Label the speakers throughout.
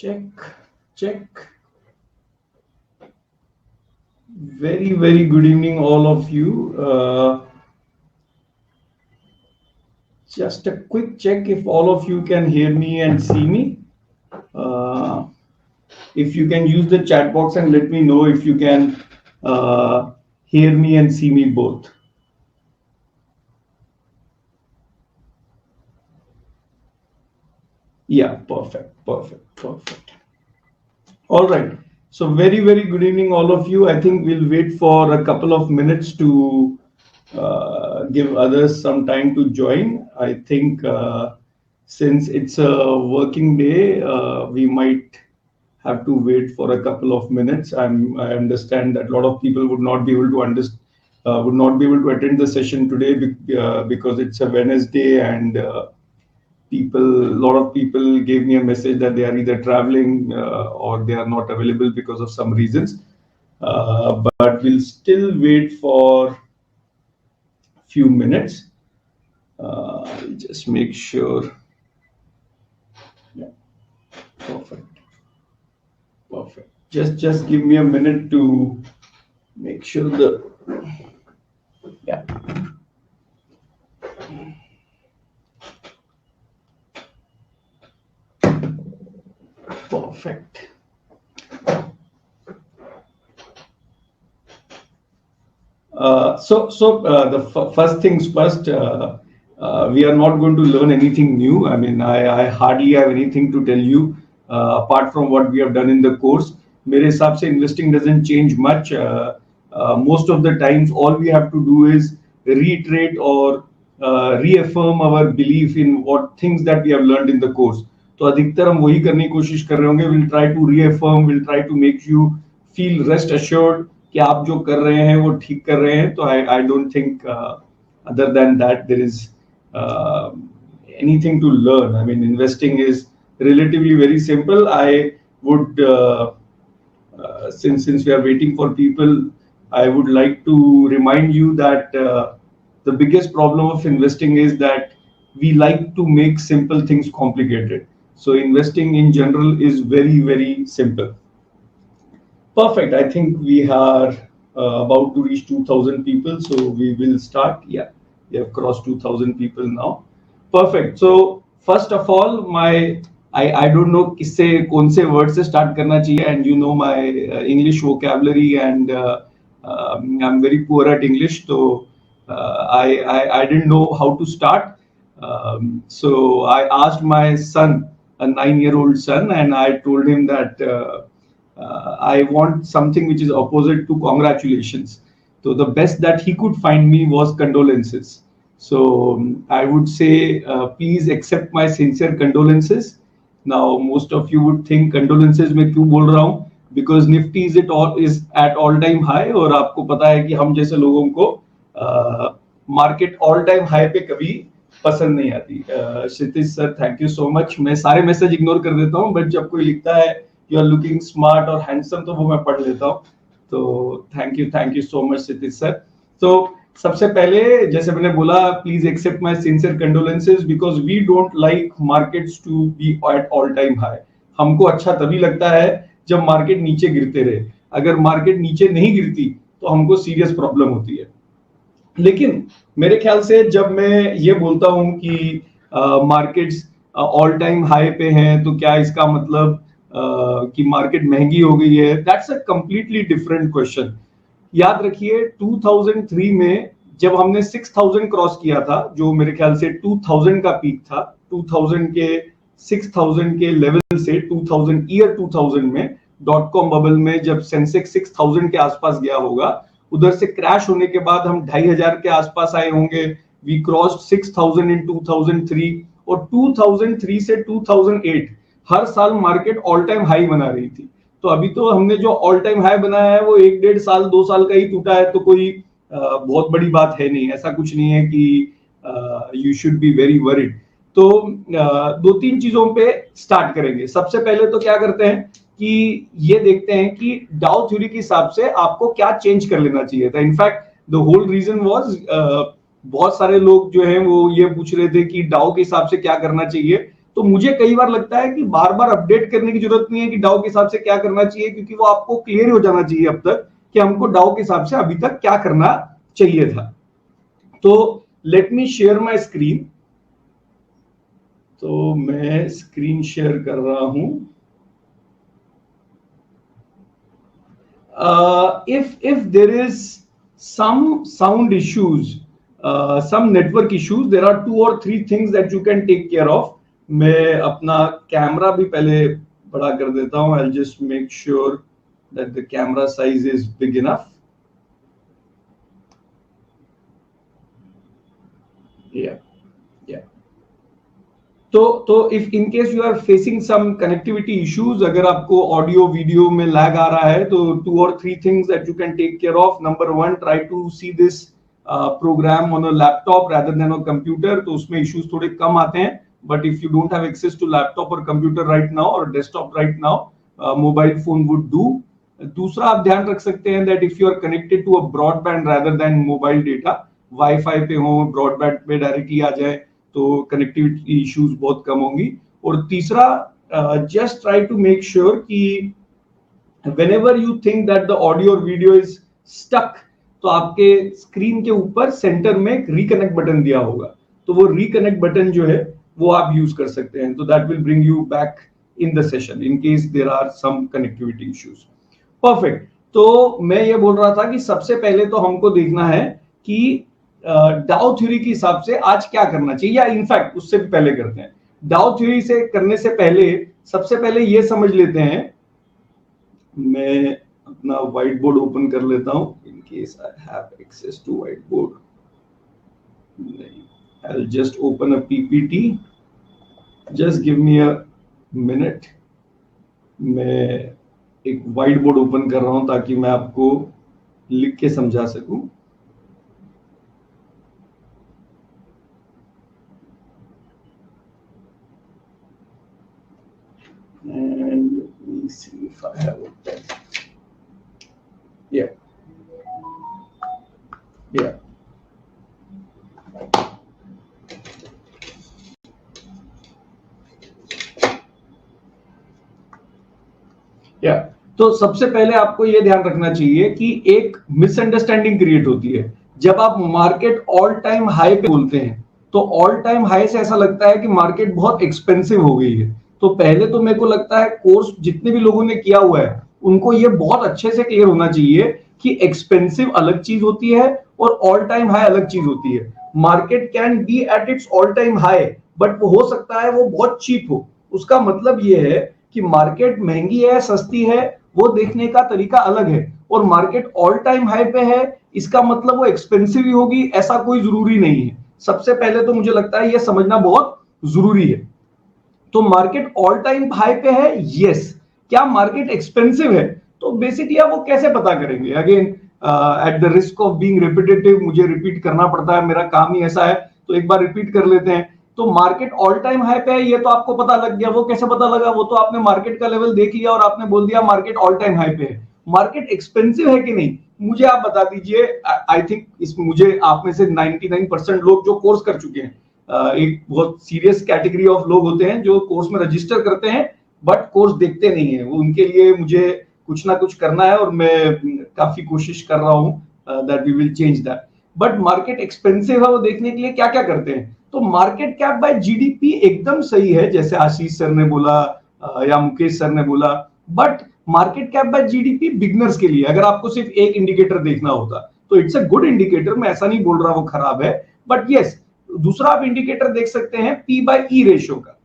Speaker 1: check. Very good evening, all of you. Just a quick check if all of you can hear me and see me. If you can use the chat box and let me know if you can hear me and see me both. Yeah, perfect. All right. So very good evening, all of you. I think we'll wait for a couple of minutes to give others some time to join. I think since it's a working day, we might have to wait for a couple of minutes. I understand that a lot of people would not be able to attend the session today because it's a Wednesday and a lot of people gave me a message that they are either traveling or they are not available because of some reasons. But we'll still wait for a few minutes. Just make sure. Yeah, perfect. Just give me a minute to make sure yeah. Perfect. The first things first, we are not going to learn anything new. I mean, I hardly have anything to tell you apart from what we have done in the course. मेरे हिसाब से investing doesn't change much. Most of the times, all we have to do is reiterate or reaffirm our belief in what things that we have learned in the course. तो अधिकतर हम वही करने की कोशिश कर रहे होंगे. We'll try to reaffirm, we'll try to make you feel rest assured कि आप जो कर रहे हैं वो ठीक कर रहे हैं. तो I don't think other than that there is anything to learn. I mean, investing is relatively very simple. I would since we are waiting for people, I would like to remind you that the biggest problem of investing is that we like to make simple things complicated. So investing in general is very simple. Perfect. I think we are about to reach 2,000 people, so we will start. Yeah, we have crossed 2,000 people now. Perfect. So first of all, I don't know किससे कौन से word से start करना चाहिए, and you know my English vocabulary and I'm very poor at English, so I didn't know how to start. So I asked my son, a 9-year-old son, and I told him that I want something which is opposite to congratulations. So the best that he could find me was condolences. So I would say, please accept my sincere condolences. Now, most of you would think condolences में क्यों बोल रहा हूँ? Because Nifty is at all-time high, और आपको पता है कि हम जैसे लोगों को मार्केट all-time high पे कभी पसंद नहीं आती. Kshitij sir, thank you so much. मैं सारे मैसेज इग्नोर कर देता हूँ, बट जब कोई लिखता है यू आर लुकिंग स्मार्ट और हैंडसम तो वो मैं पढ़ लेता हूँ. तो thank you so much Kshitij sir. तो सबसे पहले जैसे मैंने बोला, please accept my sincere condolences because we don't like markets to be at all time high. हमको अच्छा तभी लगता है जब मार्केट नीचे गिरते रहे. अगर मार्केट नीचे नहीं गिरती तो हमको सीरियस प्रॉब्लम होती है. लेकिन मेरे ख्याल से जब मैं ये बोलता हूं कि मार्केट्स ऑल टाइम हाई पे हैं, तो क्या इसका मतलब कि मार्केट महंगी हो गई है? That's a completely different question. याद रखिए 2003 में जब हमने 6000 क्रॉस किया था, जो मेरे ख्याल से 2000 का पीक था, 2000 के 6000 के लेवल से 2000 में डॉट कॉम बबल में जब सेंसेक्स 6000 के आसपास गया होगा, उधर से क्रैश होने के बाद हम 2500 के आसपास आए होंगे. वी क्रॉस्ड 6000 इन 2003, और 2003 से 2008 हर साल मार्केट ऑल टाइम हाई बना रही थी. तो अभी तो हमने जो ऑल टाइम हाई बनाया है वो 1-1.5 साल 2 साल का ही टूटा है, तो कोई बहुत बड़ी बात है नहीं. ऐसा कुछ नहीं है कि you should be very worried. तो 2-3 चीजों पे स्टार्ट करेंगे. सबसे पहले तो क्या करते हैं कि ये देखते हैं कि डाउ थ्योरी के हिसाब से आपको क्या चेंज कर लेना चाहिए था. In fact the whole reason was बहुत सारे लोग जो हैं वो ये पूछ रहे थे कि डाउ के हिसाब से क्या करना चाहिए. तो मुझे कई बार लगता है कि बार बार अपडेट करने की जरूरत नहीं है कि डाउ के हिसाब से क्या करना चाहिए, क्योंकि वो आपको क्लियर हो जाना चाहिए अब तक कि हमको डाउ के हिसाब से अभी तक क्या करना चाहिए था। तो let me share my screen. तो मैं स्क्रीन शेयर कर रहा हूं। If there is some sound issues, some network issues, there are 2 or 3 things that you can take care of. मैं अपना कैमरा भी पहले बड़ा कर देता हूं। I'll just make sure that the camera size is big enough. Yeah. तो if in case you are facing some connectivity issues, अगर आपको ऑडियो वीडियो में लैग आ रहा है, तो 2 or 3 things that you can take care of. Number 1, try to see this program on a laptop rather than a computer, तो उसमें issues थोड़े कम आते हैं। But if you don't have access to laptop और कंप्यूटर राइट नाउ और desktop right now, mobile phone would do. दूसरा आप ध्यान रख सकते हैं that if you are connected to a broadband rather than mobile data, wifi पे हो, ब्रॉडबैंड पे डायरेक्टली आ जाए, तो कनेक्टिविटी इश्यूज बहुत कम होंगी। और तीसरा, just try to make sure कि whenever you think that the audio और वीडियो इज स्टक, तो आपके स्क्रीन के ऊपर सेंटर में एक रिकनेक्ट बटन दिया होगा, तो वो रिकनेक्ट बटन जो है वो आप यूज कर सकते हैं। तो that will bring you back in the session in case there are some connectivity issues. Perfect. तो मैं ये बोल रहा था कि सबसे पहले तो हमको देखना है कि डाउ थ्योरी के हिसाब से आज क्या करना चाहिए, या इनफैक्ट उससे भी पहले करते हैं। डाउ थ्योरी से करने से पहले सबसे पहले ये समझ लेते हैं, मैं अपना व्हाइट बोर्ड ओपन कर लेता हूं in case I have access to white board. I will just open a PPT, just give me a minute. मैं एक व्हाइट बोर्ड ओपन कर रहा हूं ताकि मैं आपको लिख के समझा सकूं। And let me see if I have a pen. Yeah. तो सबसे पहले आपको यह ध्यान रखना चाहिए कि एक मिसअंडरस्टैंडिंग क्रिएट होती है जब आप मार्केट ऑल टाइम हाई पे बोलते हैं। तो ऑल टाइम हाई से ऐसा लगता है कि मार्केट बहुत एक्सपेंसिव हो गई है। तो पहले तो मेरे को लगता है कोर्स जितने भी लोगों ने किया हुआ है उनको ये बहुत अच्छे से क्लियर होना चाहिए कि एक्सपेंसिव अलग चीज होती है और ऑल टाइम हाई अलग चीज होती है। Market can be at its all time high, but हो सकता है वो बहुत चीप हो। उसका मतलब ये है कि मार्केट महंगी है सस्ती है वो देखने का तरीका अलग है, और मार्केट ऑल टाइम हाई पे है इसका मतलब वो एक्सपेंसिव ही होगी ऐसा कोई जरूरी नहीं है। सबसे पहले तो मुझे लगता है ये समझना बहुत जरूरी है। तो मार्केट ऑल टाइम हाई पे है, यस। क्या मार्केट एक्सपेंसिव है? तो बेसिकली आप वो कैसे पता करेंगे? Again at the risk of being repetitive, मुझे रिपीट करना पड़ता है, मेरा काम ही ऐसा है, तो एक बार रिपीट कर लेते हैं। तो मार्केट ऑल टाइम हाई पे है ये तो आपको पता लग गया। वो कैसे पता लगा? वो तो आपने मार्केट का लेवल देख लिया और आपने बोल दिया मार्केट ऑल टाइम हाई पे है। मार्केट एक्सपेंसिव है कि नहीं, मुझे आप बता दीजिए। आई थिंक इसमें मुझे आप में से 99% लोग जो कोर्स कर चुके हैं, एक बहुत सीरियस कैटेगरी ऑफ लोग होते हैं जो कोर्स में रजिस्टर करते हैं बट कोर्स देखते नहीं है। वो उनके लिए मुझे कुछ ना कुछ करना है और मैं काफी कोशिश कर रहा हूं that we will change that. But market expensive है वो देखने के लिए क्या क्या करते हैं? तो मार्केट कैप बाय जीडीपी एकदम सही है जैसे आशीष सर ने बोला या मुकेश सर ने बोला, but market cap by GDP beginners के लिए अगर आपको सिर्फ एक इंडिकेटर देखना होता तो इट्स अ गुड इंडिकेटर, मैं ऐसा नहीं बोल रहा वो खराब है, बट यस दूसरा आप इंडिकेटर देख सकते हैं पी बाय ई रेशियो का।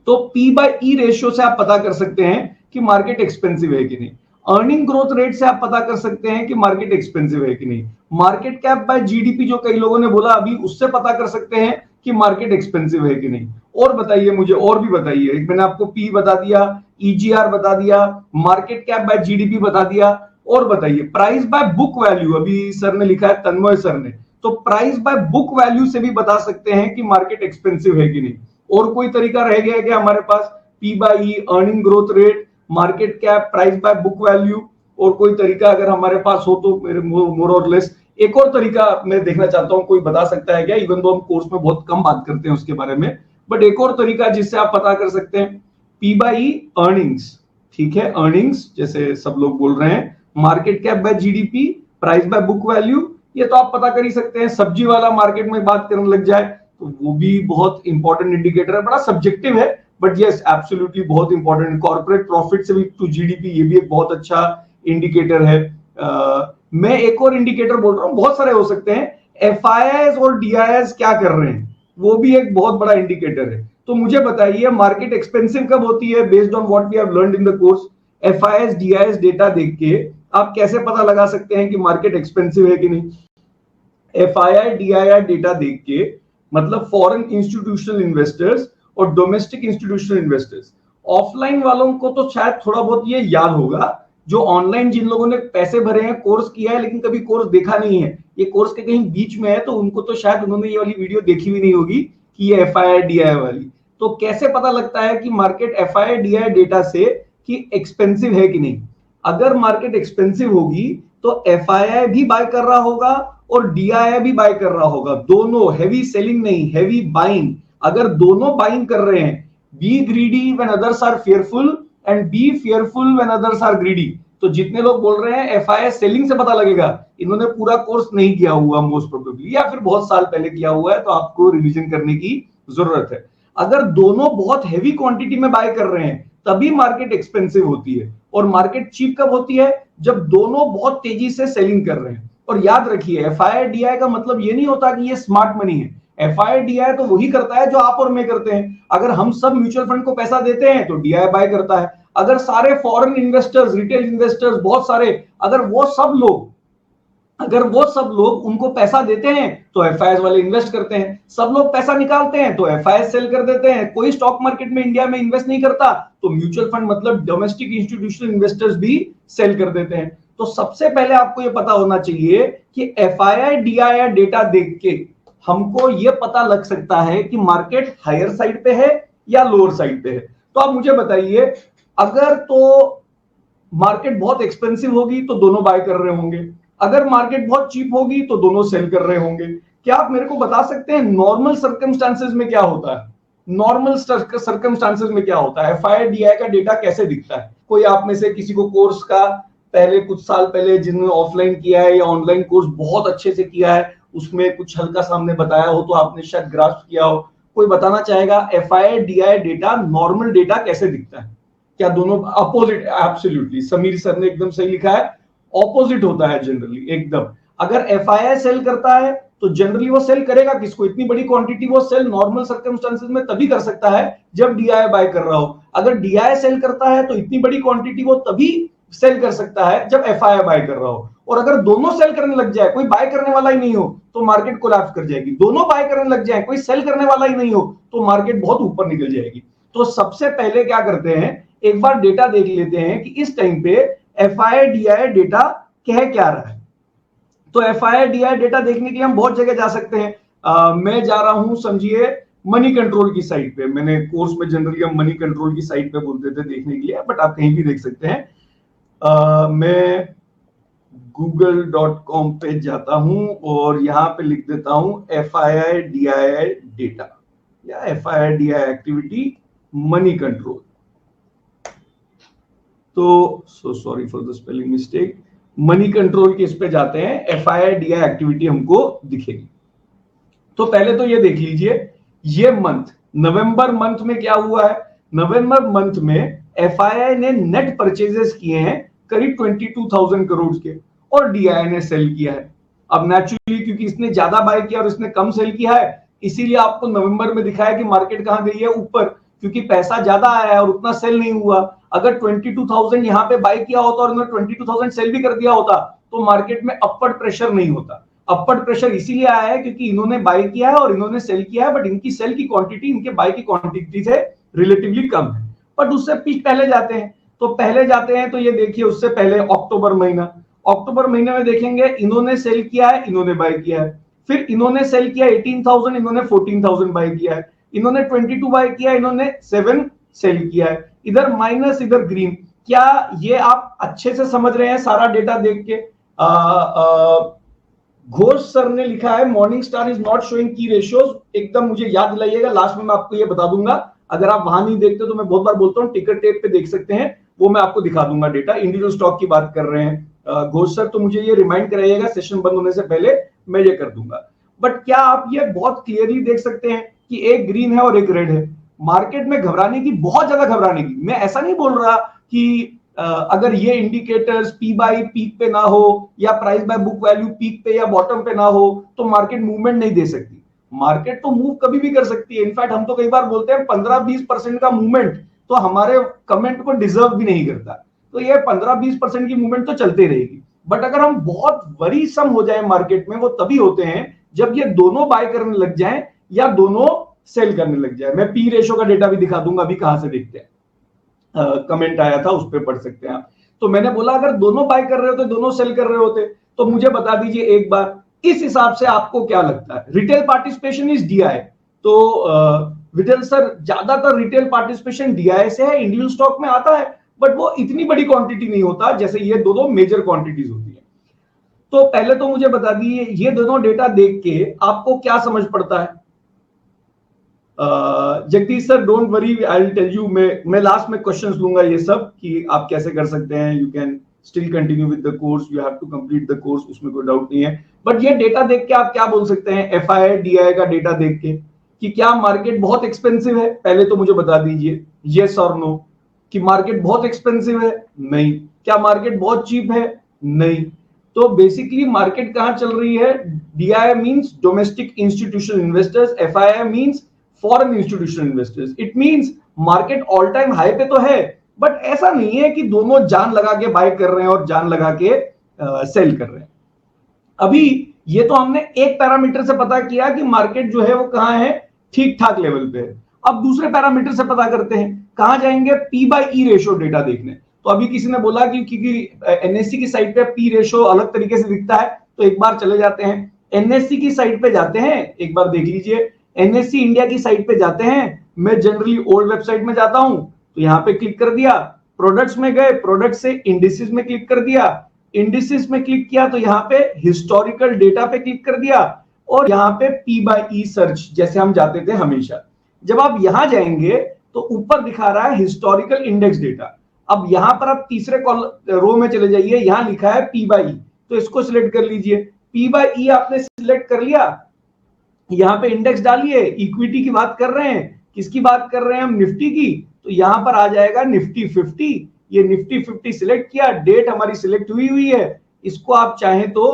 Speaker 1: तो पी बाय ई रेशियो से आप पता कर सकते हैं कि मार्केट एक्सपेंसिव है कि नहीं। अर्निंग ग्रोथ रेट से आप पता कर सकते हैं कि मार्केट एक्सपेंसिव है कि नहीं। मार्केट कैप बाय जीडीपी जो कई लोगों ने बोला अभी, उससे पता कर सकते हैं कि मार्केट एक्सपेंसिव है कि नहीं। और बताइए मुझे, और भी बताइए। मैंने आपको पी बता दिया, ईजीआर बता दिया, मार्केट कैप बाय जीडीपी बता दिया, और बताइए प्राइस बाय बुक वैल्यू। अभी सर ने लिखा है, तन्मय सर ने, तो प्राइस बाय बुक वैल्यू से भी बता सकते हैं कि मार्केट एक्सपेंसिव है कि नहीं। और कोई तरीका रह गया क्या हमारे पास? P by E, earning growth rate, market cap, price by book value, और कोई तरीका अगर हमारे पास हो तो मेरे मोर और लेस एक और तरीका मैं देखना चाहता हूं, कोई बता सकता है क्या? इवन तो हम कोर्स में बहुत कम बात करते हैं उसके बारे में, बट एक और तरीका जिससे आप पता कर सकते हैं, पी बाई अर्निंग्स, ठीक है, अर्निंग्स जैसे सब लोग बोल रहे हैं, market cap by GDP, price by book value, ये तो आप पता कर ही सकते हैं। सब्जी वाला मार्केट में बात करने लग जाए तो वो भी बहुत इंपॉर्टेंट इंडिकेटर है, बड़ा सब्जेक्टिव है बट यस एब्सोल्युटली बहुत इंपॉर्टेंट। कॉर्पोरेट प्रॉफिट से भी टू जीडीपी, ये भी एक बहुत अच्छा इंडिकेटर है। मैं एक और इंडिकेटर बोल रहा हूं, बहुत सारे हो सकते हैं, एफआईआईएस और डीआईएस क्या कर रहे हैं, वो भी एक बहुत बड़ा इंडिकेटर है। तो मुझे बताइए मार्केट एक्सपेंसिव कब होती है, based on what we have learned in the course. FIIs DIIs data देख के आप कैसे पता लगा सकते हैं कि मार्केट एक्सपेंसिव है कि नहीं। एफआईआई डीआईआई डेटा देख के मतलब फॉरेन इंस्टीट्यूशनल इन्वेस्टर्स और डोमेस्टिक इंस्टीट्यूशनल इन्वेस्टर्स, ऑफलाइन वालों को तो शायद थोड़ा बहुत ये याद होगा, जो ऑनलाइन जिन लोगों ने पैसे भरे हैं, कोर्स किया है लेकिन कभी कोर्स देखा नहीं है, ये कोर्स के कहीं बीच में है, तो उनको तो शायद उन्होंने ये वाली वीडियो देखी भी नहीं होगी कि ये एफआईआई डीआईआई वाली। तो कैसे पता लगता है कि मार्केट एफआईआई डीआईआई डेटा से कि एक्सपेंसिव है कि नहीं। अगर मार्केट एक्सपेंसिव होगी तो एफआईआई भी बाय कर रहा होगा और डीआईआई भी बाय कर रहा होगा, दोनों, हैवी सेलिंग नहीं, हैवी बाइंग। अगर दोनों बाइंग कर रहे हैं, be greedy when others are fearful and be fearful when others are greedy. तो जितने लोग बोल रहे हैं एफआईआई सेलिंग से पता लगेगा, इन्होंने पूरा कोर्स नहीं किया हुआ मोस्ट प्रोबेबली, या फिर बहुत साल पहले किया हुआ है, तो आपको रिवीजन करने की जरूरत है। अगर दोनों बहुत हैवी क्वांटिटी में बाय कर रहे हैं तभी मार्केट एक्सपेंसिव होती है, और मार्केट चीप कब होती है, जब दोनों बहुत तेजी से सेलिंग कर रहे हैं। और याद रखिए एफआईआई डीआई का मतलब ये नहीं होता कि ये स्मार्ट मनी है। एफआईआई डीआई तो वही करता है जो आप और मैं करते हैं। अगर हम सब म्यूचुअल फंड को पैसा देते हैं तो डीआई बाय करता है। अगर सारे फॉरेन इन्वेस्टर्स, रिटेल इन्वेस्टर्स बहुत सारे, अगर वो सब लोग उनको पैसा देते हैं तो एफआईआई वाले इन्वेस्ट करते हैं। सब लोग पैसा निकालते हैं तो एफआईआई सेल कर देते हैं। कोई स्टॉक मार्केट में इंडिया में इन्वेस्ट नहीं करता तो म्यूचुअल फंड मतलब डोमेस्टिक इंस्टीट्यूशनल इन्वेस्टर्स भी सेल कर देते हैं। तो सबसे पहले आपको यह पता होना चाहिए कि एफआईआई डीआईआई डेटा देख के हमको यह पता लग सकता है कि मार्केट हायर साइड पे है या लोअर साइड पे है। तो आप मुझे बताइए, अगर तो मार्केट बहुत एक्सपेंसिव होगी तो दोनों बाय कर रहे होंगे, अगर मार्केट बहुत चीप होगी तो दोनों सेल कर रहे होंगे। क्या आप मेरे को बता सकते हैं नॉर्मल सर्कमस्टांसेस में क्या होता है? नॉर्मल सर्कमस्टांसेस में क्या होता है? एफआईआई डीआई का डेटा कैसे दिखता है? कोई आप में से किसी को कोर्स का पहले कुछ साल पहले जिन्होंने ऑफलाइन किया है या ऑनलाइन कोर्स बहुत अच्छे से किया है, उसमें कुछ हल्का सामने बताया हो तो आपने शायद ग्रास्प किया हो, कोई बताना चाहेगा FII DI data, normal data कैसे दिखता है? क्या दोनों अपोजिट? एब्सोल्युटली, समीर सर ने एकदम सही लिखा है, ऑपोजिट होता है जनरली एकदम। अगर एफआईआई सेल करता है तो जनरली वो सेल करेगा किसको? इतनी बड़ी क्वांटिटी वो सेल नॉर्मल सर्कमस्टेंसेस में तभी कर सकता है जब डीआई बाय कर रहा हो। अगर डीआई सेल करता है तो इतनी बड़ी क्वांटिटी वो तभी सेल कर सकता है जब एफआईआई बाय कर रहा हो। और अगर दोनों सेल करने लग जाए, कोई बाय करने वाला ही नहीं हो, तो मार्केट कोलैप्स कर जाएगी। दोनों बाय करने लग जाए, कोई सेल करने वाला ही नहीं हो, तो मार्केट बहुत ऊपर निकल जाएगी। तो सबसे पहले क्या करते हैं, एक बार डेटा देख लेते हैं कि इस टाइम पे एफआईआई डीआई डेटा कह क्या रहा है। तो एफआईआई डीआई डेटा देखने के लिए हम बहुत जगह जा सकते हैं। मैं जा रहा हूं, समझिए, मनी कंट्रोल की साइट पे। मैंने कोर्स में जनरली हम मनी कंट्रोल की साइट पे बोलते थे देखने के लिए, बट आप कहीं भी देख सकते हैं। मैं google.com पे जाता हूं और यहां पे लिख देता हूं एफआईआई डीआई डेटा या FII DII activity Moneycontrol. तो sorry for the spelling mistake, Moneycontrol के इस पे जाते हैं, एफआईआई डीआई एक्टिविटी हमको दिखेगी। तो पहले तो ये देख लीजिए, ये मंथ नवंबर मंथ में क्या हुआ है। नवंबर मंथ में एफआईआई ने नेट परचेजेस किए हैं करीब 22,000 करोड़ के, और डीआई ने सेल किया है। अब नेचुरली क्योंकि इसने ज्यादा बाय किया और इसने कम सेल किया है, इसीलिए आपको नवंबर में दिखाया कि मार्केट कहां गई है, ऊपर, क्योंकि पैसा ज्यादा आया है और उतना सेल नहीं हुआ। अगर 22,000 यहां पे बाय किया होता और इन्होंने 22,000 सेल भी कर दिया होता तो मार्केट में अपवर्ड प्रेशर नहीं होता। अपवर्ड प्रेशर इसीलिए आया है क्योंकि इन्होंने बाय किया है और इन्होंने सेल किया है, बट इनकी सेल की क्वांटिटी इनके बाय की क्वांटिटी से रिलेटिवली कम है। बट उससे पहले जाते हैं, तो ये देखिए, उससे पहले अक्टूबर महीने में देखेंगे, इन्होंने सेल किया है, इन्होंने बाय किया है। फिर इन्होंने सेल किया 18,000, इन्होंने 14,000 बाय किया है। इन्होंने 22 बाय किया, इन्होंने 7 सेल किया है। इधर माइनस, इधर ग्रीन। क्या ये आप अच्छे से समझ रहे हैं सारा डेटा देख के?
Speaker 2: घोष सर ने लिखा है morning star is not showing की रेशियोज, एकदम मुझे याद दिलाइएगा, लास्ट में मैं आपको ये बता दूंगा। अगर आप वहां नहीं देखते तो मैं बहुत बार बोलता हूँ टिकर टेप पे देख सकते हैं, वो मैं आपको दिखा दूंगा डेटा। इंडिविजुअल स्टॉक की बात कर रहे हैं घोष सर, तो मुझे ये रिमाइंड कराइएगा सेशन बंद होने से पहले, मैं ये कर दूंगा। बट क्या आप ये बहुत क्लियरली देख सकते हैं कि एक ग्रीन है और एक रेड है? मार्केट में घबराने की, बहुत ज्यादा घबराने की, मैं ऐसा नहीं बोल रहा कि अगर ये इंडिकेटर्स पी बाई पीक पे ना हो या price by book value peak पे या बॉटम पे ना हो तो मार्केट मूवमेंट नहीं दे सकती। मार्केट तो मूव कभी भी कर सकती है। इनफैक्ट हम तो कई बार बोलते हैं 15-20% का मूवमेंट तो हमारे कमेंट को डिजर्व भी नहीं करता। तो ये 15-20% की मूवमेंट तो चलते रहेगी। बट अगर हम बहुत वरीसम हो जाए मार्केट में, वो तभी होते हैं जब ये दोनों बाय करने लग जाएं या दोनों सेल करने लग जाए। मैं पी रेशो का डेटा भी दिखा दूंगा, अभी कहां से देखते हैं, कमेंट आया था, उस पर पढ़ सकते हैं आप। तो मैंने बोला अगर दोनों बाय कर रहे होते, दोनों सेल कर रहे होते, तो मुझे बता दीजिए एक बार, इस हिसाब से आपको क्या लगता है? रिटेल पार्टिसिपेशन इज डीआई, तो विठल सर ज्यादातर रिटेल पार्टिसिपेशन डीआई से है, इंडियन स्टॉक में आता है, बट वो इतनी बड़ी क्वांटिटी नहीं होता जैसे ये दोनों मेजर क्वांटिटीज होती है। तो पहले तो मुझे बता दीजिए ये दोनों डेटा देख के आपको क्या समझ पड़ता है? Jagdish sir don't worry, I will tell you, मैं लास्ट में क्वेश्चंस लूंगा ये सब कि आप कैसे कर सकते हैं। You can still continue with the course, you have to complete the course, उसमें कोई डाउट नहीं है। बट ये डेटा देख के आप क्या बोल सकते हैं एफआई डीआई का डेटा देख के कि क्या मार्केट बहुत एक्सपेंसिव है? पहले तो मुझे बता दीजिए येस और नो, कि मार्केट बहुत एक्सपेंसिव है? नहीं। क्या मार्केट बहुत चीप है? नहीं। तो बेसिकली मार्केट कहां चल रही है? DI means domestic institutional investors, FI means foreign institutional investors. It means market all time high पे तो है, बट ऐसा नहीं है कि दोनों जान लगा के बाय कर रहे हैं और जान लगा के सेल कर रहे हैं। अभी ये तो हमने एक पैरामीटर से पता किया कि मार्केट जो है वो कहां है, ठीक ठाक लेवल पे है। अब दूसरे पैरामीटर से पता करते हैं, कहां जाएंगे? P by E ratio data देखने। तो अभी किसी ने बोला कि क्योंकि एनएससी की साइट पे पी रेशो अलग तरीके से दिखता है, तो एक बार चले जाते हैं एनएससी की साइट पे, जाते हैं एक बार देख लीजिए। एनएससी इंडिया की साइट पे जाते हैं, मैं जनरली ओल्ड वेबसाइट में जाता हूं, तो यहां पे क्लिक कर दिया, प्रोडक्ट्स में गए, प्रोडक्ट से इंडिसेस में क्लिक कर दिया, इंडिसेस में क्लिक किया तो यहाँ पे हिस्टोरिकल डेटा पे क्लिक कर दिया, और यहाँ पे पी बाई ई सर्च जैसे हम जाते थे हमेशा। जब आप यहां जाएंगे तो ऊपर दिखा रहा है हिस्टोरिकल इंडेक्स डेटा। अब यहां पर आप तीसरे रो में चले जाइए, यहां लिखा है पी बाई ई, तो इसको सिलेक्ट कर लीजिए। पी बाई ई आपने सिलेक्ट कर लिया, यहां पे इंडेक्स डालिए, इक्विटी की बात कर रहे हैं, किसकी बात कर रहे हैं हम? निफ्टी की। तो यहां पर आ जाएगा निफ्टी 50, ये निफ्टी 50 सिलेक्ट किया, डेट हमारी सिलेक्ट हुई है, इसको आप चाहें तो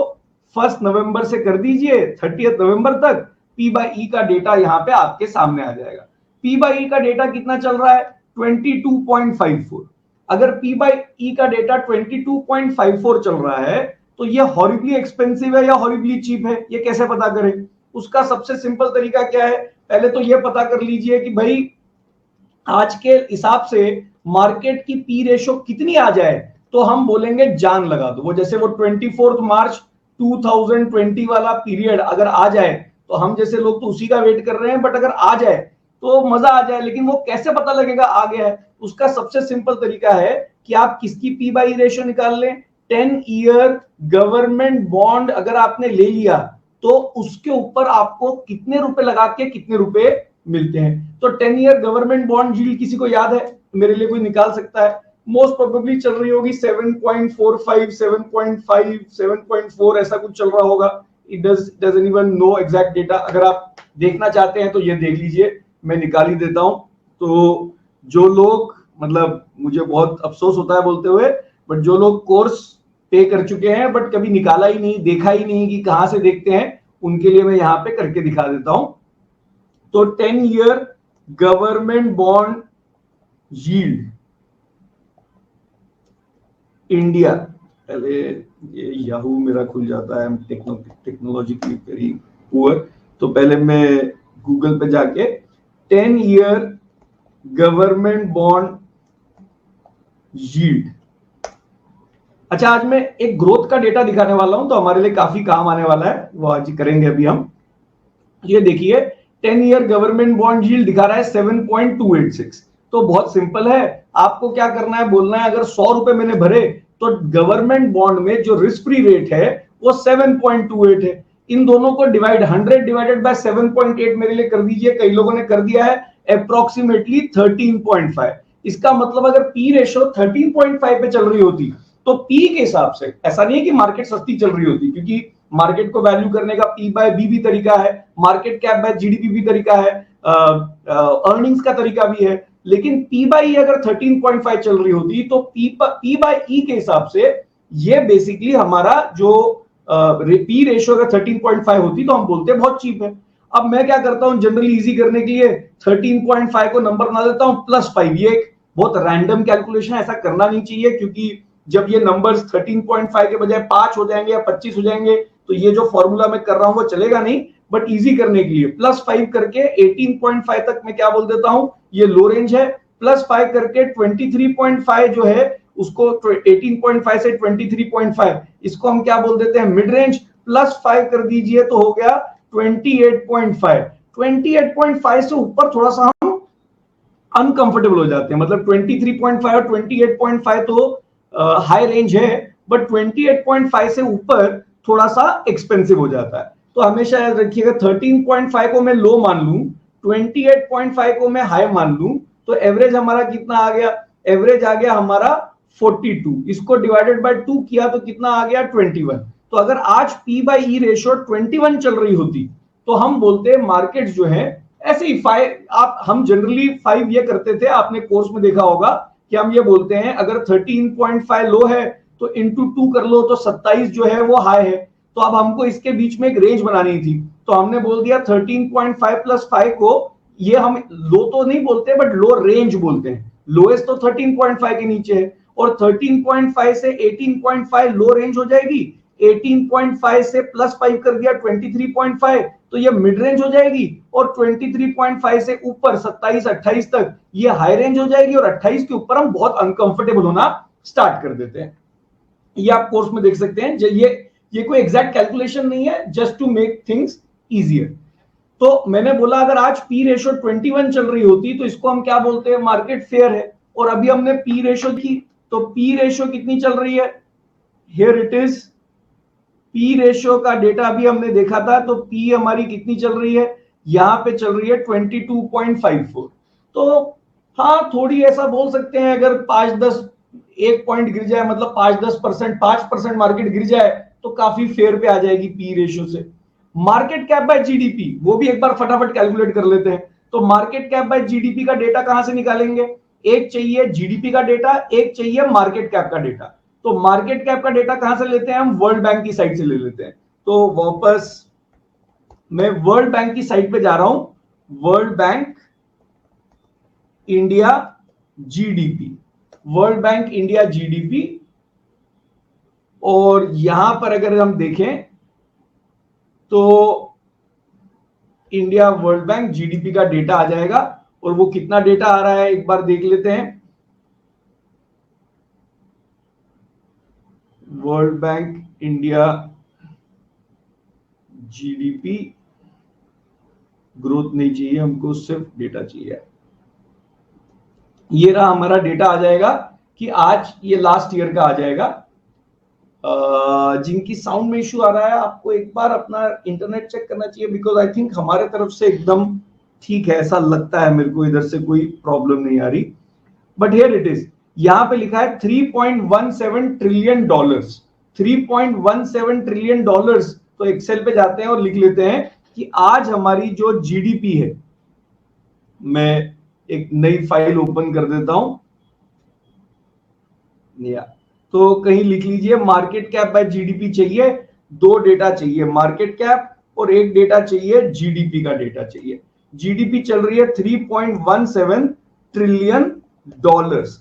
Speaker 2: 1 नवंबर से कर दीजिए 30 नवंबर तक। पी बाई ई का डेटा यहां पे आपके सामने आ जाएगा। पी बाई ई का डेटा कितना चल रहा है? 22.54। अगर पी बाई ई का डेटा 22.54 चल रहा है तो ये हॉरिबली एक्सपेंसिव है या हॉरिबली चीप है, ये कैसे पता करें? उसका सबसे सिंपल तरीका क्या है? पहले तो ये पता कर लीजिए कि भाई आज के हिसाब से मार्केट की पी रेशो कितनी आ जाए तो हम बोलेंगे जान लगा दो। वो जैसे वो 24 मार्च 2020 वाला पीरियड अगर आ जाए तो हम जैसे लोग तो उसी का वेट कर रहे हैं, बट अगर आ जाए तो मजा आ जाए। लेकिन वो कैसे पता लगेगा आ गया है? उसका सबसे सिंपल तरीका है कि आप किसकी पी बाई रेशो निकाल लें। 10 ईयर गवर्नमेंट बॉन्ड अगर आपने ले लिया तो उसके ऊपर आपको कितने रुपए लगा के कितने रुपए मिलते हैं। तो 10 ईयर गवर्नमेंट बॉन्ड यील्ड किसी को याद है? मेरे लिए कोई निकाल सकता है? मोस्ट प्रोबेबली चल रही होगी 7.45, 7.5, 7.4, ऐसा कुछ चल रहा होगा। It doesn't even know exact data. अगर आप देखना चाहते हैं तो ये देख लीजिए, मैं निकाल ही देता हूं। तो जो लोग, मतलब मुझे बहुत अफसोस होता है बोलते हुए, बट जो लोग कोर्स पे कर चुके हैं बट कभी निकाला ही नहीं, देखा ही नहीं कि कहां से देखते हैं, उनके लिए मैं यहां पे करके दिखा देता हूं। तो 10 year government bond yield India, पहले ये याहू मेरा खुल जाता है, टेक्नोलॉजिकली वेरी पुअर, तो पहले मैं गूगल पे जाके 10 ईयर गवर्नमेंट बॉन्ड यील्ड। अच्छा, आज मैं एक ग्रोथ का डेटा दिखाने वाला हूं तो हमारे लिए काफी काम आने वाला है, वो आज करेंगे अभी हम। ये देखिए 10 ईयर गवर्नमेंट बॉन्ड यील्ड दिखा रहा है 7.286। तो बहुत सिंपल है, आपको क्या करना है, बोलना है अगर 100 रुपए मैंने भरे तो गवर्नमेंट बॉन्ड में जो रिस्क फ्री रेट है वो 7.28 है। इन दोनों को डिवाइड 100 डिवाइडेड बाय 7.8 मेरे लिए कर दीजिए, कई लोगों ने कर दिया है, अप्रोक्सीमेटली 13.5। इसका मतलब अगर पी रेशो 13.5 पे चल रही होती तो पी के हिसाब से, ऐसा नहीं है कि मार्केट सस्ती चल रही होती, क्योंकि मार्केट को वैल्यू करने का पी बाय बी भी तरीका है, मार्केट कैप बाय जीडीपी भी तरीका है, अर्निंग्स का तरीका भी है, लेकिन पी बाय ई अगर 13.5 चल रही होती तो पी बाय ई के हिसाब से ये बेसिकली हमारा जो पी रेशियो अगर 13.5 होती तो हम बोलते हैं बहुत चीप है। अब मैं क्या करता हूं जनरली इजी करने के लिए 13.5 को नंबर बना देता हूं +5। ये एक बहुत रैंडम कैलकुलेशन है, ऐसा करना नहीं चाहिए, क्योंकि जब ये नंबर्स 13.5 के बजाय 5 हो जाएंगे या 25 हो जाएंगे तो ये जो फॉर्मूला मैं कर रहा हूं वो चलेगा नहीं। बट इजी करने के लिए +5 करके 18.5 तक मैं क्या बोल देता हूं, ये लो रेंज है। +5 करके 23.5 जो है उसको 18.5 से 23.5 इसको हम क्या बोल देते हैं, मिड रेंज। +5 कर दीजिए तो हो गया 28.5। 28.5 से ऊपर थोड़ा सा हम अनकंफर्टेबल हो जाते हैं, मतलब 23.5 और 28.5 तो हाई रेंज है, बट 28.5 से ऊपर थोड़ा सा एक्सपेंसिव हो जाता है। तो हमेशा याद रखिएगा 13.5 को मैं लो मान लूं, 28.5 को मैं हाई मान लूं, तो एवरेज हमारा कितना आ गया, एवरेज आ गया हमारा 42। इसको डिवाइडेड बाय 2 किया तो कितना आ गया 21। तो अगर आज पी बाई ई रेशियो 21 चल रही होती तो हम बोलते हैं मार्केट जो है ऐसे ही 5, आप हम जनरली 5 ये करते थे, आपने कोर्स में देखा होगा कि हम ये बोलते हैं अगर 13.5 लो है तो इंटू 2 कर लो तो 27 जो है वो हाई है। तो अब हमको इसके बीच में एक रेंज बनानी थी, तो हमने बोल दिया 13.5 + 5 को, ये हम लो तो नहीं बोलते बट लो रेंज बोलते हैं। लोएस्ट तो 13.5 के नीचे है, और 13.5 से 18.5 लो रेंज हो जाएगी, 18.5 से +5 कर दिया 23.5 तो ये मिड रेंज हो जाएगी, और 23.5 से ऊपर 27-28 तक ये हाई रेंज हो जाएगी, और 28 के ऊपर हम बहुत अनकंफर्टेबल होना स्टार्ट कर देते हैं। ये आप कोर्स में देख सकते हैं। ये कोई एग्जैक्ट कैलकुलेशन नहीं है, just to make things easier. तो मैंने बोला अगर आज पी रेशो 21 चल रही होती तो इसको हम क्या बोलते हैं, मार्केट फेयर है। और अभी हमने पी रेशो की, तो पी रेशो कितनी चल रही है, here it is P ratio का डेटा अभी हमने देखा था, तो पी हमारी कितनी चल रही है, यहां पे चल रही है 22.54। तो हाँ थोड़ी ऐसा बोल सकते हैं, अगर 5-10 1 पॉइंट गिर जाए, मतलब 5-10%, 5% मार्केट गिर जाए तो काफी फेयर पे आ जाएगी पी रेशियो से। मार्केट कैप बाय जीडीपी, वो भी एक बार फटाफट कैलकुलेट कर लेते हैं। तो मार्केट कैप बाय जीडीपी का डेटा कहां से निकालेंगे, एक चाहिए जीडीपी का डेटा, एक चाहिए मार्केट कैप का डेटा। तो मार्केट कैप का डेटा कहां से लेते हैं, हम वर्ल्ड बैंक की साइट से ले लेते हैं। तो वापस मैं वर्ल्ड बैंक की साइट पे जा रहा हूं, world bank India GDP, world bank India GDP, और यहां पर अगर हम देखें तो इंडिया वर्ल्ड बैंक जीडीपी का डेटा आ जाएगा। और वो कितना डेटा आ रहा है एक बार देख लेते हैं। World bank India GDP, growth नहीं चाहिए हमको, सिर्फ डेटा चाहिए। ये रहा हमारा डेटा आ जाएगा कि आज ये लास्ट ईयर का आ जाएगा। जिनकी साउंड में इश्यू आ रहा है आपको एक बार अपना इंटरनेट चेक करना चाहिए, बिकॉज आई थिंक हमारे तरफ से एकदम ठीक है, ऐसा लगता है मेरे को, इधर से कोई प्रॉब्लम नहीं आ रही। बट हियर इट इज, यहां पे लिखा है $3.17 ट्रिलियन, $3.17 ट्रिलियन। तो एक्सेल पे जाते हैं और लिख लेते हैं कि आज हमारी जो जीडीपी है, मैं एक नई फाइल ओपन कर देता हूं, तो कहीं लिख लीजिए मार्केट कैप बाय जीडीपी चाहिए, 2 डेटा चाहिए, मार्केट कैप और एक डेटा चाहिए जीडीपी का डेटा चाहिए। जीडीपी चल रही है $3.17 ट्रिलियन।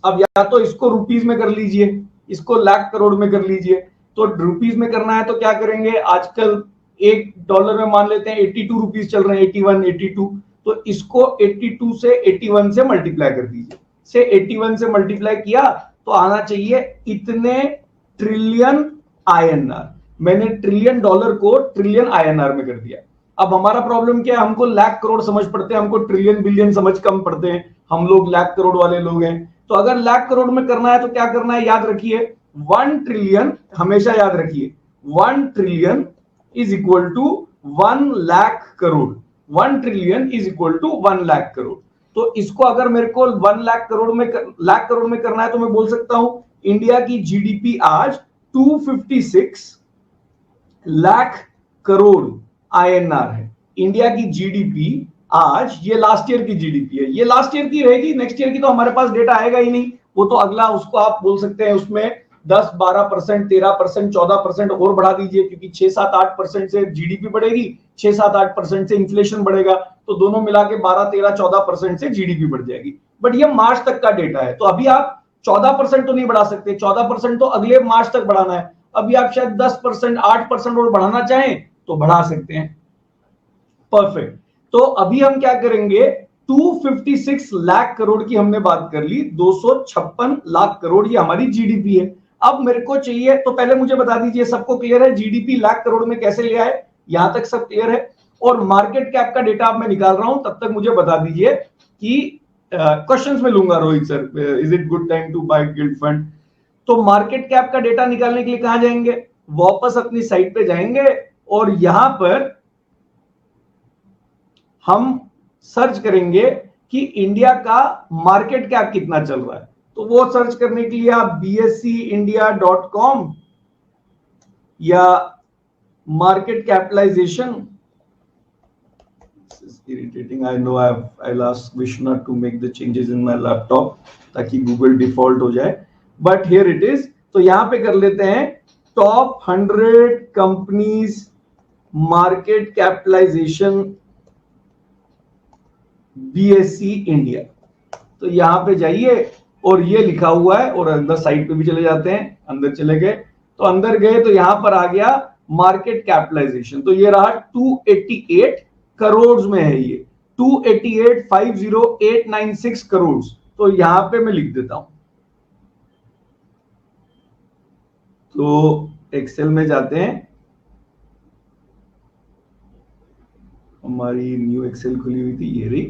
Speaker 2: अब या तो इसको रुपीस में कर लीजिए, इसको लाख करोड़ में कर लीजिए। तो रुपीस में करना है तो क्या करेंगे, आजकल $1 में मान लेते हैं 82 रुपीस चल रहे हैं, 81, 82। तो इसको 82 से 81 से मल्टीप्लाई कर दीजिए, से 81 से मल्टीप्लाई किया तो आना चाहिए इतने ट्रिलियन INR। मैंने ट्रिलियन डॉलर को ट्रिलियन INR में कर दिया। अब हमारा प्रॉब्लम क्या है, हमको लाख करोड़ समझ पड़ते हैं, हमको ट्रिलियन बिलियन समझ कम पड़ते हैं, हम लोग लाख करोड़ वाले लोग हैं। तो अगर लाख करोड़ में करना है तो क्या करना है, याद रखिए 1 ट्रिलियन, हमेशा याद रखिए 1 trillion is equal to 1 lakh crore. 1 trillion is equal to 1 lakh crore. तो इसको अगर मेरे को 1 लाख करोड़ में करना है तो मैं बोल सकता हूं इंडिया की जीडीपी आज 256 लाख करोड़ आईएनआर है। इंडिया की जीडीपी आज, ये लास्ट ईयर की जीडीपी है, ये लास्ट ईयर की रहेगी, नेक्स्ट ईयर की तो हमारे पास डेटा आएगा ही नहीं, वो तो अगला, उसको आप बोल सकते हैं उसमें 10-12%, 13%, 14% और बढ़ा दीजिए, क्योंकि 6-7-8% से जीडीपी बढ़ेगी, 6-7-8% से इन्फ्लेशन बढ़ेगा, तो दोनों मिला के 12-13-14% से जीडीपी बढ़ जाएगी। बट ये मार्च तक का डेटा है, तो अभी आप 14% तो नहीं बढ़ा सकते, 14% तो अगले मार्च तक बढ़ाना है। अभी आप शायद 10%, 8% और बढ़ाना चाहें तो बढ़ा सकते हैं। परफेक्ट। तो अभी हम क्या करेंगे, 256 लाख करोड़ की हमने बात कर ली, 256 लाख करोड़ ये हमारी जीडीपी है। अब मेरे को चाहिए, तो पहले मुझे बता दीजिए सबको क्लियर है जीडीपी लाख करोड़ में कैसे लिया है, यहां तक सब क्लियर है? और मार्केट कैप का डेटा अब मैं निकाल रहा हूं, तब तक मुझे बता दीजिए कि क्वेश्चंस में लूंगा। Rohit sir, is it good time to buy gilt fund? तो मार्केट कैप का डेटा निकालने के लिए कहां जाएंगे, वापस अपनी साइट पे जाएंगे और यहां पर हम सर्च करेंगे कि इंडिया का मार्केट कैप कितना चल रहा है। तो वो सर्च करने के लिए आप bseindia.com या market capitalization, irritating, I know I'll ask Vishnu to make the changes in my laptop ताकि गूगल डिफॉल्ट हो जाए, बट हियर इट इज। तो यहां पे कर लेते हैं top 100 companies market capitalization BSE India. तो यहां पे जाइए और ये लिखा हुआ है, और अंदर साइट पे भी चले जाते हैं, अंदर चले गए तो अंदर गए तो यहां पर आ गया मार्केट कैपिटलाइजेशन, तो ये रहा 288 करोड़ में है, ये 288,50896 करोड़। तो यहां पे मैं लिख देता हूं, तो एक्सेल में जाते हैं, हमारी न्यू एक्सेल खुली हुई थी, ये रही।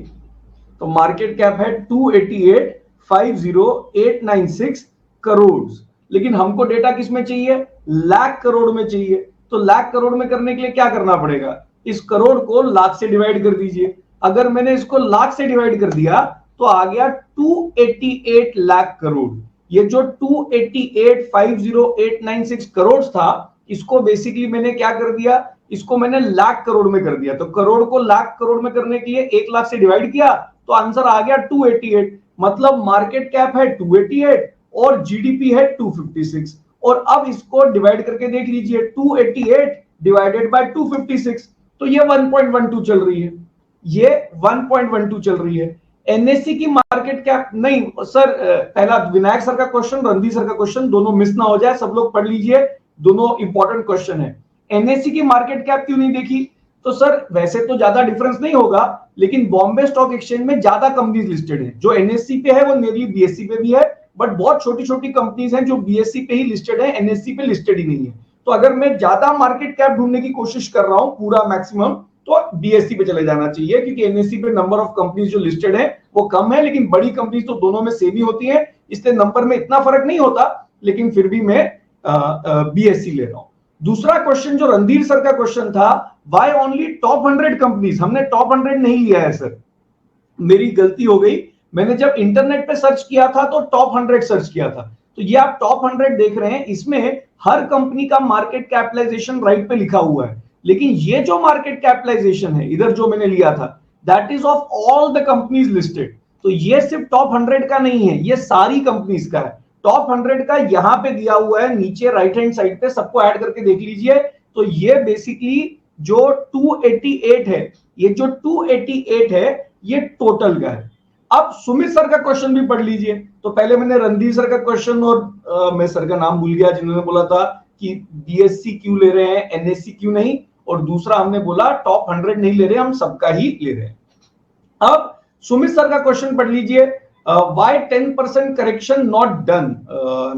Speaker 2: तो मार्केट कैप है 288,50896 करोड़, लेकिन हमको डेटा किस में चाहिए, लाख करोड़ में चाहिए। तो लाख करोड़ में करने के लिए क्या करना पड़ेगा, इस करोड़ को लाख से डिवाइड कर दीजिए। अगर मैंने इसको लाख से डिवाइड कर दिया तो आ गया 288 लाख करोड़। ये जो 288,50896 करोड़ था, इसको बेसिकली मैंने क्या कर दिया, इसको मैंने लाख करोड़ में कर दिया। तो करोड़ को लाख करोड़ में करने के लिए 1 लाख से डिवाइड किया तो आंसर आ गया 288। मतलब मार्केट कैप है 288 और जीडीपी है 256। और अब इसको डिवाइड करके देख लीजिए, 288 डिवाइडेड बाय 256, तो ये 1.12 चल रही है, ये 1.12 चल रही है। एनएससी की मार्केट कैप नहीं सर, पहला विनायक सर का क्वेश्चन, रणधीर सर का क्वेश्चन, दोनों मिस ना हो जाए, सब लोग पढ़ लीजिए, दोनों इंपॉर्टेंट क्वेश्चन है। एनएससी की मार्केट कैप क्यों नहीं देखी, तो सर वैसे तो ज्यादा डिफरेंस नहीं होगा, लेकिन बॉम्बे स्टॉक एक्सचेंज में ज्यादा कंपनीज लिस्टेड है। जो एनएससी पे है वो नियरली बीएससी पे भी है, बट बहुत छोटी छोटी कंपनीज हैं जो बीएससी पे ही लिस्टेड है, एनएससी पे लिस्टेड ही नहीं है। तो अगर मैं ज्यादा मार्केट कैप ढूंढने की कोशिश कर रहा हूं पूरा मैक्सिमम, तो बीएससी पे चले जाना चाहिए, क्योंकि एनएससी पे नंबर ऑफ कंपनीज जो लिस्टेड है वो कम है, लेकिन बड़ी कंपनीज तो दोनों में सेम ही होती है, इसलिए नंबर में इतना फर्क नहीं होता, लेकिन फिर भी मैं बीएससी ले रहा हूं। दूसरा क्वेश्चन जो रणधीर सर का क्वेश्चन था, व्हाई ओनली टॉप 100 कंपनीज, हमने टॉप 100 नहीं लिया है सर, मेरी गलती हो गई। मैंने जब इंटरनेट पे सर्च किया था तो टॉप 100 सर्च किया था। तो ये आप टॉप 100 देख रहे हैं, इसमें हर कंपनी का मार्केट कैपिटलाइजेशन राइट पे लिखा हुआ है, लेकिन ये जो मार्केट कैपिटलाइजेशन है इधर जो मैंने लिया था, that is of all the companies listed. तो ये सिर्फ टॉप 100 का नहीं है, ये सारी कंपनीज का है। टॉप 100 का यहां पे दिया हुआ है नीचे राइट हैंड साइड पे, सबको ऐड करके देख लीजिए। तो ये बेसिकली जो 288 है, ये जो 288 है ये टोटल का है। अब सुमित सर का क्वेश्चन भी पढ़ लीजिए। तो पहले मैंने रणधीर सर का क्वेश्चन और मैं सर का नाम भूल गया जिन्होंने बोला था कि बीएससी क्यों ले रहे हैं, एनएससी क्यों नहीं, और दूसरा हमने बोला टॉप 100 नहीं ले रहे, हम सबका ही ले रहे हैं। अब सुमित सर का क्वेश्चन पढ़ लीजिए, why 10% correction not done,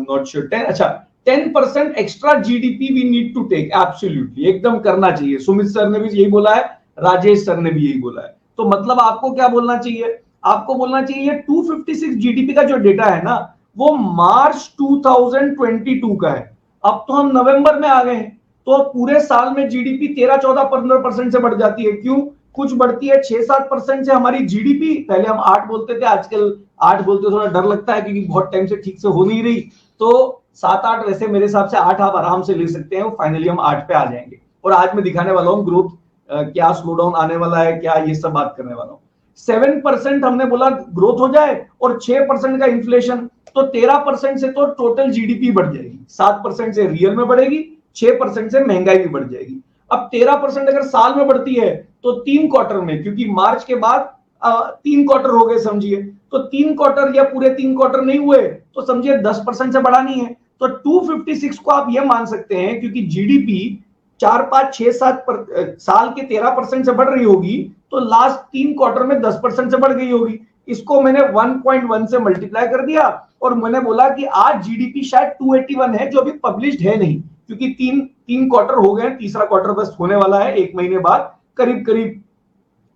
Speaker 2: not sure 10, अच्छा 10% extra GDP we need to take, absolutely एकदम करना चाहिए। सुमित सर ने भी यही बोला है, राजेश सर ने भी यही बोला है। तो मतलब आपको क्या बोलना चाहिए, आपको बोलना चाहिए 256 जीडीपी का जो डेटा है ना, वो मार्च 2022 का है। अब तो हम नवंबर में आ गए हैं, तो पूरे साल में जीडीपी 13-14-15% से बढ़ जाती है। क्यों? कुछ बढ़ती है 6-7% से हमारी जीडीपी। पहले हम 8 बोलते थे, आजकल 8 बोलते थोड़ा डर लगता है क्योंकि बहुत टाइम से ठीक से हो नहीं रही। तो 7-8, वैसे मेरे हिसाब से 8 आप आराम से ले सकते हैं, फाइनली हम 8 पे आ जाएंगे। और आज मैं दिखाने वाला हूं ग्रोथ, क्या स्लो डाउन आने वाला है, क्या ये सब बात करने वाला हूं। 7% हमने बोला ग्रोथ हो जाए और 6% का इन्फ्लेशन, तो 13% से तो टोटल जीडीपी बढ़ जाएगी, 7% से रियल में बढ़ेगी, 6% से महंगाई भी बढ़ जाएगी। अब 13% अगर साल में बढ़ती है तो 3 क्वार्टर में, क्योंकि मार्च के बाद 3 क्वार्टर हो गए समझिए, तो 3 क्वार्टर या पूरे 3 क्वार्टर नहीं हुए तो समझिए 10% से बढ़ानी है। तो 256 को आप ये मान सकते हैं, क्योंकि जीडीपी 4-5-6-7 साल के 13% से बढ़ रही होगी, तो लास्ट 3 क्वार्टर में 10% से बढ़ गई होगी। इसको मैंने 1.1 से मल्टीप्लाई कर दिया और मैंने बोला कि आज जीडीपी शायद 281 है, जो अभी पब्लिश्ड है नहीं, क्योंकि तीन क्वार्टर हो गए, तीसरा क्वार्टर बस होने वाला है 1 महीने बाद, करीब करीब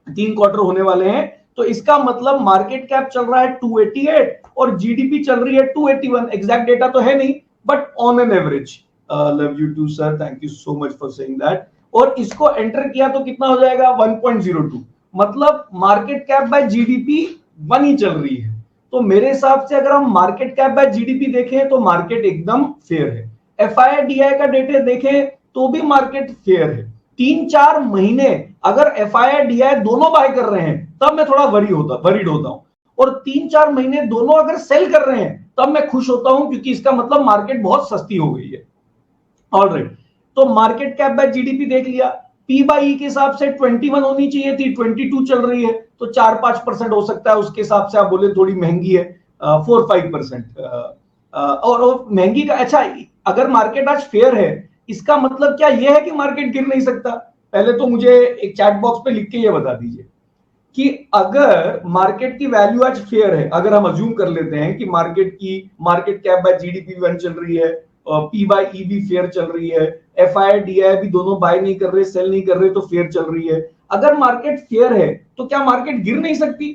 Speaker 2: 3 क्वार्टर होने वाले हैं। तो इसका मतलब मार्केट कैप चल रहा है 288 और जीडीपी चल रही है 281। एग्जैक्ट डेटा तो है नहीं, but on an average. Love you too sir, thank you so much for saying that. और इसको एंटर किया तो कितना हो जाएगा? 1.02। मतलब मार्केट कैप बाय जीडीपी 1 ही चल रही है। तो मेरे हिसाब से अगर हम मार्केट कैप बाय जीडीपी देखें तो मार्केट एकदम फेयर है। एफआईआई का डेटा देखें तो भी मार्केट फेयर है। 3-4 महीने अगर एफआईआई दोनों बाय कर रहे हैं तब मैं थोड़ा वरीड होता हूं, और 3-4 महीने दोनों अगर सेल कर रहे हैं तब मैं खुश होता हूं, क्योंकि इसका मतलब मार्केट बहुत सस्ती हो गई है। ऑलराइट, तो मार्केट कैप बाय जीडीपी देख लिया। पी बाई के हिसाब से 21 होनी चाहिए थी, 22 चल रही है, तो 4-5% हो सकता है। उसके हिसाब से आप बोले थोड़ी महंगी है, 4-5%। और महंगी का अच्छा, अगर मार्केट आज फेयर है इसका मतलब क्या यह है कि मार्केट गिर नहीं सकता? पहले तो मुझे एक चैट बॉक्स पे लिख के ये बता दीजिए कि अगर मार्केट की वैल्यू आज फेयर है, अगर हम अज्यूम कर लेते हैं कि मार्केट कैप बाय जीडीपी 1 चल रही है, पी बाई ई भी फेयर चल रही है, एफआईआई डीआई भी दोनों बाय नहीं कर रहे, सेल नहीं कर रहे, तो फेयर चल रही है। अगर मार्केट फेयर है तो क्या मार्केट गिर नहीं सकती?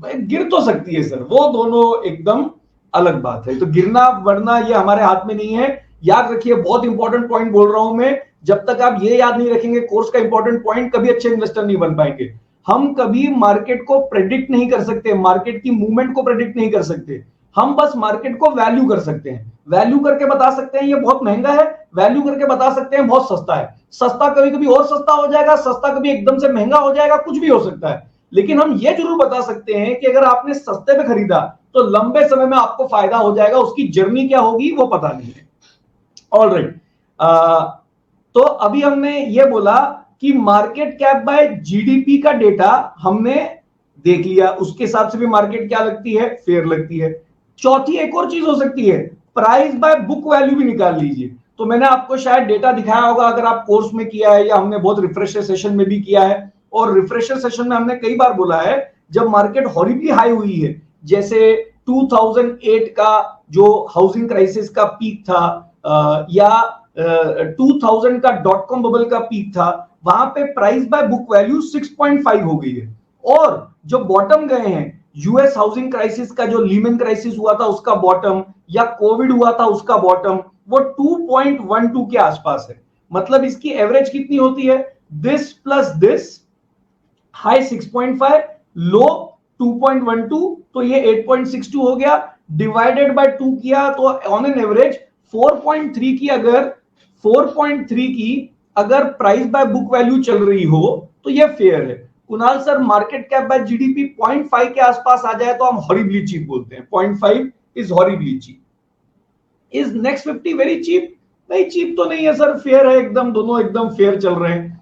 Speaker 2: गिर तो सकती है सर, वो दोनों एकदम अलग बात है। तो गिरना बढ़ना ये हमारे हाथ में नहीं है। याद रखिए, बहुत इंपॉर्टेंट पॉइंट बोल रहा हूं मैं, जब तक आप ये याद नहीं रखेंगे कोर्स का इंपॉर्टेंट पॉइंट, कभी अच्छे इन्वेस्टर नहीं बन पाएंगे। हम कभी मार्केट को प्रेडिक्ट नहीं कर सकते, मार्केट की मूवमेंट को प्रेडिक्ट नहीं कर सकते। हम बस मार्केट को वैल्यू कर सकते हैं, वैल्यू करके बता सकते हैं ये बहुत महंगा है, वैल्यू करके बता सकते हैं बहुत सस्ता है। सस्ता कभी कभी और सस्ता हो जाएगा, सस्ता कभी एकदम से महंगा हो जाएगा, कुछ भी हो सकता है। लेकिन हम ये जरूर बता सकते हैं कि अगर आपने सस्ते में खरीदा तो लंबे समय में आपको फायदा हो जाएगा, उसकी जर्नी क्या होगी वो पता नहीं है। ऑलराइट, तो अभी हमने ये बोला कि मार्केट कैप बाय जीडीपी का डेटा हमने देख लिया, उसके हिसाब से भी मार्केट क्या लगती है? फेयर लगती है। चौथी एक और चीज हो सकती है, प्राइस बाय बुक वैल्यू भी निकाल लीजिए। तो मैंने आपको शायद डेटा दिखाया होगा, अगर आप कोर्स में किया है या हमने बहुत रिफ्रेशर सेशन में भी किया है। और रिफ्रेशर सेशन में हमने कई बार बोला है, जब मार्केट हॉरिबली हाई हुई है, जैसे 2008 का जो हाउसिंग क्राइसिस का पीक था, या 2000 का डॉट कॉम बबल का पीक था, वहां पे प्राइस बाय बुक वैल्यू 6.5 हो गई है। और जो बॉटम गए हैं, यूएस हाउसिंग क्राइसिस का, जो लीमन क्राइसिस हुआ था उसका बॉटम, या कोविड हुआ था उसका बॉटम, वो 2.12 के आसपास है। मतलब इसकी एवरेज कितनी होती है? दिस प्लस दिस, हाई 6.5, लो 2.12, तो ये 8.62 हो गया। डिवाइडेड बाय 2 किया तो ऑन एन एवरेज 4.3 की, अगर 4.3 की अगर प्राइस बाय बुक वैल्यू चल रही हो तो ये फेयर है। Kunal sir, market cap by GDP 0.5 के आसपास आ जाए तो हम हॉरिबली चीप बोलते हैं। 0.5 is horribly cheap. Is next 50 very cheap? नहीं, चीप तो नहीं है सर, फेयर है एकदम, दोनों एकदम फेयर चल रहे हैं।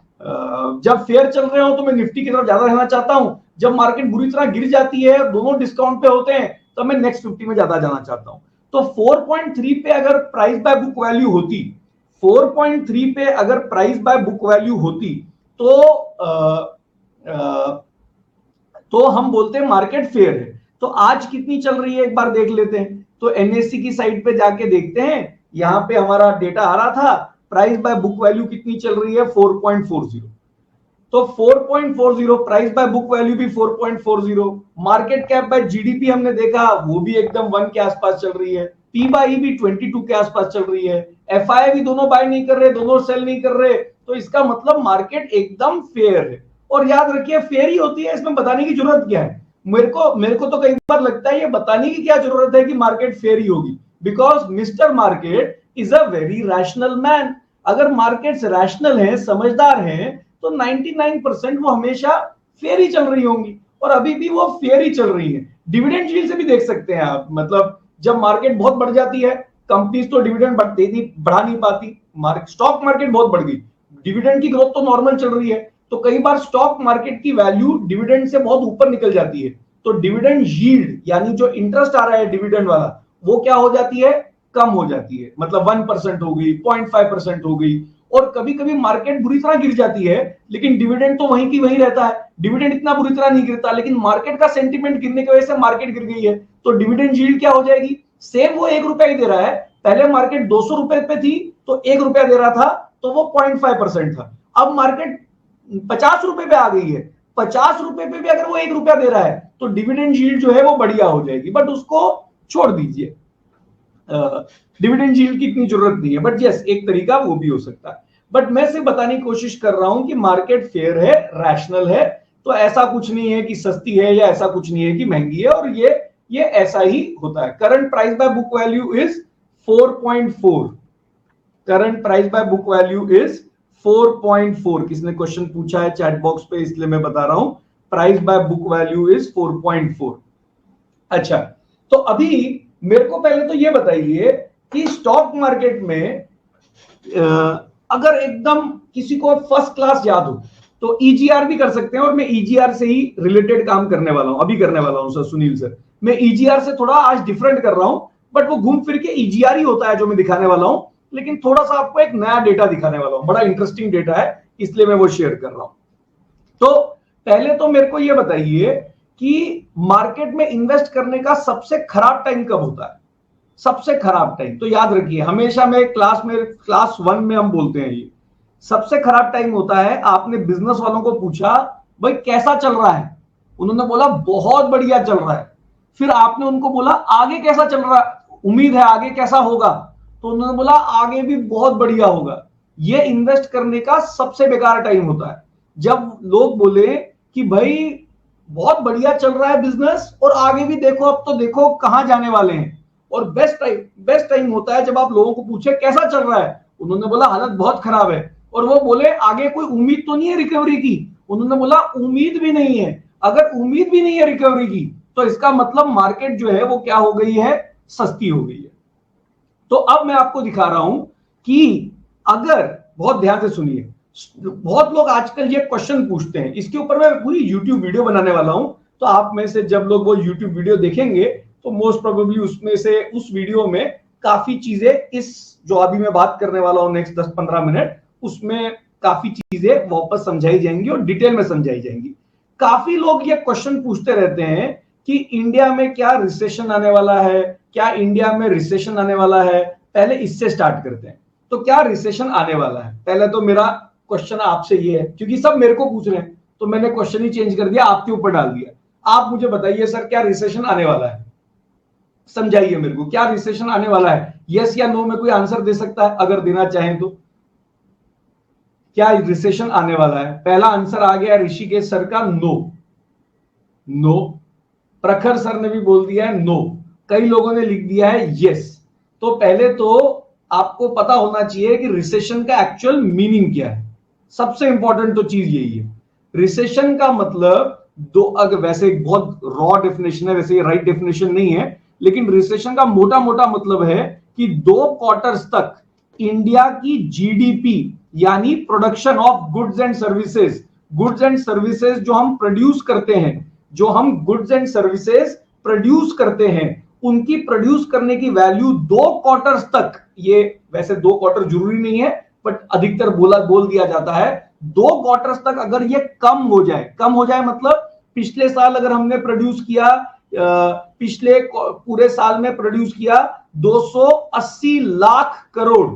Speaker 2: जब फेयर चल रहे हो तो मैं निफ्टी की तरफ ज्यादा रहना चाहता हूं, जब मार्केट बुरी तरह गिर जाती है, दोनों डिस्काउंट पे होते हैं, तो मैं नेक्स्ट 50 में ज्यादा जाना चाहता हूं। तो 4.3 पे अगर प्राइस बाय बुक वैल्यू होती, 4.3 पे अगर प्राइस बाय बुक वैल्यू होती तो तो हम बोलते हैं मार्केट फेयर है। तो आज कितनी चल रही है एक बार देख लेते हैं। तो एनएससी की साइट पे जाके देखते हैं, यहां पे हमारा डेटा आ रहा था, प्राइस बाय बुक वैल्यू कितनी चल रही है? 4.40। तो 4.40, प्राइस बाय बुक वैल्यू भी 4.40, मार्केट कैप बाय जीडीपी हमने देखा वो भी एकदम 1 के आसपास चल रही है, पी बाई भी 22 के आसपास चल रही है, एफआई भी दोनों बाय नहीं कर रहे, दोनों सेल नहीं कर रहे, तो इसका मतलब मार्केट एकदम फेयर है। और याद रखिए फेयर ही होती है, इसमें बताने की जरूरत क्या है। मेरे को तो कई बार लगता है ये बताने की क्या जरूरत है कि मार्केट फेयर ही होगी, because mister market is a very rational man. अगर मार्केट्स रैशनल हैं, समझदार हैं, तो 99% वो हमेशा फेयर ही चल रही होंगी, और अभी भी वो फेयर ही चल रही है। डिविडेंड यील्ड से भी देख सकते हैं आप, मतलब जब मार्केट बहुत बढ़ जाती है, कंपनीज तो डिविडेंड बढ़ा नहीं पाती, स्टॉक मार्केट बहुत बढ़ गई, डिविडेंड की ग्रोथ तो नॉर्मल चल रही है, तो कई बार स्टॉक मार्केट की वैल्यू डिविडेंड से बहुत ऊपर निकल जाती है, तो डिविडेंड यील्ड यानी जो इंटरेस्ट आ रहा है डिविडेंड वाला, वो क्या हो जाती है, कम हो जाती है, मतलब 1% हो गई, 0.5% हो गई। और कभी कभी मार्केट बुरी तरह गिर जाती है, लेकिन डिविडेंड तो वहीं की वहीं रहता है, डिविडेंड इतना बुरी तरह नहीं गिरता, लेकिन मार्केट का सेंटीमेंट गिरने की वजह से मार्केट गिर गई है, तो डिविडेंड यील्ड क्या हो जाएगी, सेम वो 1 रुपया ही दे रहा है, पहले मार्केट 200 रुपए पे थी तो 1 रुपया दे रहा था, तो वो 0.5% था। अब मार्केट 50 रुपए पे आ गई है, 50 रुपए पे भी अगर वो 1 रुपया दे रहा है, तो डिविडेंड यील्ड जो है वो बढ़िया हो जाएगी, बट उसको छोड़ दीजिए, डिविडेंड यील्ड की इतनी जरूरत नहीं है, बट यस एक तरीका वो भी हो सकता है। बट मैं सिर्फ बताने की कोशिश कर रहा हूं कि मार्केट फेयर है, रैशनल है, तो ऐसा कुछ नहीं है कि सस्ती है, या ऐसा कुछ नहीं है कि महंगी है, और ये ऐसा ही होता है। Current price by book value is 4.4, current price by book value is 4.4। किसने क्वेश्चन पूछा है चैट बॉक्स पे, इसलिए मैं बता रहा हूं, price by book value is 4.4। अच्छा, तो अभी मेरे को पहले तो ये बताइए कि स्टॉक मार्केट में अगर एकदम किसी को फर्स्ट क्लास याद हो तो ईजीआर भी कर सकते हैं, और मैं ईजीआर से ही रिलेटेड काम करने वाला हूं, अभी करने वाला हूं सर सुनील सर। मैं ईजीआर से थोड़ा आज डिफरेंट कर रहा हूं, बट वो घूम फिर के ईजीआर ही होता है जो मैं दिखाने वाला हूं, लेकिन थोड़ा सा आपको एक नया डेटा दिखाने वाला हूं, बड़ा इंटरेस्टिंग डेटा है, इसलिए मैं वो शेयर कर रहा हूं। तो पहले तो मेरे को यह बताइए कि मार्केट में इन्वेस्ट करने का सबसे खराब टाइम कब होता है, सबसे खराब टाइम। तो याद रखिए, हमेशा मैं क्लास 1 में हम बोलते हैं, ये सबसे खराब टाइम होता है, आपने बिजनेस वालों को पूछा भाई कैसा चल रहा है, उन्होंने बोला बहुत बढ़िया चल रहा है, फिर आपने उनको बोला आगे कैसा चल रहा है, उम्मीद है आगे कैसा होगा, तो उन्होंने बोला आगे भी बहुत बढ़िया होगा। ये इन्वेस्ट करने का सबसे बेकार टाइम होता है, जब लोग बोले कि भाई बहुत बढ़िया चल रहा है बिजनेस, और आगे भी देखो, अब तो देखो कहां जाने वाले हैं। और बेस्ट टाइम होता है जब आप लोगों को पूछे कैसा चल रहा है, उन्होंने बोला हालत बहुत खराब है, और वो बोले आगे कोई उम्मीद तो नहीं है रिकवरी की, उन्होंने बोला उम्मीद भी नहीं है। अगर उम्मीद भी नहीं है रिकवरी की, तो इसका मतलब मार्केट जो है वो क्या हो गई है, सस्ती हो गई है। तो अब मैं आपको दिखा रहा हूं कि अगर, बहुत ध्यान से सुनिए, बहुत लोग आजकल ये क्वेश्चन पूछते हैं, इसके ऊपर मैं पूरी यूट्यूब वीडियो बनाने वाला हूं, तो आप में से जब लोग वो यूट्यूब वीडियो देखेंगे तो मोस्ट प्रोबेबली उसमें से उस वीडियो में काफी चीजें, इस जो अभी मैं बात करने वाला हूं नेक्स्ट 10-15 मिनट, उसमें काफी चीजें वापस समझाई जाएंगी और डिटेल में समझाई जाएंगी। काफी लोग ये क्वेश्चन पूछते रहते हैं कि इंडिया में क्या रिसेशन आने वाला है, क्या इंडिया में रिसेशन आने वाला है। पहले इससे स्टार्ट करते हैं, तो क्या रिसेशन आने वाला है। पहले तो मेरा क्वेश्चन आपसे ये है, क्योंकि सब मेरे को पूछ रहे हैं, तो मैंने क्वेश्चन ही चेंज कर दिया, आपके ऊपर डाल दिया। आप मुझे बताइए सर क्या रिसेशन आने वाला है, समझाइए मेरे को, क्या रिसेशन आने वाला है, यस या नो में कोई आंसर दे सकता है अगर देना चाहें तो। क्या रिसेशन आने वाला है? पहला आंसर आ गया ऋषिकेश सर का, नो। प्रखर सर ने भी बोल दिया है नो, कई लोगों ने लिख दिया है यस। तो पहले तो आपको पता होना चाहिए कि रिसेशन का एक्चुअल मीनिंग क्या है, सबसे इंपॉर्टेंट तो चीज यही है। रिसेशन का मतलब दो, अगर वैसे बहुत रॉ डेफिनेशन है, वैसे राइट डेफिनेशन नहीं है, लेकिन रिसेशन का मोटा मोटा मतलब है कि 2 क्वार्टर्स तक इंडिया की जीडीपी यानी production of goods and services, goods and services जो हम प्रोड्यूस करते हैं, जो हम गुड्स एंड सर्विसेज प्रोड्यूस करते हैं, उनकी प्रोड्यूस करने की वैल्यू 2 क्वार्टर्स तक, ये वैसे 2 क्वार्टर जरूरी नहीं है बट अधिकतर बोल दिया जाता है, 2 क्वार्टर्स तक अगर ये कम हो जाए मतलब पिछले साल अगर हमने प्रोड्यूस किया, पिछले पूरे साल में प्रोड्यूस किया 280 लाख करोड़,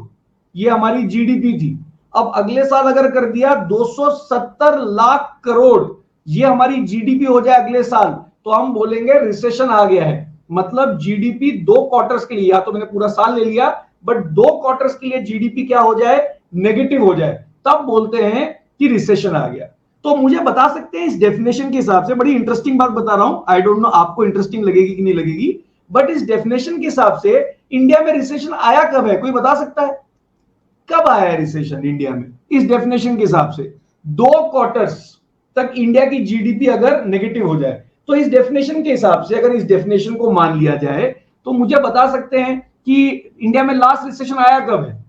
Speaker 2: ये हमारी जीडीपी थी। अब अगले साल अगर कर दिया 270 लाख करोड़, ये हमारी जीडीपी हो जाए अगले साल, तो हम बोलेंगे रिसेशन आ गया है। मतलब जीडीपी 2 क्वार्टर्स के लिए, या तो मैंने पूरा साल ले लिया, बट 2 क्वार्टर्स के लिए जीडीपी क्या हो जाए, नेगेटिव हो जाए, तब बोलते हैं कि रिसेशन आ गया। तो मुझे बता सकते हैं इस डेफिनेशन के हिसाब से, बड़ी इंटरेस्टिंग बात बता रहा हूं, आई डोंट नो आपको इंटरेस्टिंग लगेगी कि नहीं लगेगी, बट इस डेफिनेशन के हिसाब से इंडिया में रिसेशन आया कब है, कोई बता सकता है कब आया है रिसेशन इंडिया में? इस डेफिनेशन के हिसाब से 2 क्वार्टर्स तक इंडिया की जीडीपी अगर नेगेटिव हो जाए, तो इस डेफिनेशन के हिसाब से अगर इस डेफिनेशन को मान लिया जाए तो मुझे बता सकते हैं कि इंडिया में लास्ट रिसेशन आया कब है,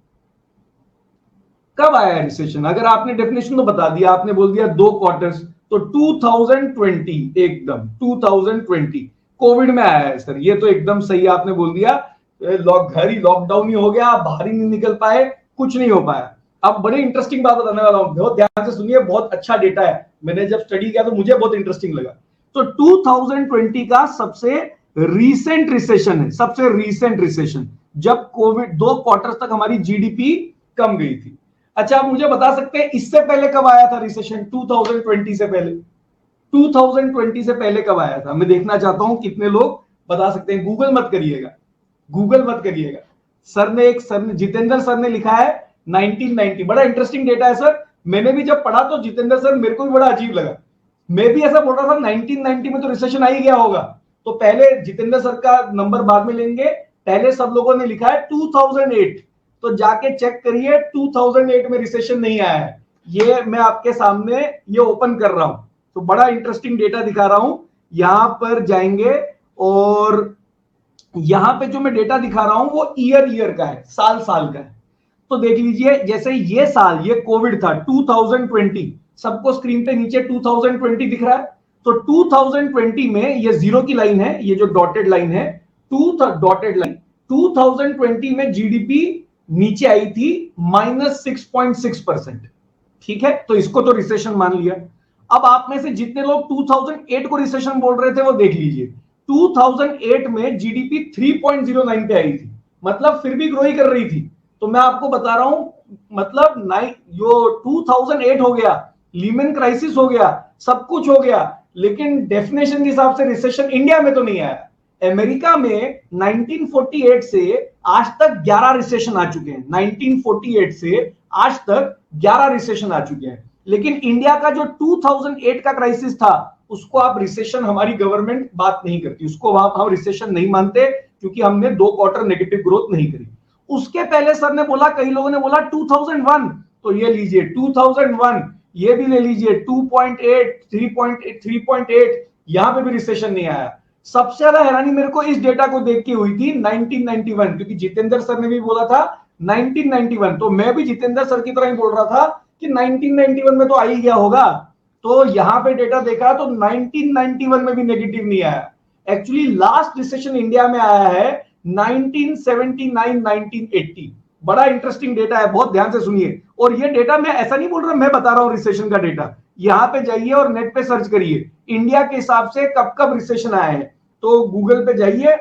Speaker 2: कब आया रिसेशन? अगर आपने डेफिनेशन तो बता दिया, आपने बोल दिया 2 क्वार्टर्स, तो 2020, एकदम 2020 कोविड में आया है सर, ये तो एकदम सही आपने बोल दिया। घर ही लॉकडाउन ही हो गया, बाहर ही नहीं निकल पाए, कुछ नहीं हो पाया। अब बड़े इंटरेस्टिंग बात बताने वाला हूं, बहुत ध्यान से सुनिए, बहुत अच्छा डेटा है, मैंने जब स्टडी किया तो मुझे बहुत इंटरेस्टिंग लगा। तो 2020 का सबसे रीसेंट रिसेशन है, सबसे रीसेंट रिसेशन, जब कोविड 2 क्वार्टर्स तक हमारी जीडीपी कम गई थी। अच्छा, आप मुझे बता सकते हैं इससे पहले कब आया था रिसेशन? 2020 से पहले, 2020 से पहले कब आया था? मैं देखना चाहता हूं कितने लोग बता सकते हैं। गूगल मत करिएगा, गूगल मत करिएगा। सर ने जितेंद्र सर ने लिखा है 1990। बड़ा इंटरेस्टिंग डेटा है सर, मैंने भी जब पढ़ा तो जितेंद्र सर मेरे को भी बड़ा अजीब लगा, मैं भी ऐसा बोल रहा था 1990 में तो रिसेशन आ ही गया होगा। तो पहले जितेंद्र सर का नंबर बाद में लेंगे, पहले सब लोगों ने लिखा है 2008, तो जाके चेक करिए 2008 में रिसेशन नहीं आया है। ये मैं आपके सामने ये ओपन कर रहा हूं, तो बड़ा इंटरेस्टिंग डेटा दिखा रहा हूं। यहां पर जाएंगे और यहां पे जो मैं डेटा दिखा रहा हूं वो ईयर का है, साल का है। तो देख लीजिए, जैसे ये साल, ये कोविड था 2020, सबको स्क्रीन पे नीचे 2020 दिख रहा है। तो 2020 में ये जीरो की लाइन है, ये जो डॉटेड लाइन है, डॉटेड लाइन 2020 में जीडीपी नीचे आई थी -6.6%। ठीक है, तो इसको तो रिसेशन मान लिया। अब आप में से जितने लोग 2008 को रिसेशन बोल रहे थे वो देख लीजिए, 2008 में जीडीपी 3.09 पे आई थी, मतलब फिर भी ग्रो ही कर रही थी। तो मैं आपको बता रहा हूं, मतलब जो 2008 हो गया, लीमन क्राइसिस हो गया, सब कुछ हो गया, लेकिन डेफिनेशन के हिसाब से रिसेशन इंडिया में तो नहीं आया। अमेरिका में 1948 से आज तक 11 रिसेशन आ चुके हैं, 1948 से आज तक 11 रिसेशन आ चुके हैं। लेकिन इंडिया का जो 2008 का क्राइसिस था, उसको आप रिसेशन, हमारी गवर्नमेंट बात नहीं करती, उसको हम रिसेशन नहीं मानते, क्योंकि हमने 2 क्वार्टर नेगेटिव ग्रोथ नहीं करी। उसके पहले सर ने बोला, कई लोगों ने बोला 2001, तो ये लीजिए 2001, ये भी ले लीजिए 2.8, 3.8, यहां पे भी रिसेशन नहीं आया। सबसे ज्यादा हैरानी मेरे को इस डेटा को देख के हुई थी 1991, क्योंकि जितेंद्र सर ने भी बोला था 1991, तो मैं भी जितेंद्र सर की तरह ही बोल रहा था कि 1991 में तो आ ही गया होगा। तो यहां पे डेटा देखा तो 1991 में भी नेगेटिव नहीं आया। एक्चुअली लास्ट रिसेशन इंडिया में आया है 1979, 1980। बड़ा इंटरेस्टिंग डेटा है, बहुत ध्यान से सुनिए। और ये डेटा मैं ऐसा नहीं बोल रहा, मैं बता रहा हूं रिसेशन का डेटा। यहां पे जाइए और नेट पे सर्च करिए इंडिया के हिसाब से कब कब रिसेशन आए हैं। तो गूगल पे जाइए,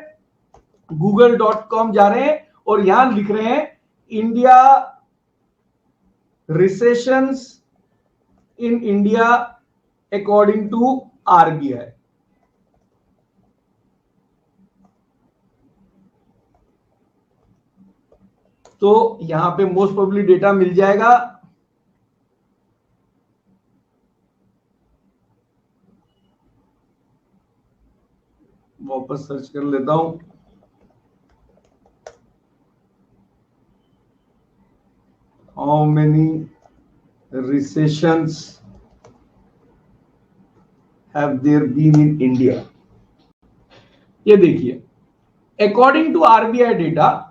Speaker 2: google.com जा रहे हैं और यहां लिख रहे हैं India recessions in India according to RBI. तो यहां पे मोस्ट प्रोबेबली डेटा मिल जाएगा। वापस सर्च कर लेता हूं। How many recessions have there been in India? ये देखिए, according to RBI data,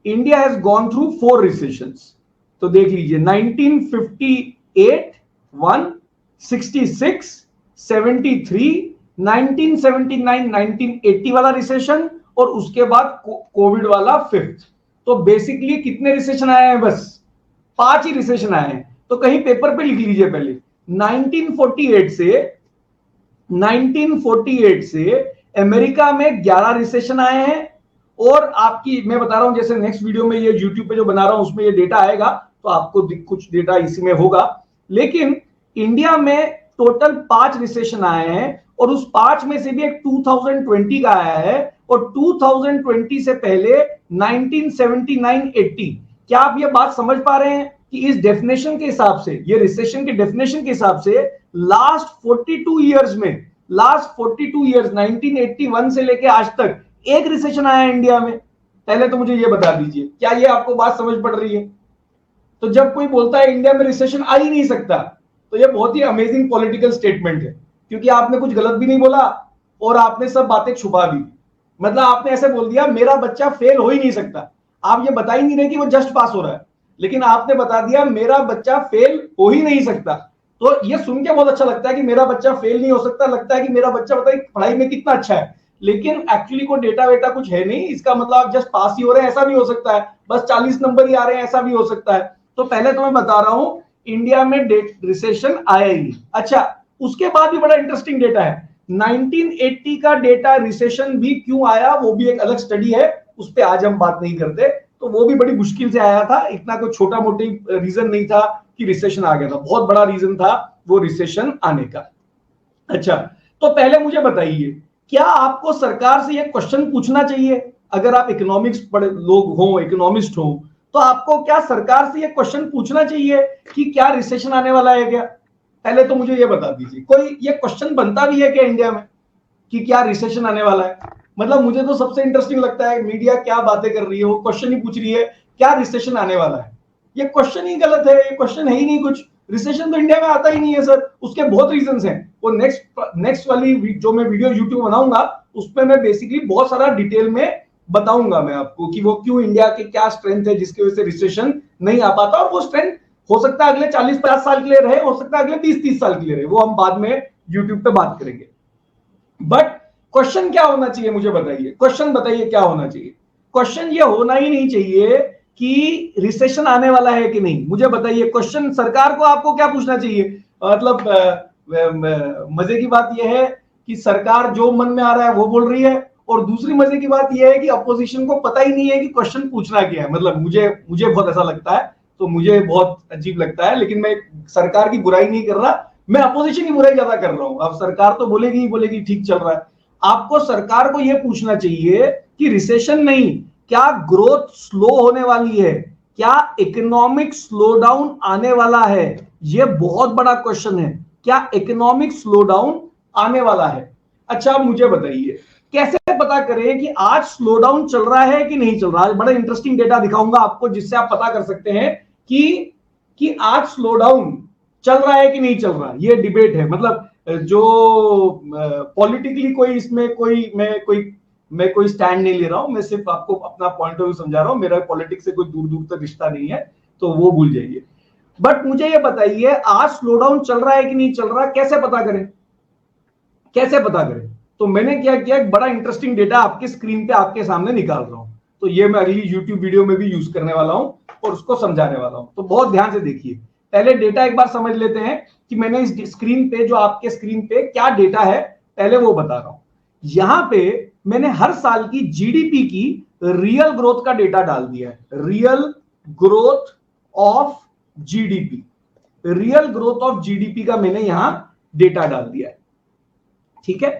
Speaker 2: India has gone through 4 recessions. तो देख लीजिए 1958 1, 66, 73, 1979, 1980 वाला रिसेशन, और उसके बाद कोविड वाला 5th। तो बेसिकली कितने रिसेशन आए हैं? बस 5 ही रिसेशन आए हैं। तो कहीं पेपर पे लिख लीजिए पहले, 1948 से अमेरिका में 11 रिसेशन आए हैं। और आपकी मैं बता रहा हूं, जैसे नेक्स्ट वीडियो में ये यूट्यूब पे जो बना रहा हूं उसमें ये डेटा आएगा, तो आपको कुछ डेटा इसी में होगा। लेकिन इंडिया में टोटल 5 रिसेशन आए हैं, और उस 5 में से भी एक 2020 का आया है, और 2020 से पहले 1979-80। क्या आप ये बात समझ पा रहे हैं कि इस डेफिनेशन के हिसाब से, ये रिसेशन के डेफिनेशन के हिसाब से लास्ट 42 इयर्स में, लास्ट 42 इयर्स 1981 से लेके आज तक एक रिसेशन आया इंडिया में? पहले तो मुझे ये बता दीजिए, क्या ये आपको बात समझ पड़ रही है? तो जब कोई बोलता है इंडिया में रिसेशन आ ही नहीं सकता, तो ये बहुत ही अमेजिंग पॉलिटिकल स्टेटमेंट है, क्योंकि आपने कुछ गलत भी नहीं बोला और आपने सब बातें छुपा भी। मतलब आपने ऐसे बोल दिया मेरा बच्चा फेल हो ही नहीं सकता। आप ये बता ही नहीं रहे कि वो जस्ट पास हो रहा है, लेकिन आपने बता दिया मेरा बच्चा फेल हो ही नहीं सकता। तो ये सुन के बहुत अच्छा लगता है कि मेरा बच्चा फेल नहीं हो सकता, लगता है कि मेरा बच्चा बताइए पढ़ाई में कितना अच्छा है, लेकिन एक्चुअली को डेटा वेटा कुछ है नहीं। इसका मतलब आप जस्ट पास ही हो रहे हैं ऐसा भी हो सकता है, बस 40 नंबर ही आ रहे हैं ऐसा भी हो सकता है। तो पहले तो मैं बता रहा हूं इंडिया में रिसेशन आया ही नहीं। अच्छा, उसके बाद भी बड़ा इंटरेस्टिंग डेटा है, 1980 का डेटा रिसेशन भी क्यों आया वो भी एक अलग स्टडी है, उस पर आज हम बात नहीं करते। तो वो भी बड़ी मुश्किल से आया था, इतना कोई छोटा मोटी रीजन नहीं था कि रिसेशन आ गया था, बहुत बड़ा रीजन था वो रिसेशन आने का। अच्छा, तो पहले मुझे बताइए, क्या आपको सरकार से यह क्वेश्चन पूछना चाहिए? अगर आप इकोनॉमिक्स पढ़े लोग हो, इकोनॉमिस्ट हो, तो आपको क्या सरकार से यह क्वेश्चन पूछना चाहिए कि क्या रिसेशन आने वाला है क्या? पहले तो मुझे यह बता दीजिए, कोई ये क्वेश्चन बनता भी है क्या इंडिया में कि क्या रिसेशन आने वाला है? मतलब मुझे तो सबसे इंटरेस्टिंग लगता है मीडिया क्या बातें कर रही है, वो क्वेश्चन ही पूछ रही है क्या रिसेशन आने वाला है। ये क्वेश्चन ही गलत है, ये क्वेश्चन है ही नहीं कुछ। रिसेशन तो इंडिया में आता ही नहीं है सर, उसके बहुत रीजंस हैं। वो नेक्स्ट वाली जो मैं वीडियो यूट्यूब बनाऊंगा उसमें मैं बेसिकली बहुत सारा डिटेल में बताऊंगा मैं आपको कि वो क्यों इंडिया के क्या स्ट्रेंथ है जिसकी वजह से रिसेशन नहीं आ पाता, और वो स्ट्रेंथ हो सकता है अगले 40-50 साल के लिए रहे, हो सकता है अगले 20-30 साल के लिए रहे, वो हम बाद में यूट्यूब पे बात करेंगे। बट क्वेश्चन क्या होना चाहिए मुझे बताइए, क्वेश्चन बताइए क्या होना चाहिए? क्वेश्चन ये होना ही नहीं चाहिए कि रिसेशन आने वाला है कि नहीं। मुझे बताइए क्वेश्चन सरकार को आपको क्या पूछना चाहिए? मतलब मजे की बात यह है कि सरकार जो मन में आ रहा है वो बोल रही है, और दूसरी मजे की बात यह है कि अपोजिशन को पता ही नहीं है कि क्वेश्चन पूछना क्या है। मतलब मुझे बहुत ऐसा लगता है, तो मुझे बहुत अजीब लगता है, लेकिन मैं सरकार की बुराई नहीं कर रहा, मैं अपोजिशन की बुराई ज्यादा कर रहा हूं। अब सरकार तो बोलेगी ही बोलेगी ठीक चल रहा है। आपको सरकार को यह पूछना चाहिए कि रिसेशन नहीं, क्या ग्रोथ स्लो होने वाली है, क्या इकोनॉमिक स्लोडाउन आने वाला है? यह बहुत बड़ा क्वेश्चन है, क्या इकोनॉमिक स्लोडाउन आने वाला है? अच्छा, मुझे बताइए कैसे पता करें कि आज स्लोडाउन चल रहा है कि नहीं चल रहा है? बड़ा इंटरेस्टिंग डेटा दिखाऊंगा आपको जिससे आप पता कर सकते हैं कि आज स्लोडाउन चल रहा है कि नहीं चल रहा। ये डिबेट है, मतलब जो पॉलिटिकली कोई इसमें मैं कोई स्टैंड नहीं ले रहा हूं, मैं सिर्फ आपको अपना पॉइंट ऑफ व्यू समझा रहा हूं। मेरा पॉलिटिक्स से कोई दूर दूर तक रिश्ता नहीं है, तो वो भूल जाइए। बट मुझे ये बताइए आज स्लोडाउन चल रहा है कि नहीं चल रहा, कैसे पता करें? कैसे पता करें? तो मैंने क्या किया, एक बड़ा इंटरेस्टिंग डेटा आपकी स्क्रीन पे आपके सामने निकाल रहा हूं। तो ये मैं अगली यूट्यूब वीडियो में भी यूज करने वाला हूं और उसको समझाने वाला हूं, तो बहुत ध्यान से देखिए। पहले डेटा एक बार समझ लेते हैं कि मैंने इस स्क्रीन पे, जो आपके स्क्रीन पे क्या डेटा है, पहले वो बता रहा हूं। यहां पे मैंने हर साल की जीडीपी की रियल ग्रोथ का डेटा डाल दिया है, real growth of GDP, real growth of GDP का मैंने यहां डेटा डाल दिया है। ठीक है,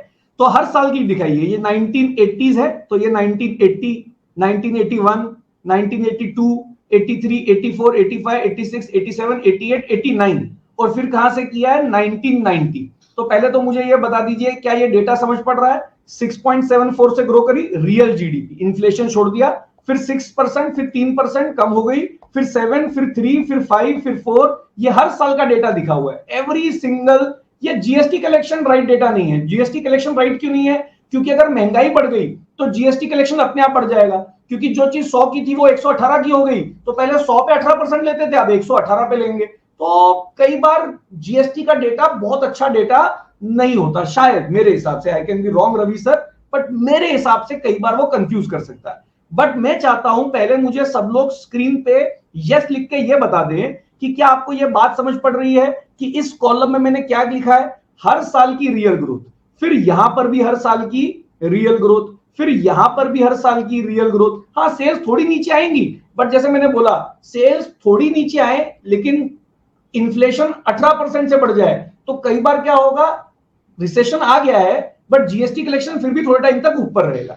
Speaker 2: तो हर साल की दिखाइए। ये 1980s है, तो ये 1980, 1981, 1982, 83, 84, 85, 86, 87, 88, 89, और फिर कहां से किया है 1990। तो पहले तो मुझे ये बता दीजिए क्या ये डेटा समझ पड़ रहा है? 6.74 से ग्रो करी रियल जीडीपी, इन्फ्लेशन छोड़ दिया, फिर 6%, फिर 3% कम हो गई, फिर 7, फिर 3, फिर 5, फिर 4। ये हर साल का डेटा दिखा हुआ है, एवरी सिंगल। ये जीएसटी कलेक्शन राइट डेटा नहीं है। जीएसटी कलेक्शन राइट क्यों नहीं है? क्योंकि अगर महंगाई बढ़ गई तो जीएसटी कलेक्शन अपने आप बढ़ जाएगा, क्योंकि जो चीज 100 की थी वो 118 की हो गई, तो पहले 100 पे 18% लेते थे, अब 118 पे लेंगे। तो कई बार जीएसटी का डेटा बहुत अच्छा डेटा नहीं होता, शायद मेरे हिसाब से। I can be wrong Ravi sir, but मेरे हिसाब से कई बार वो कंफ्यूज कर सकता है। बट मैं चाहता हूं पहले मुझे सब लोग स्क्रीन पे यस लिख के ये बता दें कि क्या आपको ये बात समझ पड़ रही है कि इस कॉलम में मैंने क्या लिखा है? हर साल की रियल ग्रोथ, फिर यहां पर भी हर साल की रियल ग्रोथ, फिर यहां पर भी हर साल की रियल ग्रोथ। हाँ, सेल्स थोड़ी नीचे आएंगी, बट जैसे मैंने बोला सेल्स थोड़ी नीचे आए लेकिन इन्फ्लेशन 18% से बढ़ जाए तो कई बार क्या होगा, रिसेशन आ गया है बट जीएसटी कलेक्शन फिर भी थोड़े टाइम तक ऊपर रहेगा।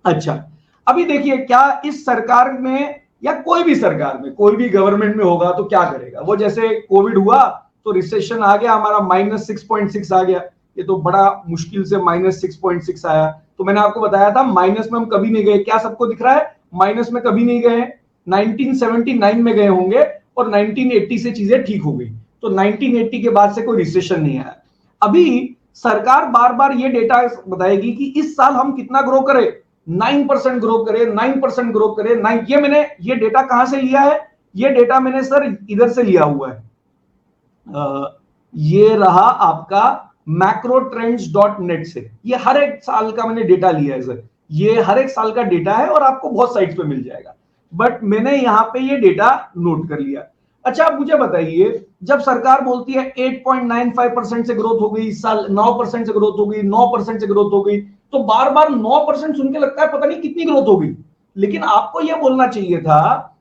Speaker 2: अच्छा, अभी देखिए क्या इस सरकार में या कोई भी सरकार में, कोई भी गवर्नमेंट में होगा तो क्या करेगा, वो जैसे कोविड हुआ तो रिसेशन आ गया, हमारा -6.6 आ गया, ये तो बड़ा मुश्किल से -6.6 आया। तो मैंने आपको बताया था माइनस में हम कभी नहीं गए, क्या सबको दिख रहा है, माइनस में कभी नहीं गए। 1979 में गए होंगे और 1980 से चीजें ठीक हो गई, तो 1980 के बाद से कोई रिसेशन नहीं आया। अभी सरकार बार बार ये डेटा बताएगी कि इस साल हम कितना ग्रो करें, 9% ग्रो करे, 9% ग्रो करे, 9। ये मैंने ये डेटा कहां से लिया है, ये डेटा मैंने सर इधर से लिया हुआ है, ये रहा आपका macrotrends.net से। ये हर एक साल का मैंने डेटा लिया है सर, ये हर एक साल का डेटा है और आपको बहुत साइट्स पे मिल जाएगा, बट मैंने यहां पे ये डेटा नोट कर लिया। अच्छा, आप मुझे बताइए, जब सरकार बोलती है 8.95% से ग्रोथ हो गई, इस साल 9% से ग्रोथ हो गई, 9% से ग्रोथ हो गई, तो बार बार 9% सुन के लगता है पता नहीं कितनी ग्रोथ हो गई। लेकिन आपको यह बोलना चाहिए था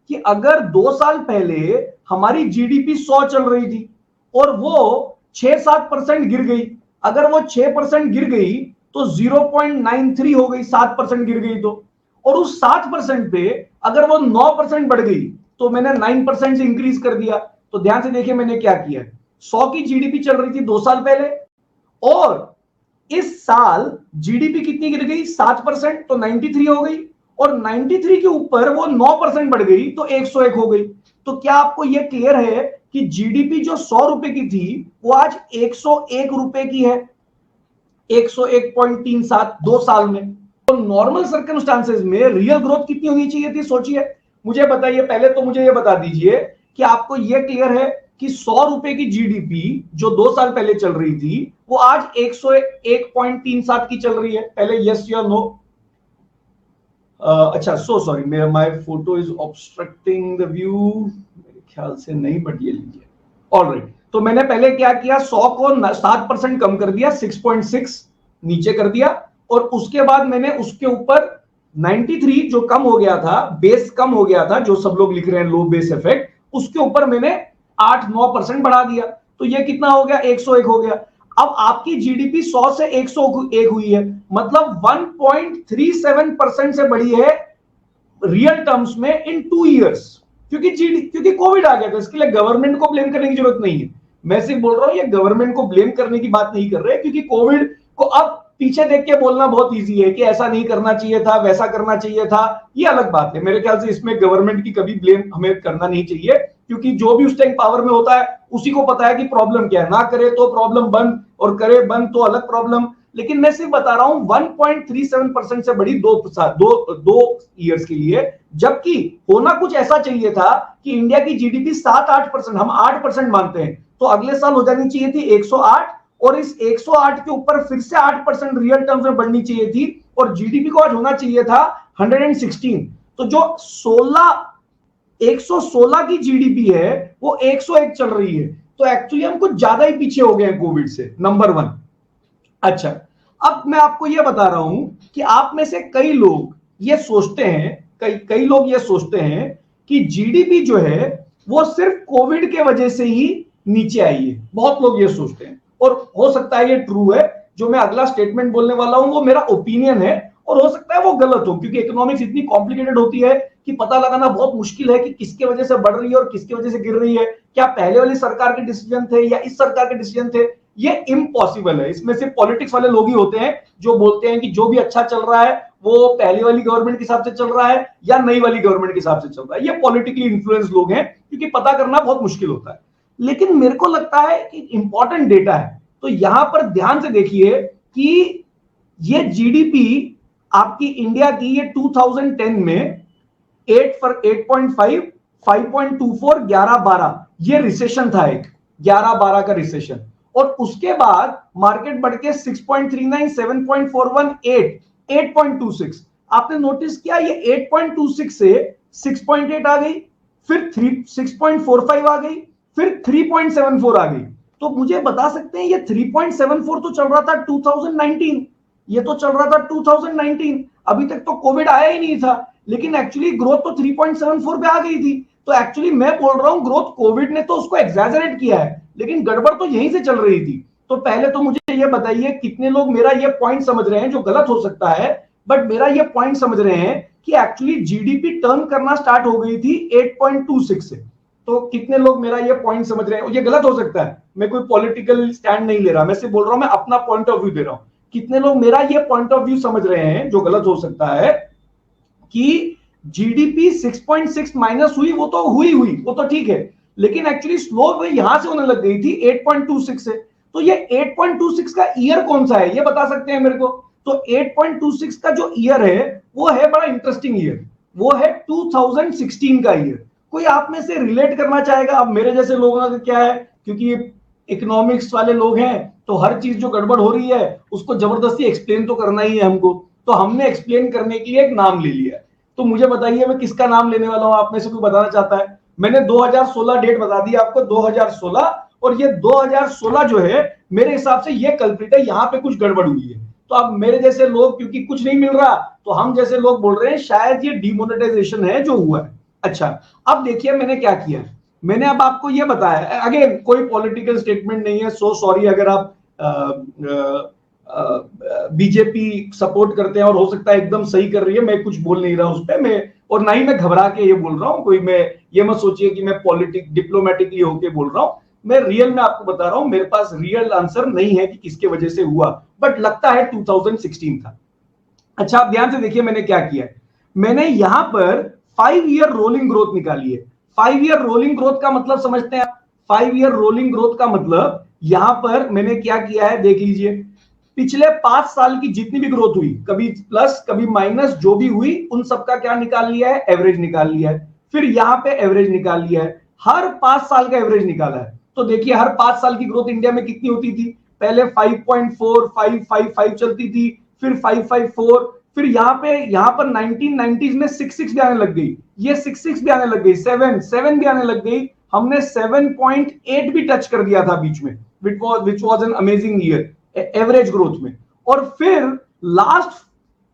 Speaker 2: कि अगर 2 साल पहले हमारी जीडीपी 100 चल रही थी और वो 6-7% गिर गई, अगर वो 6% गिर गई तो 0.93 हो गई, 7% गिर गई तो, और उस 7% पे अगर वो 9% बढ़ गई तो मैंने 9% से इंक्रीज कर दिया। तो ध्यान से देखिए मैंने क्या किया, 100 की जीडीपी चल रही थी 2 साल पहले, और इस साल जीडीपी कितनी गिर गई, 7%, तो 93 हो गई, और 93 के ऊपर वो 9% बढ़ गई तो 101 हो गई। तो क्या आपको यह क्लियर है कि जीडीपी जो 100 रुपए की थी वो आज 101 रुपए की है, 101.37 2 साल में। तो नॉर्मल सर्कमस्टांसेस में रियल ग्रोथ कितनी होनी चाहिए थी, सोचिए, मुझे बताइए। पहले तो मुझे ये बता दीजिए कि आपको ये क्लियर है कि 100 रुपए की जीडीपी जो 2 साल पहले चल रही थी वो आज 101.37 की चल रही है, पहले यस या नो। अच्छा, सो सॉरी, मेरा my photo is obstructing the view, मेरे ख्याल से नहीं, बट ये लीजिए। ऑलराइट, तो मैंने पहले क्या किया, 100 को 7% कम कर दिया, 6.6 नीचे कर दिया, और उसके बाद मैंने उसके ऊपर 93 जो कम हो गया था, बेस कम हो गया था, जो सब लोग लिख रहे हैं लो बेस इफेक्ट, उसके ऊपर मैंने 8-9% बढ़ा दिया, तो ये कितना हो गया, 101 हो गया। अब आपकी जीडीपी 100 से 101 हुई है, मतलब 1.37% से बढ़ी है रियल टर्म्स में इन 2 इयर्स, क्योंकि कोविड आ गया था। इसके लिए गवर्नमेंट को ब्लेम करने की जरूरत नहीं है, मैं सिर्फ बोल रहा हूं ये गवर्नमेंट को ब्लेम करने की बात नहीं कर रहे, क्योंकि कोविड को अब पीछे देख के बोलना बहुत इजी है कि ऐसा नहीं करना चाहिए था, वैसा करना चाहिए था, ये अलग बात है। मेरे ख्याल से इसमें गवर्नमेंट की कभी ब्लेम हमें करना नहीं चाहिए, क्योंकि जो भी उस टाइम पावर में होता है उसी को पता है कि प्रॉब्लम क्या है, ना करे तो प्रॉब्लम बंद, और करे बंद तो अलग प्रॉब्लम। लेकिन मैं सिर्फ बता रहा हूं 1.37% से बड़ी दो ईयर्स के लिए, जबकि होना कुछ ऐसा चाहिए था कि इंडिया की जीडीपी 7-8%, हम 8% मानते हैं, तो अगले साल हो जानी चाहिए थी 108, और इस 108 के ऊपर फिर से 8% रियल टर्म्स में बढ़नी चाहिए थी, और जीडीपी को आज होना चाहिए था 116। तो जो 116 की जीडीपी है वो 101 चल रही है, तो एक्चुअली हम कुछ ज्यादा ही पीछे हो गए हैं कोविड से, नंबर 1। अच्छा, अब मैं आपको यह बता रहा हूं कि आप में से कई लोग ये सोचते हैं, कई लोग ये सोचते हैं कि जीडीपी जो है वो सिर्फ कोविड के वजह से ही नीचे आई है, बहुत लोग ये सोचते हैं, और हो सकता है ये ट्रू है। जो मैं अगला स्टेटमेंट बोलने वाला हूं वो मेरा ओपिनियन है, और हो सकता है वो गलत हो, क्योंकि इकोनॉमिक्स इतनी कॉम्प्लिकेटेड होती है कि पता लगाना बहुत मुश्किल है कि किसके वजह से बढ़ रही है और किसकी वजह से गिर रही है, क्या पहले वाली सरकार के डिसीजन थे या इस सरकार के डिसीजन थे, ये इम्पॉसिबल है। इसमें सिर्फ पॉलिटिक्स वाले लोग ही होते हैं जो बोलते हैं कि जो भी अच्छा चल रहा है वो पहली वाली गवर्नमेंट के हिसाब से चल रहा है या नई वाली गवर्नमेंट के हिसाब से चल रहा है। ये पॉलिटिकली इन्फ्लुएंस लोग हैं, क्योंकि पता करना बहुत मुश्किल होता है। लेकिन मेरे को लगता है कि इंपॉर्टेंट डेटा है, तो यहां पर ध्यान से देखिए कि ये जीडीपी आपकी इंडिया की ये 2010 में 8.5, 5.24, 11-12 ये रिसेशन था, एक 11-12 का रिसेशन, और उसके बाद मार्केट बढ़ के 6.39, 7.41, 8, 8.26। आपने नोटिस किया ये 8.26 से 6.8 आ गई, फिर 6.45 आ गई, फिर 3.74 आ गई। तो मुझे बता सकते हैं ये 3.74 तो चल रहा था 2019, ये तो चल रहा था 2019, अभी तक तो कोविड आया ही नहीं था, लेकिन एक्चुअली ग्रोथ तो 3.74 पे आ गई थी। तो एक्चुअली मैं बोल रहा हूं ग्रोथ कोविड ने तो उसको एग्जैजरेट किया है, लेकिन गड़बड़ तो यहीं से चल रही थी। तो पहले तो मुझे ये बताइए कितने लोग मेरा ये पॉइंट समझ रहे हैं, जो गलत हो सकता है, बट मेरा ये पॉइंट समझ रहे हैं कि एक्चुअली जीडीपी टर्न करना स्टार्ट हो गई थी 8.26 से। तो कितने लोग मेरा ये पॉइंट समझ रहे हैं? ये गलत हो सकता है, मैं कोई पॉलिटिकल स्टैंड नहीं ले रहा, मैं सिर्फ बोल रहा हूं, मैं अपना पॉइंट ऑफ व्यू दे रहा हूं। कितने लोग मेरा ये पॉइंट ऑफ व्यू समझ रहे हैं जो गलत हो सकता है कि जीडीपी 6.6 माइनस हुई, वो तो हुई वो तो ठीक है, लेकिन एक्चुअली स्लो यहां से होने लग गई थी 8.26 से। तो ये 8.26 का ईयर कौन सा है, ये बता सकते हैं मेरे को? तो 8.26 का जो ईयर है वो है बड़ा इंटरेस्टिंग ईयर, वो है 2016 का ईयर। कोई आप में से रिलेट करना चाहेगा? अब मेरे जैसे लोगों का क्या है, क्योंकि इकोनॉमिक्स वाले लोग हैं तो हर चीज जो गड़बड़ हो रही है उसको जबरदस्ती एक्सप्लेन तो करना ही है हमको, तो हमने एक्सप्लेन करने के लिए एक नाम ले लिया। तो मुझे बताइए मैं किसका नाम लेने वाला हूं, आप में से कोई बताना चाहता है? मैंने 2016 डेट बता दी आपको, 2016, और ये 2016 जो है मेरे हिसाब से ये कल्प्रिट है, यहां पे कुछ गड़बड़ हुई है। तो अब मेरे जैसे लोग, क्योंकि कुछ नहीं मिल रहा, तो हम जैसे लोग बोल रहे हैं शायद ये डिमोनेटाइजेशन है जो हुआ है। अच्छा, अब देखिए मैंने क्या किया, मैंने अब आपको ये बताया, अगेन कोई पॉलिटिकल स्टेटमेंट नहीं है, सो सॉरी अगर आप बीजेपी सपोर्ट करते हैं और हो सकता है एकदम सही कर रही है, मैं कुछ बोल नहीं रहा उस पर, मैं और ना ही मैं घबरा के ये बोल रहा हूं, कोई मैं ये मत सोचिए कि मैं डिप्लोमेटिकली होके बोल रहा हूं, मैं रियल में आपको बता रहा हूं, मेरे पास रियल आंसर नहीं है कि किसके वजह से हुआ, बट लगता है 2016 था। अच्छा, आप ध्यान से देखिए मैंने क्या किया, मैंने यहां पर 5 ईयर रोलिंग ग्रोथ निकाली है। 5 ईयर रोलिंग ग्रोथ का मतलब समझते हैं आप? 5 ईयर रोलिंग ग्रोथ का मतलब यहां पर मैंने क्या किया है, देख लीजिए, पिछले 5 साल की जितनी भी ग्रोथ हुई, कभी प्लस कभी माइनस, जो भी हुई उन सबका क्या निकाल लिया है, एवरेज निकाल लिया है। फिर यहां पे एवरेज निकाल लिया है, हर 5 साल का एवरेज निकाला है। तो देखिए हर 5 साल की ग्रोथ इंडिया में कितनी होती थी, पहले 5.4 555 चलती थी, फिर 554, फिर यहां पर 1990s में 66 भी आने लग गई, ये 66 भी आने लग गई, 7 भी आने लग गई, हमने 7.8 भी टच कर दिया था बीच में, which was an amazing year average growth में। और फिर लास्ट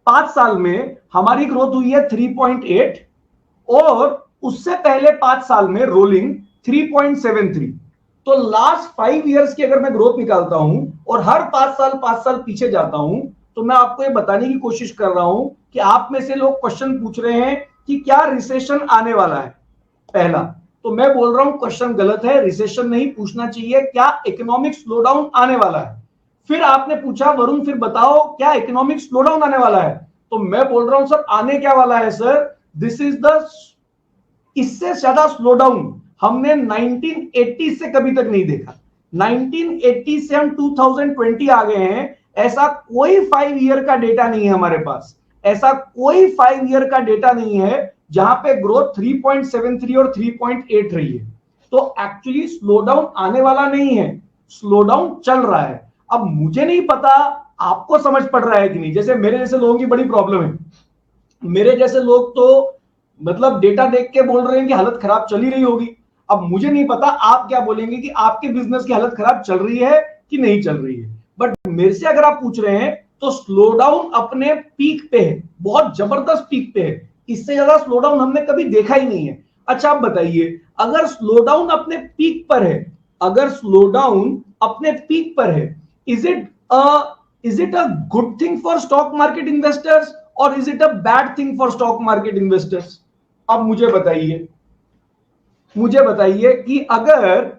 Speaker 2: 5 साल में हमारी ग्रोथ हुई है 3.8, और उससे पहले 5 साल में रोलिंग 3.73। तो लास्ट 5 इयर्स की अगर मैं ग्रोथ निकालता हूं और हर 5 साल पीछे जाता हूं, तो मैं आपको ये बताने की कोशिश कर रहा हूं कि आप में से लोग क्वेश्चन पूछ रहे हैं कि क्या रिसेशन आने वाला है। पहला तो मैं बोल रहा हूं क्वेश्चन गलत है, रिसेशन नहीं पूछना चाहिए, क्या इकोनॉमिक स्लोडाउन आने वाला है। फिर आपने पूछा वरुण फिर बताओ क्या इकोनॉमिक स्लोडाउन आने वाला है, तो मैं बोल रहा हूं सर आने क्या वाला है सर, दिस इज द, इससे ज्यादा स्लोडाउन हमने 1980 से कभी तक नहीं देखा। 1980 से हम 2020 आ गए हैं, ऐसा कोई 5 ईयर का डेटा नहीं है हमारे पास, ऐसा कोई 5 ईयर का डेटा नहीं है जहां पे ग्रोथ 3.73 और 3.8 रही है। तो एक्चुअली स्लोडाउन आने वाला नहीं है, स्लोडाउन चल रहा है। अब मुझे नहीं पता आपको समझ पड़ रहा है कि नहीं, जैसे मेरे जैसे लोगों की बड़ी प्रॉब्लम है, मेरे जैसे लोग तो मतलब डेटा देख के बोल रहे हैं कि हालत खराब चल ही रही होगी। अब मुझे नहीं पता आप क्या बोलेंगे कि आपके बिजनेस की हालत खराब चल रही है कि नहीं चल रही है, बट मेरे से अगर आप पूछ रहे हैं तो स्लोडाउन अपने पीक पे है, बहुत जबरदस्त पीक पे है, इससे ज्यादा स्लोडाउन हमने कभी देखा ही नहीं है। अच्छा आप बताइए, अगर स्लोडाउन अपने पीक पर है, अगर स्लोडाउन अपने पीक पर है, is it a good thing for stock market investors और is it a bad thing for stock market investors? अब मुझे बताइए कि अगर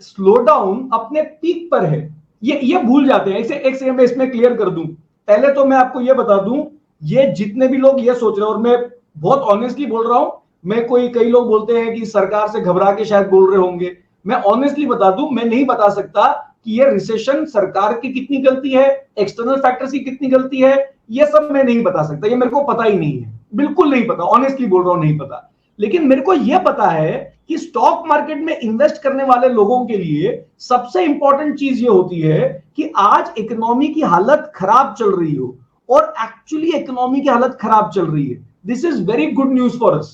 Speaker 2: स्लोडाउन अपने पीक पर है, ये भूल जाते हैं, एक सेकंड में इसमें क्लियर कर दूं। पहले तो मैं आपको ये बता दूं, ये जितने भी लोग ये सोच रहे हैं, और मैं बहुत ऑनेस्टली बोल रहा हूं, मैं कई लोग बोलते हैं कि सरकार से घबरा के शायद बोल रहे होंगे, मैं ऑनेस्टली बता दूं, मैं नहीं बता सकता कि ये रिसेशन सरकार की कितनी गलती है, एक्सटर्नल फैक्टर्स की कितनी गलती है, ये सब मैं नहीं बता सकता, ये मेरे को पता ही नहीं है, बिल्कुल नहीं पता, ऑनेस्टली बोल रहा हूं नहीं पता। लेकिन मेरे को यह पता है कि स्टॉक मार्केट में इन्वेस्ट करने वाले लोगों के लिए सबसे इंपॉर्टेंट चीज ये होती है कि आज इकोनॉमी की हालत खराब चल रही हो, और एक्चुअली इकोनॉमी की हालत खराब चल रही है, this is very good news for us.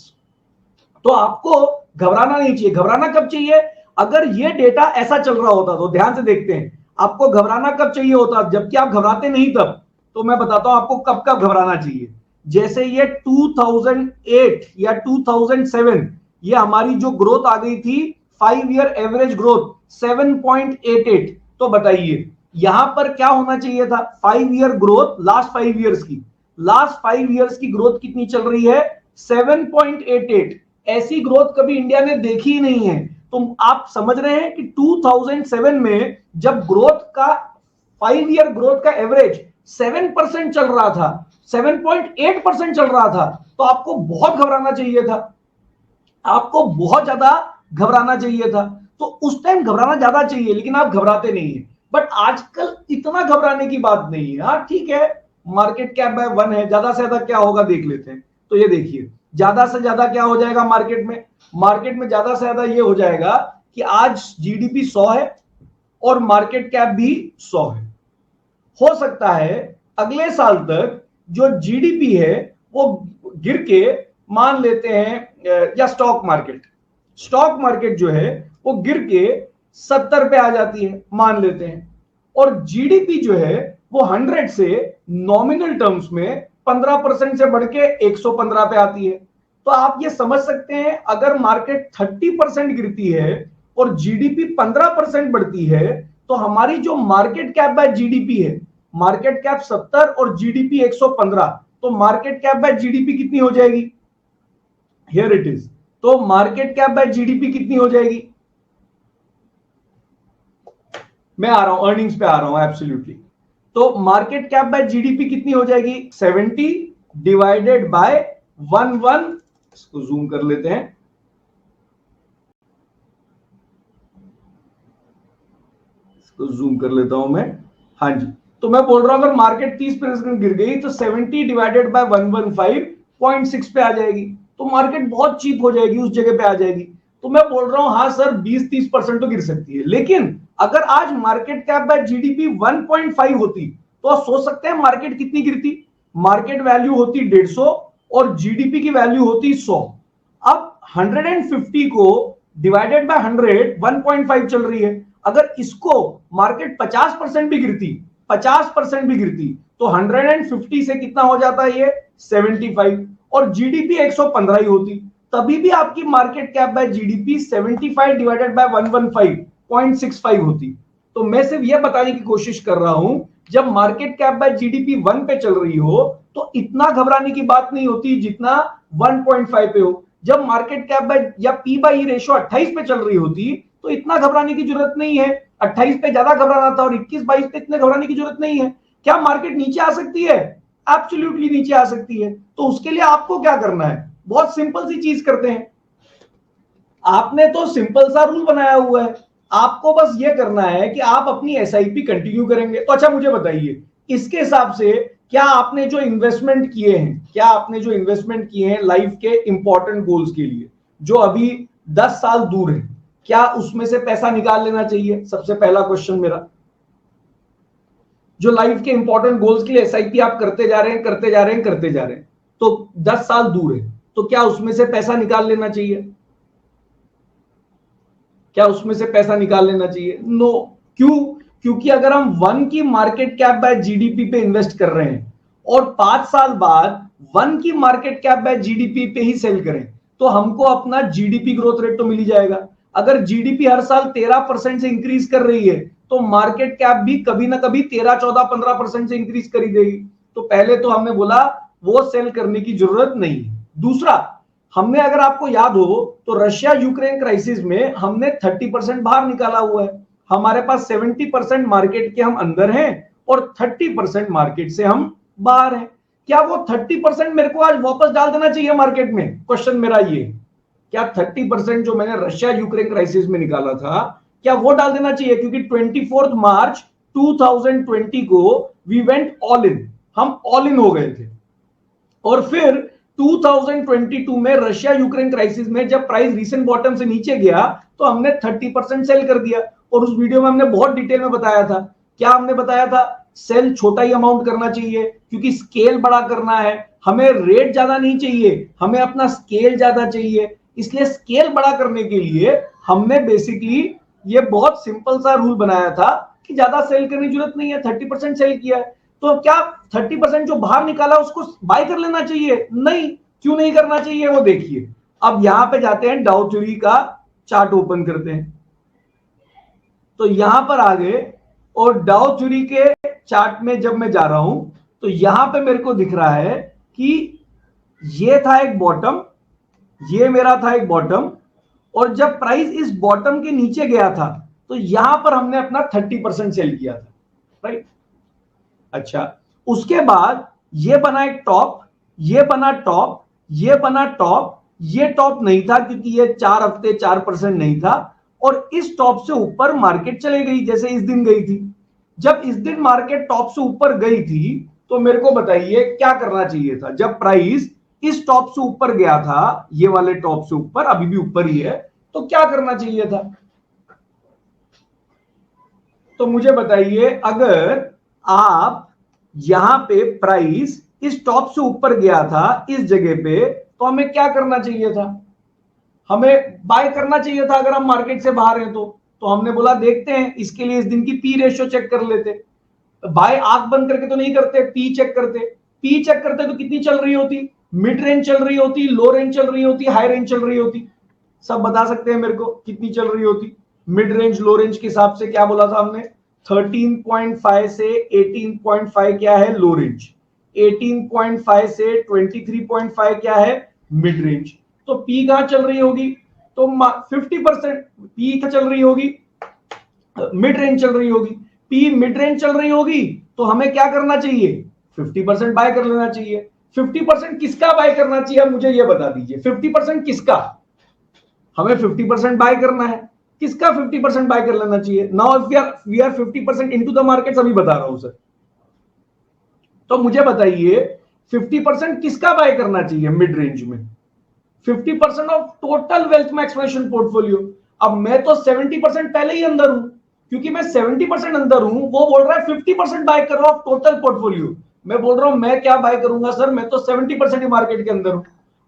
Speaker 2: तो आपको घबराना नहीं चाहिए। घबराना कब चाहिए? अगर ये डेटा ऐसा चल रहा होता, तो ध्यान से देखते हैं, आपको घबराना कब चाहिए होता, जबकि आप घबराते नहीं तब। तो मैं बताता हूं आपको कब कब घबराना चाहिए। जैसे ये 2008 या 2007, ये हमारी जो ग्रोथ आ गई थी 5 ईयर एवरेज ग्रोथ 7.88, तो बताइए यहां पर क्या होना चाहिए था? 5 ईयर ग्रोथ लास्ट 5 ईयर्स की लास्ट 5 इयर्स की ग्रोथ कितनी चल रही है? 7.88। ऐसी ग्रोथ कभी इंडिया ने देखी ही नहीं है। तो आप समझ रहे हैं कि 2007 में जब ग्रोथ का 5 ईयर ग्रोथ का एवरेज 7% चल रहा था, 7.8% चल रहा था, तो आपको बहुत घबराना चाहिए था, आपको बहुत ज्यादा घबराना चाहिए था। तो उस टाइम घबराना ज्यादा चाहिए, लेकिन आप घबराते नहीं है। बट आजकल इतना घबराने की बात नहीं है। हाँ ठीक है, मार्केट कैप बाय 1 है, ज्यादा से ज्यादा क्या होगा देख लेते हैं। तो ये देखिए, ज्यादा से ज्यादा क्या हो जाएगा मार्केट में? मार्केट में ज्यादा से ज्यादा ये हो जाएगा कि आज जीडीपी 100 है और मार्केट कैप भी 100 है। हो सकता है अगले साल तक जो जीडीपी है वो गिर के, मान लेते हैं, या स्टॉक मार्केट जो है वो गिर के 70 पे आ जाती है, मान लेते हैं, और जीडीपी जो है वो 100 से नॉमिनल टर्म्स में 15% से बढ़ के 115 पे आती है। तो आप ये समझ सकते हैं, अगर मार्केट 30% गिरती है और जीडीपी 15% बढ़ती है, तो हमारी जो मार्केट कैप बाय जीडीपी है, मार्केट कैप 70 और जीडीपी 115, तो मार्केट कैप बाय जीडीपी कितनी हो जाएगी? Here it is. तो मार्केट कैप बाय जीडीपी कितनी हो जाएगी? मैं आ रहा हूं, अर्निंग्स पे आ रहा हूं, एब्सोल्युटली। तो मार्केट कैप बाय जीडीपी कितनी हो जाएगी? 70 डिवाइडेड बाय 11। इसको जूम कर लेते हैं। इसको जूम कर लेता हूं मैं। हाँ जी, तो मैं बोल रहा हूं अगर मार्केट 30% गिर गई तो 70 डिवाइडेड बाय 115.6 पे आ जाएगी। तो मार्केट बहुत चीप हो जाएगी, उस जगह पे आ जाएगी। तो मैं बोल रहा हूं हाँ सर, 20-30% तो गिर सकती है, लेकिन अगर आज मार्केट कैप बाय जीडीपी 1.5 होती तो आप सोच सकते हैं मार्केट कितनी गिरती? मार्केट वैल्यू होती 150 और जीडीपी की वैल्यू होती 100। अब 150 को डिवाइडेड बाय 100, 1.5 चल रही है। अगर इसको मार्केट 50% भी गिरती, 50% भी गिरती, तो 150 से कितना हो जाता है ये? 75, और जीडीपी 115 ही होती। तभी भी आपकी market cap by GDP 75 divided by 115.65 होती। तो मैं सिर्फ यह बताने की कोशिश कर रहा हूं, जब मार्केट कैप बाय जीडीपी 1 पे चल रही हो तो इतना घबराने की बात नहीं होती जितना 1.5 पे हो। जब मार्केट कैप बाय या पी बाई रेशियो 28 पे चल रही होती तो इतना घबराने की जरूरत नहीं है। 28 पे ज्यादा घबराना था और 21-22 पे इतने घबराने की जरूरत नहीं है। क्या मार्केट नीचे आ सकती है? एब्सोल्युटली नीचे आ सकती है। तो उसके लिए आपको क्या करना है? बहुत सिंपल सी चीज करते हैं। आपने तो सिंपल सा रूल बनाया हुआ है, आपको बस ये करना है कि आप अपनी एसआईपी कंटिन्यू करेंगे। तो अच्छा मुझे बताइए, इसके हिसाब से क्या आपने जो इन्वेस्टमेंट किए हैं, क्या आपने जो इन्वेस्टमेंट किए हैं लाइफ के इंपॉर्टेंट गोल्स के लिए, जो अभी 10 साल दूर है, क्या उसमें से पैसा निकाल लेना चाहिए? सबसे पहला क्वेश्चन मेरा। जो लाइफ के इंपॉर्टेंट गोल्स के लिए एसआईपी आप करते जा रहे हैं, करते जा रहे हैं, करते जा रहे हैं, तो 10 साल दूर है, तो क्या उसमें से पैसा निकाल लेना चाहिए? क्या उसमें से पैसा निकाल लेना चाहिए? नो। क्यों? क्योंकि अगर हम 1 की मार्केट कैप बाय जीडीपी पे इन्वेस्ट कर रहे हैं और 5 साल बाद 1 की मार्केट कैप बाय जीडीपी पे ही सेल करें, तो हमको अपना जीडीपी ग्रोथ रेट तो मिल ही जाएगा। अगर जीडीपी हर साल 13% से इंक्रीज कर रही है, तो मार्केट कैप भी कभी ना कभी 13, 14, 15% से इंक्रीज कर ही देगी। तो पहले तो हमने बोला वो सेल करने की जरूरत नहीं है। दूसरा, हमने, अगर आपको याद हो, तो रशिया यूक्रेन क्राइसिस में हमने 30% बाहर निकाला हुआ है। हमारे पास 70% मार्केट के हम अंदर हैं और 30% मार्केट से हम बाहर हैं। क्या वो 30% मेरे को आज वापस डाल देना चाहिए मार्केट में? क्वेश्चन मेरा ये, क्या 30% जो मैंने रशिया यूक्रेन क्राइसिस में निकाला था, क्या वो डाल देना चाहिए? क्योंकि 24 मार्च 2020 को वी वेंट ऑल इन, हम ऑल इन हो गए थे। और फिर 2022 में रशिया यूक्रेन क्राइसिस में जब प्राइस रीसेंट बॉटम से नीचे गया, तो हमने 30% सेल कर दिया। और उस वीडियो में हमने बहुत डिटेल में बताया था, क्या हमने बताया था? सेल छोटा ही अमाउंट करना चाहिए, क्योंकि स्केल बड़ा करना है, हमें रेट ज्यादा नहीं चाहिए, हमें अपना स्केल ज्यादा चाहिए। इसलिए स्केल बड़ा करने के लिए हमने बेसिकली ये बहुत सिंपल सा रूल बनाया था कि ज्यादा सेल करने की जरूरत नहीं है, 30% सेल किया है। तो क्या 30% जो बाहर निकाला उसको बाय कर लेना चाहिए? नहीं। क्यों नहीं करना चाहिए वो देखिए। अब यहां पे जाते हैं, डाउ थ्योरी का चार्ट ओपन करते हैं। तो यहां पर आ गए और डाउ थ्योरी के चार्ट में जब मैं जा रहा हूं, तो यहां पे मेरे को दिख रहा है कि ये था एक बॉटम, ये मेरा था एक बॉटम, और जब प्राइस इस बॉटम के नीचे गया था तो यहां पर हमने अपना 30% सेल किया था, राइट। अच्छा, उसके बाद ये बना एक टॉप, ये बना टॉप, ये बना टॉप, ये टॉप नहीं था क्योंकि ये 4 हफ्ते 4% नहीं था, और इस टॉप से ऊपर मार्केट चले गई, जैसे इस दिन गई थी। जब इस दिन मार्केट टॉप से ऊपर गई थी तो मेरे को बताइए क्या करना चाहिए था। जब प्राइस इस टॉप से ऊपर गया था, ये वाले टॉप से ऊपर, अभी भी ऊपर ही है, तो क्या करना चाहिए था? तो मुझे बताइए, अगर आप यहां पे प्राइस इस टॉप से ऊपर गया था इस जगह पे, तो हमें क्या करना चाहिए था? हमें बाय करना चाहिए था। अगर हम मार्केट से बाहर हैं तो हमने बोला देखते हैं, इसके लिए इस दिन की पी रेशियो चेक कर लेते। बाय आंख बंद करके तो नहीं करते, पी चेक करते। पी चेक करते तो कितनी चल रही होती? मिड रेंज चल रही होती, लो रेंज चल रही होती, हाई रेंज चल रही होती? सब बता सकते हैं मेरे को कितनी चल रही होती? मिड रेंज लो रेंज के हिसाब से क्या बोला था हमने? 13.5 से 18.5 क्या है? लो रेंज। 18.5 से 23.5 क्या है? Mid range. तो पी कहां चल रही होगी? तो 50% पी क्या चल रही होगी? मिड रेंज चल रही होगी। पी मिड रेंज चल रही होगी तो हमें क्या करना चाहिए? 50% बाय कर लेना चाहिए। 50% किसका बाय करना चाहिए, अब मुझे ये बता दीजिए। 50% किसका? हमें 50% बाय करना है। किसका 50% बाय कर लेना चाहिए? Now if we are 50% into the market, अभी बता रहा हूं सर। तो मुझे बताइए 50% किसका बाय करना चाहिए मिड रेंज में? 50% of total wealth maximization portfolio. अब मैं तो 70% पहले ही अंदर हूं, क्योंकि मैं 70% अंदर हूं। वो बोल रहा है 50% बाय कर रहा हूं टोटल पोर्टफोलियो। मैं बोल रहा हूं मैं क्या बाय करूंगा सर, मैं तो 70% ही मार्केट के अंदर हूं।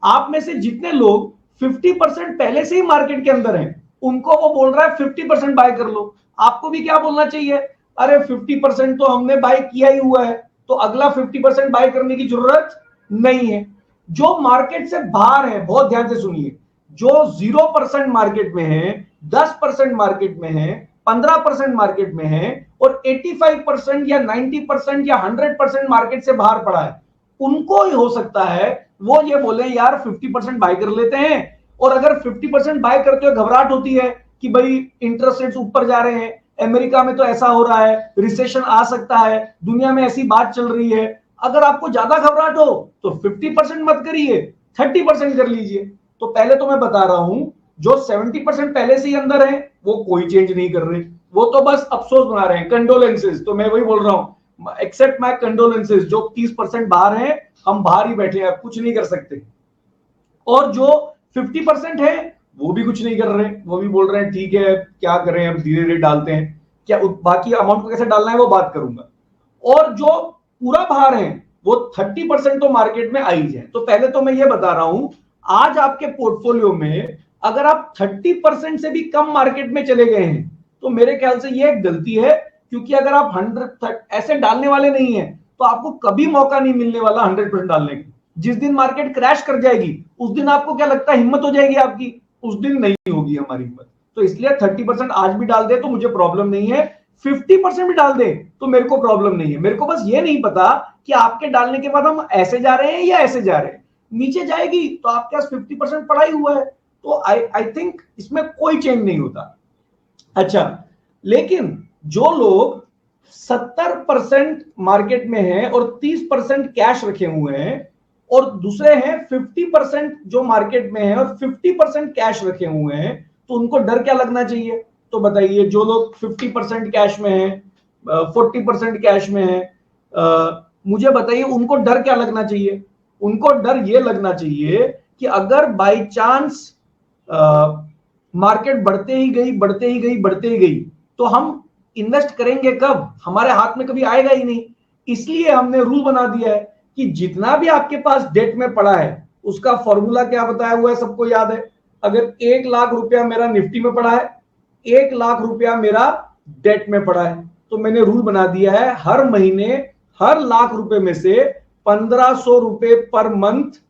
Speaker 2: आप में से जितने लोग 50% पहले से ही मार्केट के अंदर हैं, उनको वो बोल रहा है 50% बाय कर लो। आपको भी क्या बोलना चाहिए? अरे 50% तो हमने बाय किया ही हुआ है, तो अगला 50% बाय करने की जरूरत नहीं है। जो मार्केट से बाहर है, बहुत ध्यान से सुनिए, जो 0% मार्केट में है, 10% मार्केट में है, 15% मार्केट में है, और 85% या 90% या 100% मार्केट से बाहर पड़ा है, उनको ही हो सकता है वो ये बोले यार 50% बाय कर लेते हैं। और अगर 50% बाय करते हुए घबराहट होती है कि भाई इंटरेस्ट रेट्स ऊपर जा रहे हैं, अमेरिका में तो ऐसा हो रहा है, रिसेशन आ सकता है, दुनिया में ऐसी बात चल रही है, अगर आपको ज्यादा घबराहट हो तो 50% मत करिए, 30% कर लीजिए। तो पहले तो मैं बता रहा हूं, जो 70% पहले से ही अंदर है वो कोई चेंज नहीं कर रहे, वो तो बस अफसोस बना रहे हैं, कंडोलेंसेस। तो मैं वही बोल रहा हूं, एक्सेप्ट माय कंडोलेंसेस। जो 30% बाहर हैं, हम बाहर ही बैठे हैं, कुछ नहीं कर सकते। और जो 50% है वो भी कुछ नहीं कर रहे, वो भी बोल रहे हैं ठीक है क्या करें, अब धीरे धीरे डालते हैं, क्या बाकी अमाउंट को कैसे डालना है वो बात करूंगा। और जो पूरा बाहर है वो 30% तो मार्केट में आई है। तो पहले तो मैं ये बता रहा हूं, आज आपके पोर्टफोलियो में अगर आप 30% से भी कम मार्केट में चले गए हैं तो मेरे ख्याल से ये एक गलती है, क्योंकि अगर आप 100 ऐसे डालने वाले नहीं है तो आपको कभी मौका नहीं मिलने वाला 100% डालने का। जिस दिन मार्केट क्रैश कर जाएगी उस दिन आपको क्या लगता है हिम्मत हो जाएगी आपकी? उस दिन नहीं होगी हमारी हिम्मत। तो इसलिए 30% आज भी डाल दे तो मुझे प्रॉब्लम नहीं है, 50% भी डाल दे तो मेरे को प्रॉब्लम नहीं है। मेरे को बस ये नहीं पता कि आपके डालने के बाद हम ऐसे जा रहे हैं या ऐसे जा रहे हैं। नीचे जाएगी तो आपके पास 50% पड़ा ही हुआ है, तो आई थिंक इसमें कोई चेंज नहीं होता। अच्छा, लेकिन जो लोग 70% मार्केट में है और 30% कैश रखे हुए हैं, और दूसरे हैं 50% जो मार्केट में है और 50% कैश रखे हुए हैं, तो उनको डर क्या लगना चाहिए? तो बताइए, जो लोग 50% कैश में है, 40% कैश में है, मुझे बताइए उनको डर क्या लगना चाहिए? उनको डर ये लगना चाहिए कि अगर बाई चांस मार्केट बढ़ते ही गई, बढ़ते ही गई, बढ़ते ही गई, तो हम इन्वेस्ट करेंगे कब? हमारे हाथ में कभी आएगा ही नहीं। इसलिए हमने रूल बना दिया है कि जितना भी आपके पास डेट में पड़ा है उसका फॉर्मूला क्या बताया हुआ है, सबको याद है। अगर 1 लाख रुपया मेरा निफ्टी में पड़ा है, 1 लाख रुपया मेरा डेट में पड़ा है, तो मैंने रूल बना दिया है हर महीने हर लाख रुपए में से 1500 रुपए पर मंथ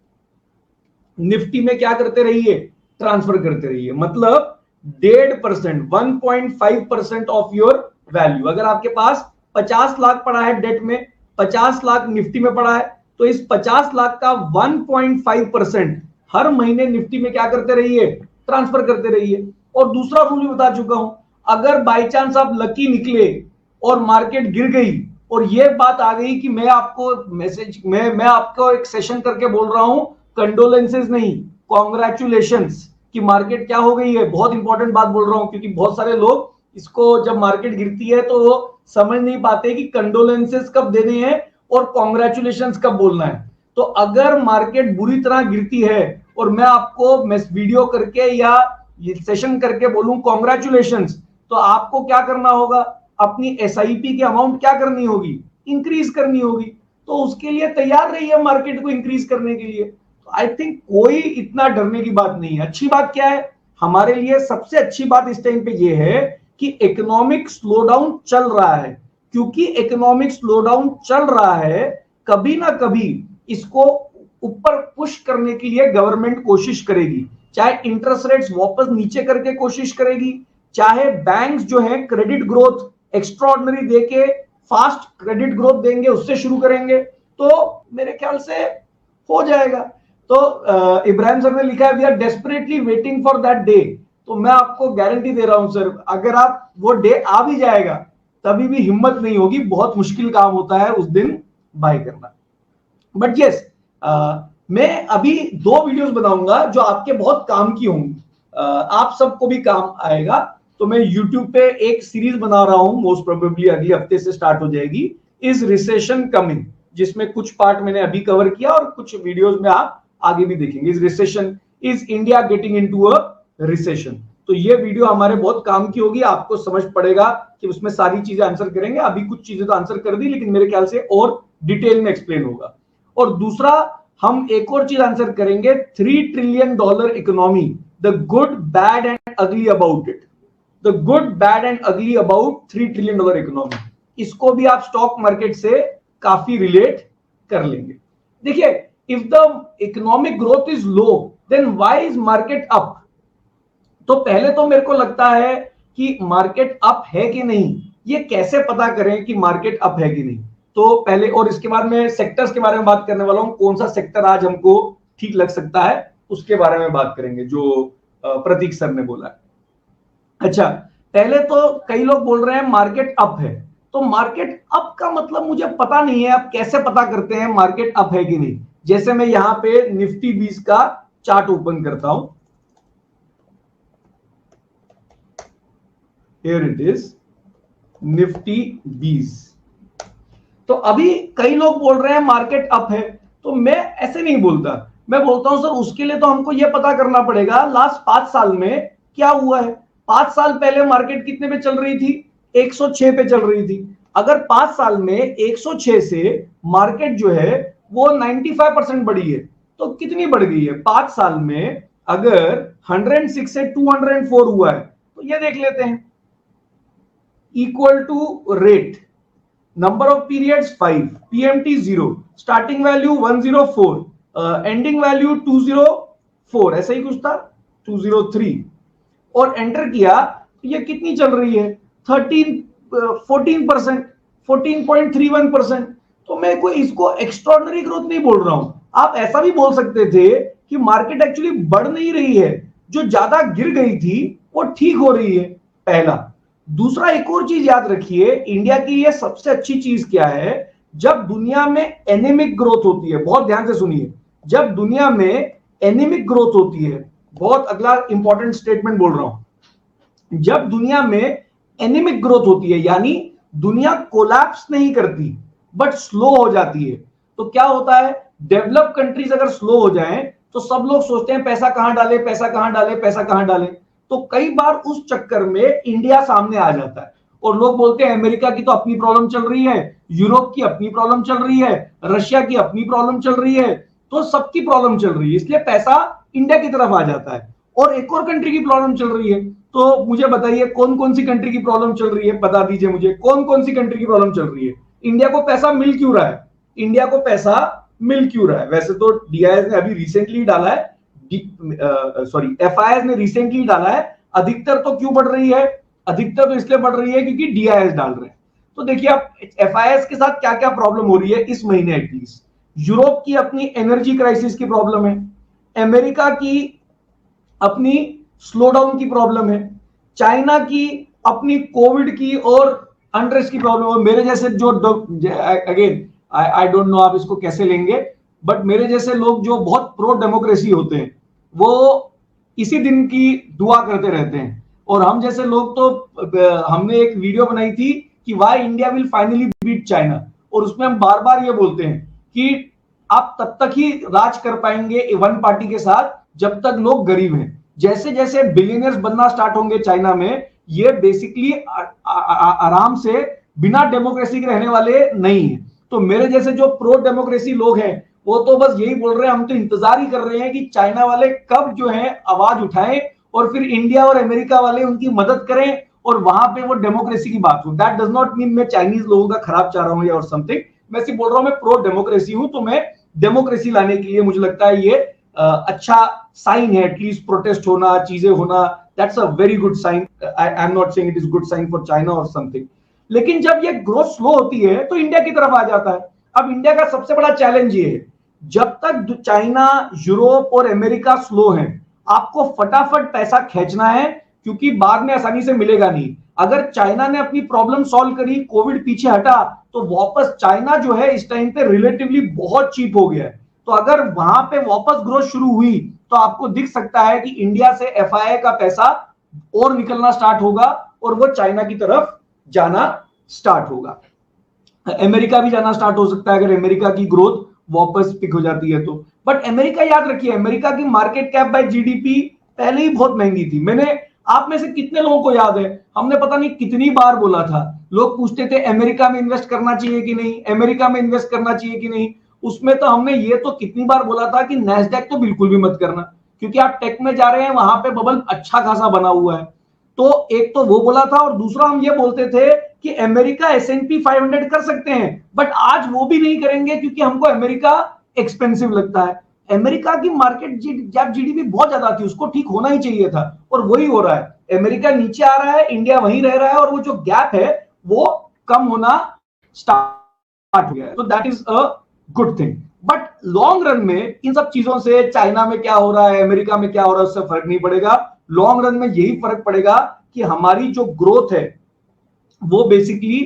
Speaker 2: निफ्टी में क्या करते रहिए? ट्रांसफर करते रहिए। मतलब 1.5%, 1.5% ऑफ योर वैल्यू। अगर आपके पास 50 लाख पड़ा है डेट में, 50 लाख निफ्टी में पड़ा है, तो इस 50 लाख का 1.5% हर महीने निफ्टी में क्या करते रहिए, ट्रांसफर करते रहिए। और दूसरा रूल भी बता चुका हूं, अगर बाई चांस आप लकी निकले और मार्केट गिर गई और ये बात आ गई कि मैं आपको मैसेज मैं आपको एक सेशन करके बोल रहा हूं, कंडोलेंसेस नहीं, कॉन्ग्रेचुलेशंस, कि मार्केट क्या हो गई है, बहुत इंपॉर्टेंट बात बोल रहा हूं, क्योंकि बहुत सारे लोग इसको जब मार्केट गिरती है तो वो समझ नहीं पाते कि कंडोलेंसेस कब देने हैं और कॉन्ग्रेचुलेशंस कब बोलना है। तो अगर मार्केट बुरी तरह गिरती है और मैं आपको वीडियो करके या सेशन करके बोलूं कॉन्ग्रेचुलेशंस, तो आपको क्या करना होगा, अपनी एसआईपी की अमाउंट क्या करनी होगी, इंक्रीज करनी होगी। तो उसके लिए तैयार रहिए मार्केट को इंक्रीज करने के लिए। तो आई थिंक कोई इतना डरने की बात नहीं है। अच्छी बात क्या है हमारे लिए, सबसे अच्छी बात इस टाइम पे ये है कि इकोनॉमिक स्लोडाउन चल रहा है। क्योंकि इकोनॉमिक स्लोडाउन चल रहा है, कभी ना कभी इसको ऊपर पुश करने के लिए गवर्नमेंट कोशिश करेगी, चाहे इंटरेस्ट रेट्स वापस नीचे करके कोशिश करेगी, चाहे बैंक्स जो है क्रेडिट ग्रोथ एक्स्ट्राऑर्डिनरी देके फास्ट क्रेडिट ग्रोथ देंगे, उससे शुरू करेंगे, तो मेरे ख्याल से हो जाएगा। तो इब्राहिम सर ने लिखा है we are desperately waiting for that day. तो मैं आपको गारंटी दे रहा हूं सर, अगर आप वो डे आ भी जाएगा तभी भी हिम्मत नहीं होगी, बहुत मुश्किल काम होता है उस दिन बाय करना। बट यस, मैं अभी 2 वीडियोस बनाऊंगा जो आपके बहुत काम की होंगी, आप सबको भी काम आएगा। तो मैं YouTube पे एक सीरीज बना रहा हूं, मोस्ट प्रोबेबली अगले हफ्ते से स्टार्ट हो जाएगी, इज रिसेशन कमिंग, जिसमें कुछ पार्ट मैंने अभी कवर किया और कुछ वीडियोस में आप आगे भी देखेंगे। Is recession, is India getting into a recession. तो ये वीडियो हमारे बहुत काम की होगी, आपको समझ पड़ेगा कि उसमें सारी चीजें आंसर करेंगे। अभी कुछ चीजें तो आंसर कर दी, लेकिन मेरे ख्याल से और डिटेल में एक्सप्लेन होगा। और दूसरा, हम एक और चीज आंसर करेंगे, $3 trillion economy, the good bad and ugly about it, the good bad and ugly about $3 trillion economy. इसको भी आप स्टॉक मार्केट से काफी रिलेट कर लेंगे। देखिए, if the economic growth is low then why is market up. तो पहले तो मेरे को लगता है कि मार्केट अप है कि नहीं, ये कैसे पता करें कि मार्केट अप है कि नहीं। तो पहले, और इसके बाद में सेक्टर्स के बारे में बात करने वाला हूं, कौन सा सेक्टर आज हमको ठीक लग सकता है उसके बारे में बात करेंगे, जो प्रतीक सर ने बोला है। अच्छा, पहले तो कई लोग बोल रहे हैं मार्केट अप है, तो मार्केट अप का मतलब मुझे पता नहीं है, आप कैसे पता करते हैं मार्केट अप है कि नहीं। जैसे मैं यहां पे निफ्टी 20 का चार्ट ओपन करता हूं, हियर इट इज निफ्टी 20। तो अभी कई लोग बोल रहे हैं मार्केट अप है, तो मैं ऐसे नहीं बोलता, मैं बोलता हूं सर उसके लिए तो हमको यह पता करना पड़ेगा लास्ट 5 साल में क्या हुआ है। 5 साल पहले मार्केट कितने पे चल रही थी, 106 पे चल रही थी। अगर 5 साल में 106 से मार्केट जो है वो 95% बढ़ी है, तो कितनी बढ़ गई है 5 साल में। अगर 106 से 204 हुआ है, तो ये देख लेते हैं, equal to rate, number of periods 5, PMT 0, starting value 104, ending value 204, ऐसा ही कुछ था 203, और एंटर किया तो ये कितनी चल रही है 14%, 14.31%। तो मैं कोई इसको एक्स्ट्राऑर्डिनरी ग्रोथ नहीं बोल रहा हूं। आप ऐसा भी बोल सकते थे कि मार्केट एक्चुअली बढ़ नहीं रही है, जो ज्यादा गिर गई थी वो ठीक हो रही है, पहला। दूसरा, एक और चीज याद रखिए, इंडिया की ये सबसे अच्छी चीज क्या है, जब दुनिया में एनीमिक ग्रोथ होती है, बहुत ध्यान से सुनिए, जब दुनिया में एनीमिक ग्रोथ होती है, बहुत अगला इंपॉर्टेंट स्टेटमेंट बोल रहा हूं, जब दुनिया में एनीमिक ग्रोथ होती है यानी दुनिया कोलैप्स नहीं करती बट स्लो हो जाती है, तो क्या होता है, डेवलप कंट्रीज अगर स्लो हो जाएं तो सब लोग सोचते हैं पैसा कहां डाले, पैसा कहां डाले, पैसा कहां डाले। तो कई बार उस चक्कर में इंडिया सामने आ जाता है और लोग बोलते हैं अमेरिका की तो अपनी प्रॉब्लम चल रही है, यूरोप की अपनी प्रॉब्लम चल रही है, रशिया की अपनी प्रॉब्लम चल रही है, तो सबकी प्रॉब्लम चल रही है, इसलिए पैसा इंडिया की तरफ आ जाता है। और एक और कंट्री की प्रॉब्लम चल रही है, तो मुझे बताइए कौन कौन सी कंट्री की प्रॉब्लम चल रही है, बता दीजिए मुझे कौन कौन सी कंट्री की प्रॉब्लम चल रही है। इंडिया को पैसा मिल क्यों रहा है, इंडिया को पैसा मिल क्यों रहा है। वैसे तो डीआईएस ने अभी रिसेंटली डाला है, सॉरी एफआईआईएस ने रिसेंटली डाला है, अधिकतर तो क्यों बढ़ रही है, अधिकतर तो इसलिए बढ़ रही है क्योंकि डीआईएस डाल रहे हैं। तो देखिए आप FIS के साथ क्या क्या प्रॉब्लम हो रही है इस महीने एटलीस्ट। यूरोप की अपनी एनर्जी क्राइसिस की प्रॉब्लम है, अमेरिका की अपनी स्लो डाउन की प्रॉब्लम है, चाइना की अपनी कोविड की और अनरेस्ट की प्रॉब्लम है। मेरे जैसे जो अगेन आई डोंट नो आप इसको कैसे लेंगे, बट मेरे जैसे लोग जो बहुत प्रो डेमोक्रेसी होते हैं वो इसी दिन की दुआ करते रहते हैं। और हम जैसे लोग तो हमने एक वीडियो बनाई थी कि why India will finally beat China, और उसमें हम बार बार ये बोलते हैं कि आप तब तक ही राज कर पाएंगे वन पार्टी के साथ जब तक लोग गरीब हैं। जैसे जैसे बिलियनियर्स बनना स्टार्ट होंगे चाइना में, ये बेसिकली आराम से बिना डेमोक्रेसी के रहने वाले नहीं है। तो मेरे जैसे जो प्रो डेमोक्रेसी लोग हैं वो तो बस यही बोल रहे हैं, हम तो इंतजार ही कर रहे हैं कि चाइना वाले कब जो है आवाज उठाएं और फिर इंडिया और अमेरिका वाले उनकी मदद करें और वहां पे वो डेमोक्रेसी की बात हो। दैट डज नॉट मीन मैं चाइनीज लोगों का खराब चाह रहा हूं या और समथिंग, मैं सिर्फ बोल रहा हूं मैं प्रो डेमोक्रेसी हूं, तो मैं डेमोक्रेसी लाने के लिए मुझे लगता है ये अच्छा साइन है, एटलीस्ट प्रोटेस्ट होना, चीजें होना, that's a very good sign. I am not saying it is good sign for China और समथिंग। लेकिन जब ये ग्रोथ स्लो होती है तो इंडिया की तरफ आ जाता है। अब इंडिया का सबसे बड़ा चैलेंज ये है, जब तक चाइना, यूरोप और अमेरिका स्लो है, आपको फटाफट पैसा खींचना है क्योंकि बाद में आसानी से मिलेगा नहीं। अगर चाइना ने अपनी प्रॉब्लम सॉल्व करी, कोविड पीछे हटा, तो वापस चाइना जो है इस टाइम पे रिलेटिवली बहुत चीप हो गया है। तो अगर वहां पे वापस ग्रोथ शुरू हुई तो आपको दिख सकता है कि इंडिया से FII का पैसा और निकलना स्टार्ट होगा और वो चाइना की तरफ जाना स्टार्ट होगा। अमेरिका भी जाना स्टार्ट हो सकता है अगर अमेरिका की ग्रोथ वापस पिक हो जाती है तो। बट अमेरिका, याद रखिए, अमेरिका की मार्केट कैप बाय GDP पहले ही बहुत महंगी थी। मैंने आप में से कितने लोगों को याद है, हमने पता नहीं कितनी बार बोला था, लोग पूछते थे अमेरिका में इन्वेस्ट करना चाहिए कि नहीं, अमेरिका में इन्वेस्ट करना चाहिए कि नहीं। उसमें तो हमने ये तो कितनी बार बोला था कि नैस्डैक तो बिल्कुल भी मत करना, क्योंकि आप टेक में जा रहे हैं, वहां पे बबल अच्छा खासा बना हुआ है। तो एक तो वो बोला था, और दूसरा हम ये बोलते थे कि अमेरिका S&P 500 कर सकते हैं, बट आज वो भी नहीं करेंगे क्योंकि हमको अमेरिका एक्सपेंसिव लगता है। अमेरिका की मार्केट जब GDP बहुत ज्यादा थी, उसको ठीक होना ही चाहिए था, और वही हो रहा है। अमेरिका नीचे आ रहा है, इंडिया वहीं रह रहा है, और वो जो गैप है वो कम होना स्टार्ट हो गया है। तो that is a good thing. But long run में इन सब चीजों से, चाइना में क्या हो रहा है, अमेरिका में क्या हो रहा है, उससे फर्क नहीं पड़ेगा। लॉन्ग रन में यही फर्क पड़ेगा कि हमारी जो ग्रोथ है वो बेसिकली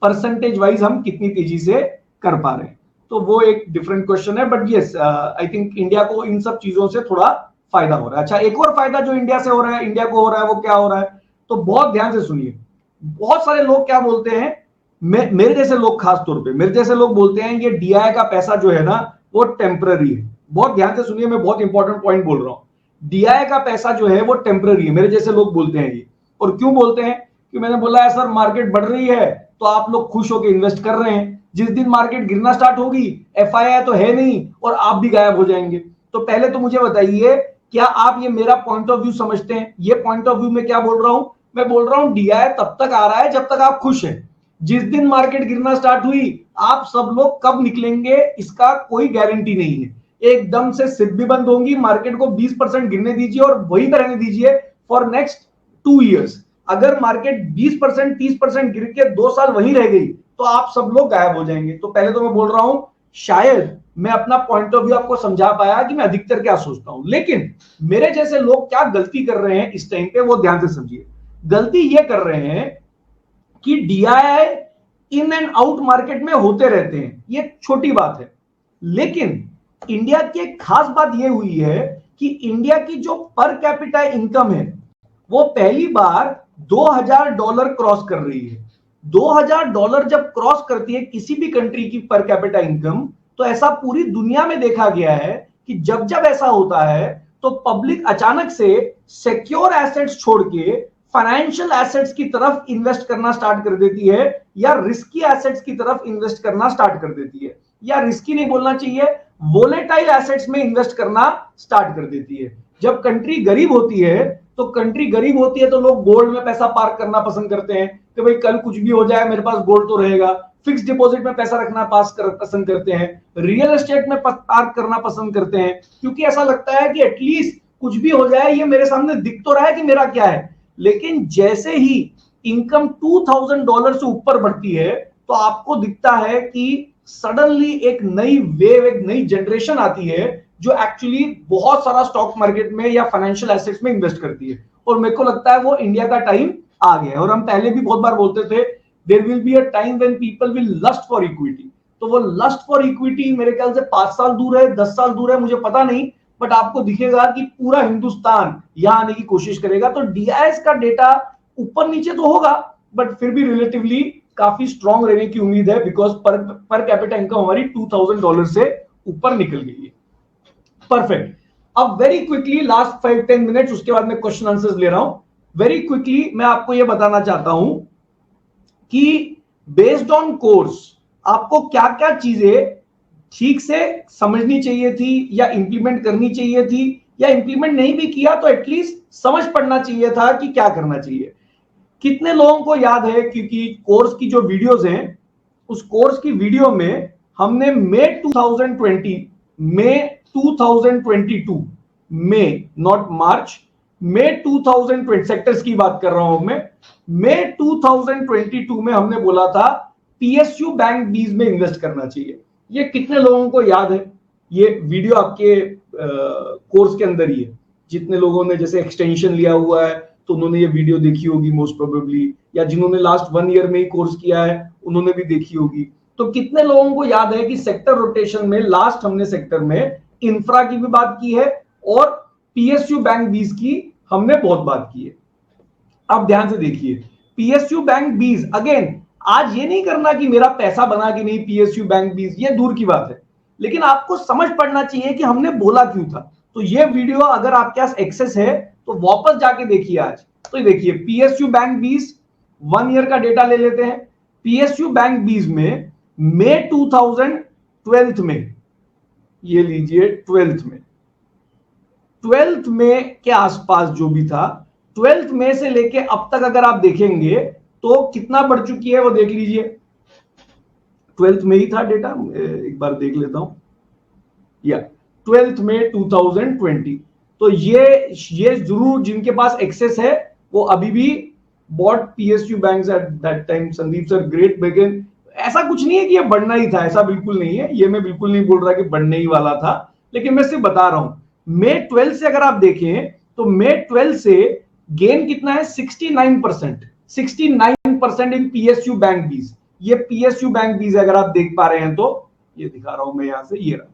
Speaker 2: परसेंटेज वाइज हम कितनी तेजी से कर पा रहे हैं। तो वो एक डिफरेंट क्वेश्चन है, but yes I think India को इन सब चीजों से थोड़ा फायदा हो रहा है। अच्छा, एक और फायदा जो इंडिया से हो रहा है, इंडिया को हो रहा है, वो क्या हो रहा है, तो बहुत ध्यान से सुनिए। बहुत सारे लोग क्या बोलते हैं, मेरे जैसे लोग, खास तौर पे मेरे जैसे लोग बोलते हैं ये DI का पैसा जो है ना वो टेम्पररी है। बहुत ध्यान से सुनिए, मैं बहुत इंपॉर्टेंट पॉइंट बोल रहा हूं। DI का पैसा जो है वो टेम्पररी है, मेरे जैसे लोग बोलते हैं ये। और क्यों बोलते हैं, कि मैंने बोला है सर मार्केट बढ़ रही है तो आप लोग खुश होकर इन्वेस्ट कर रहे हैं, जिस दिन मार्केट गिरना स्टार्ट होगी FII तो है नहीं और आप भी गायब हो जाएंगे। तो पहले तो मुझे बताइए, क्या आप ये मेरा पॉइंट ऑफ व्यू समझते हैं? ये पॉइंट ऑफ व्यू में क्या बोल रहा हूं, मैं बोल रहा हूं DI तब तक आ रहा है जब तक आप खुश हैं। जिस दिन मार्केट गिरना स्टार्ट हुई, आप सब लोग कब निकलेंगे इसका कोई गारंटी नहीं है। एकदम से सिप भी बंद होंगी, मार्केट को 20% गिरने दीजिए और वहीं पर रहने दीजिए फॉर नेक्स्ट 2 ईयर्स। अगर मार्केट 20% 30% गिर के 2 साल वहीं रह गई तो आप सब लोग गायब हो जाएंगे। तो पहले तो मैं बोल रहा हूं, शायद मैं अपना पॉइंट ऑफ व्यू आपको समझा पाया कि मैं अधिकतर क्या सोचता हूं। लेकिन मेरे जैसे लोग क्या गलती कर रहे हैं इस टाइम पे, वो ध्यान से समझिए। गलती ये कर रहे हैं कि DI in and out market में होते रहते हैं, ये छोटी बात है। लेकिन इंडिया की एक खास बात यह हुई है कि इंडिया की जो पर कैपिटा इनकम है वो पहली बार $2000 क्रॉस कर रही है। $2000 जब क्रॉस करती है किसी भी कंट्री की पर कैपिटा इनकम, तो ऐसा पूरी दुनिया में देखा गया है कि जब जब ऐसा होता है तो पब्लिक अचानक से सिक्योर एसेट्स छोड़ के फाइनेंशियल एसेट्स की तरफ इन्वेस्ट करना स्टार्ट कर देती है, या रिस्की एसेट्स की तरफ इन्वेस्ट करना स्टार्ट कर देती है, या रिस्की नहीं बोलना चाहिए, वोलेटाइल एसेट्स में इन्वेस्ट करना स्टार्ट कर देती है। जब कंट्री गरीब होती है तो लोग गोल्ड में पैसा पार्क करना पसंद करते हैं कि भाई कल कुछ भी हो जाए मेरे पास गोल्ड तो रहेगा। फिक्स डिपॉजिट में पैसा रखना पसंद करते हैं, रियल एस्टेट में पार्क करना पसंद करते हैं, क्योंकि ऐसा लगता है कि एटलीस्ट कुछ भी हो जाए ये मेरे सामने दिख तो रहा है कि मेरा क्या है। लेकिन जैसे ही इनकम $2000 से ऊपर बढ़ती है तो आपको दिखता है कि सडनली एक नई वेव, एक नई जनरेशन आती है जो एक्चुअली बहुत सारा स्टॉक मार्केट में या फाइनेंशियल एसेट्स में इन्वेस्ट करती है। और मेरे को लगता है वो इंडिया का टाइम आ गया है। और हम पहले भी बहुत बार बोलते थे there will be a time when people will lust for equity. तो वो लस्ट फॉर इक्विटी मेरे ख्याल से 5 साल दूर है, 10 साल दूर है, मुझे पता नहीं, बट आपको दिखेगा कि पूरा हिंदुस्तान यहां आने की कोशिश करेगा। तो डीआईएस का डेटा ऊपर नीचे तो होगा बट फिर भी रिलेटिवली काफी स्ट्रॉन्ग रहने की उम्मीद है, बिकॉज पर कैपिटा इनकम हमारी $2000 से ऊपर निकल गई है। परफेक्ट। अब वेरी क्विकली लास्ट 5-10 मिनट्स, उसके बाद मैं क्वेश्चन आंसर्स ले रहा हूं। वेरी क्विकली मैं आपको यह बताना चाहता हूं कि बेस्ड ऑन कोर्स आपको क्या क्या चीजें ठीक से समझनी चाहिए थी या इंप्लीमेंट करनी चाहिए थी, या इंप्लीमेंट नहीं भी किया तो एटलीस्ट समझ पड़ना चाहिए था कि क्या करना चाहिए। कितने लोगों को याद है, क्योंकि कोर्स की जो वीडियोस हैं उस कोर्स की वीडियो में हमने मई 2022 मई, नॉट मार्च, मई 2020 सेक्टर्स की बात कर रहा हूं मैं, मई 2022 में हमने बोला था पीएसयू बैंक बीज में इन्वेस्ट करना चाहिए। ये कितने लोगों को याद है? ये वीडियो आपके कोर्स के अंदर ही है। जितने लोगों ने जैसे एक्सटेंशन लिया हुआ है तो उन्होंने ये वीडियो देखी होगी मोस्ट प्रोबेबली, या जिन्होंने लास्ट 1 ईयर में ही कोर्स किया है उन्होंने भी देखी होगी। तो कितने लोगों को याद है कि सेक्टर रोटेशन में लास्ट हमने सेक्टर में इंफ्रा की भी बात की है और पीएसयू बैंक बीज की हमने बहुत बात की है। अब ध्यान से देखिए, पीएसयू बैंक बीज, अगेन आज ये नहीं करना कि मेरा पैसा बना कि नहीं पीएसयू बैंक बीज, ये दूर की बात है, लेकिन आपको समझ पड़ना चाहिए कि हमने बोला क्यों था। तो ये वीडियो अगर आपके पास एक्सेस है तो वापस जाके देखिए आज। तो ये देखिए पीएसयू बैंक बीज 1 ईयर का डेटा ले लेते हैं। पीएसयू बैंक बीज में मई 2012 में, ये लीजिए 12th में के आसपास जो भी था, 12th में से लेके अब तक अगर आप देखेंगे तो कितना बढ़ चुकी है वो देख लीजिए। 12th में ही था डेटा, एक बार देख लेता हूं, या 12th में 2020। तो ये जरूर जिनके पास एक्सेस है वो अभी भी bought PSU banks at that time. Sandeep sir great begin. ऐसा कुछ नहीं है कि ये बढ़ना ही था, ऐसा बिल्कुल नहीं है, ये मैं बिल्कुल नहीं बोल रहा कि बढ़ने ही वाला था, लेकिन मैं सिर्फ बता रहा हूं मई 12 से अगर आप देखें तो मई 12 से गेन कितना है 69% इन पीएसयू बैंक बीज। ये पीएसयू बैंक बीज अगर आप देख पा रहे हैं तो ये दिखा रहा हूं मैं यहां से, ये रहा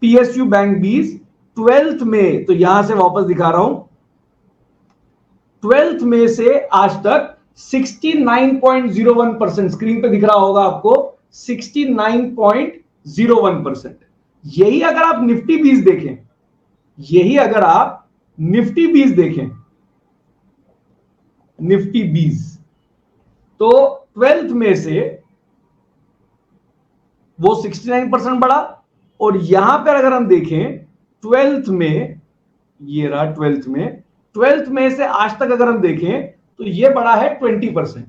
Speaker 2: पीएसयू बैंक बीज 12th में। तो यहां से वापस दिखा रहा हूं 12th में से आज तक 69.01%, स्क्रीन पे दिख रहा होगा आपको 69.01%। यही अगर आप निफ्टी बीज देखें, यही अगर आप निफ्टी बीज देखें, निफ्टी बीज, तो 12th में से वो 69% बढ़ा, और यहां पर अगर हम देखें 12th में, ये रहा 12th में से आज तक अगर हम देखें तो ये बढ़ा है 20%।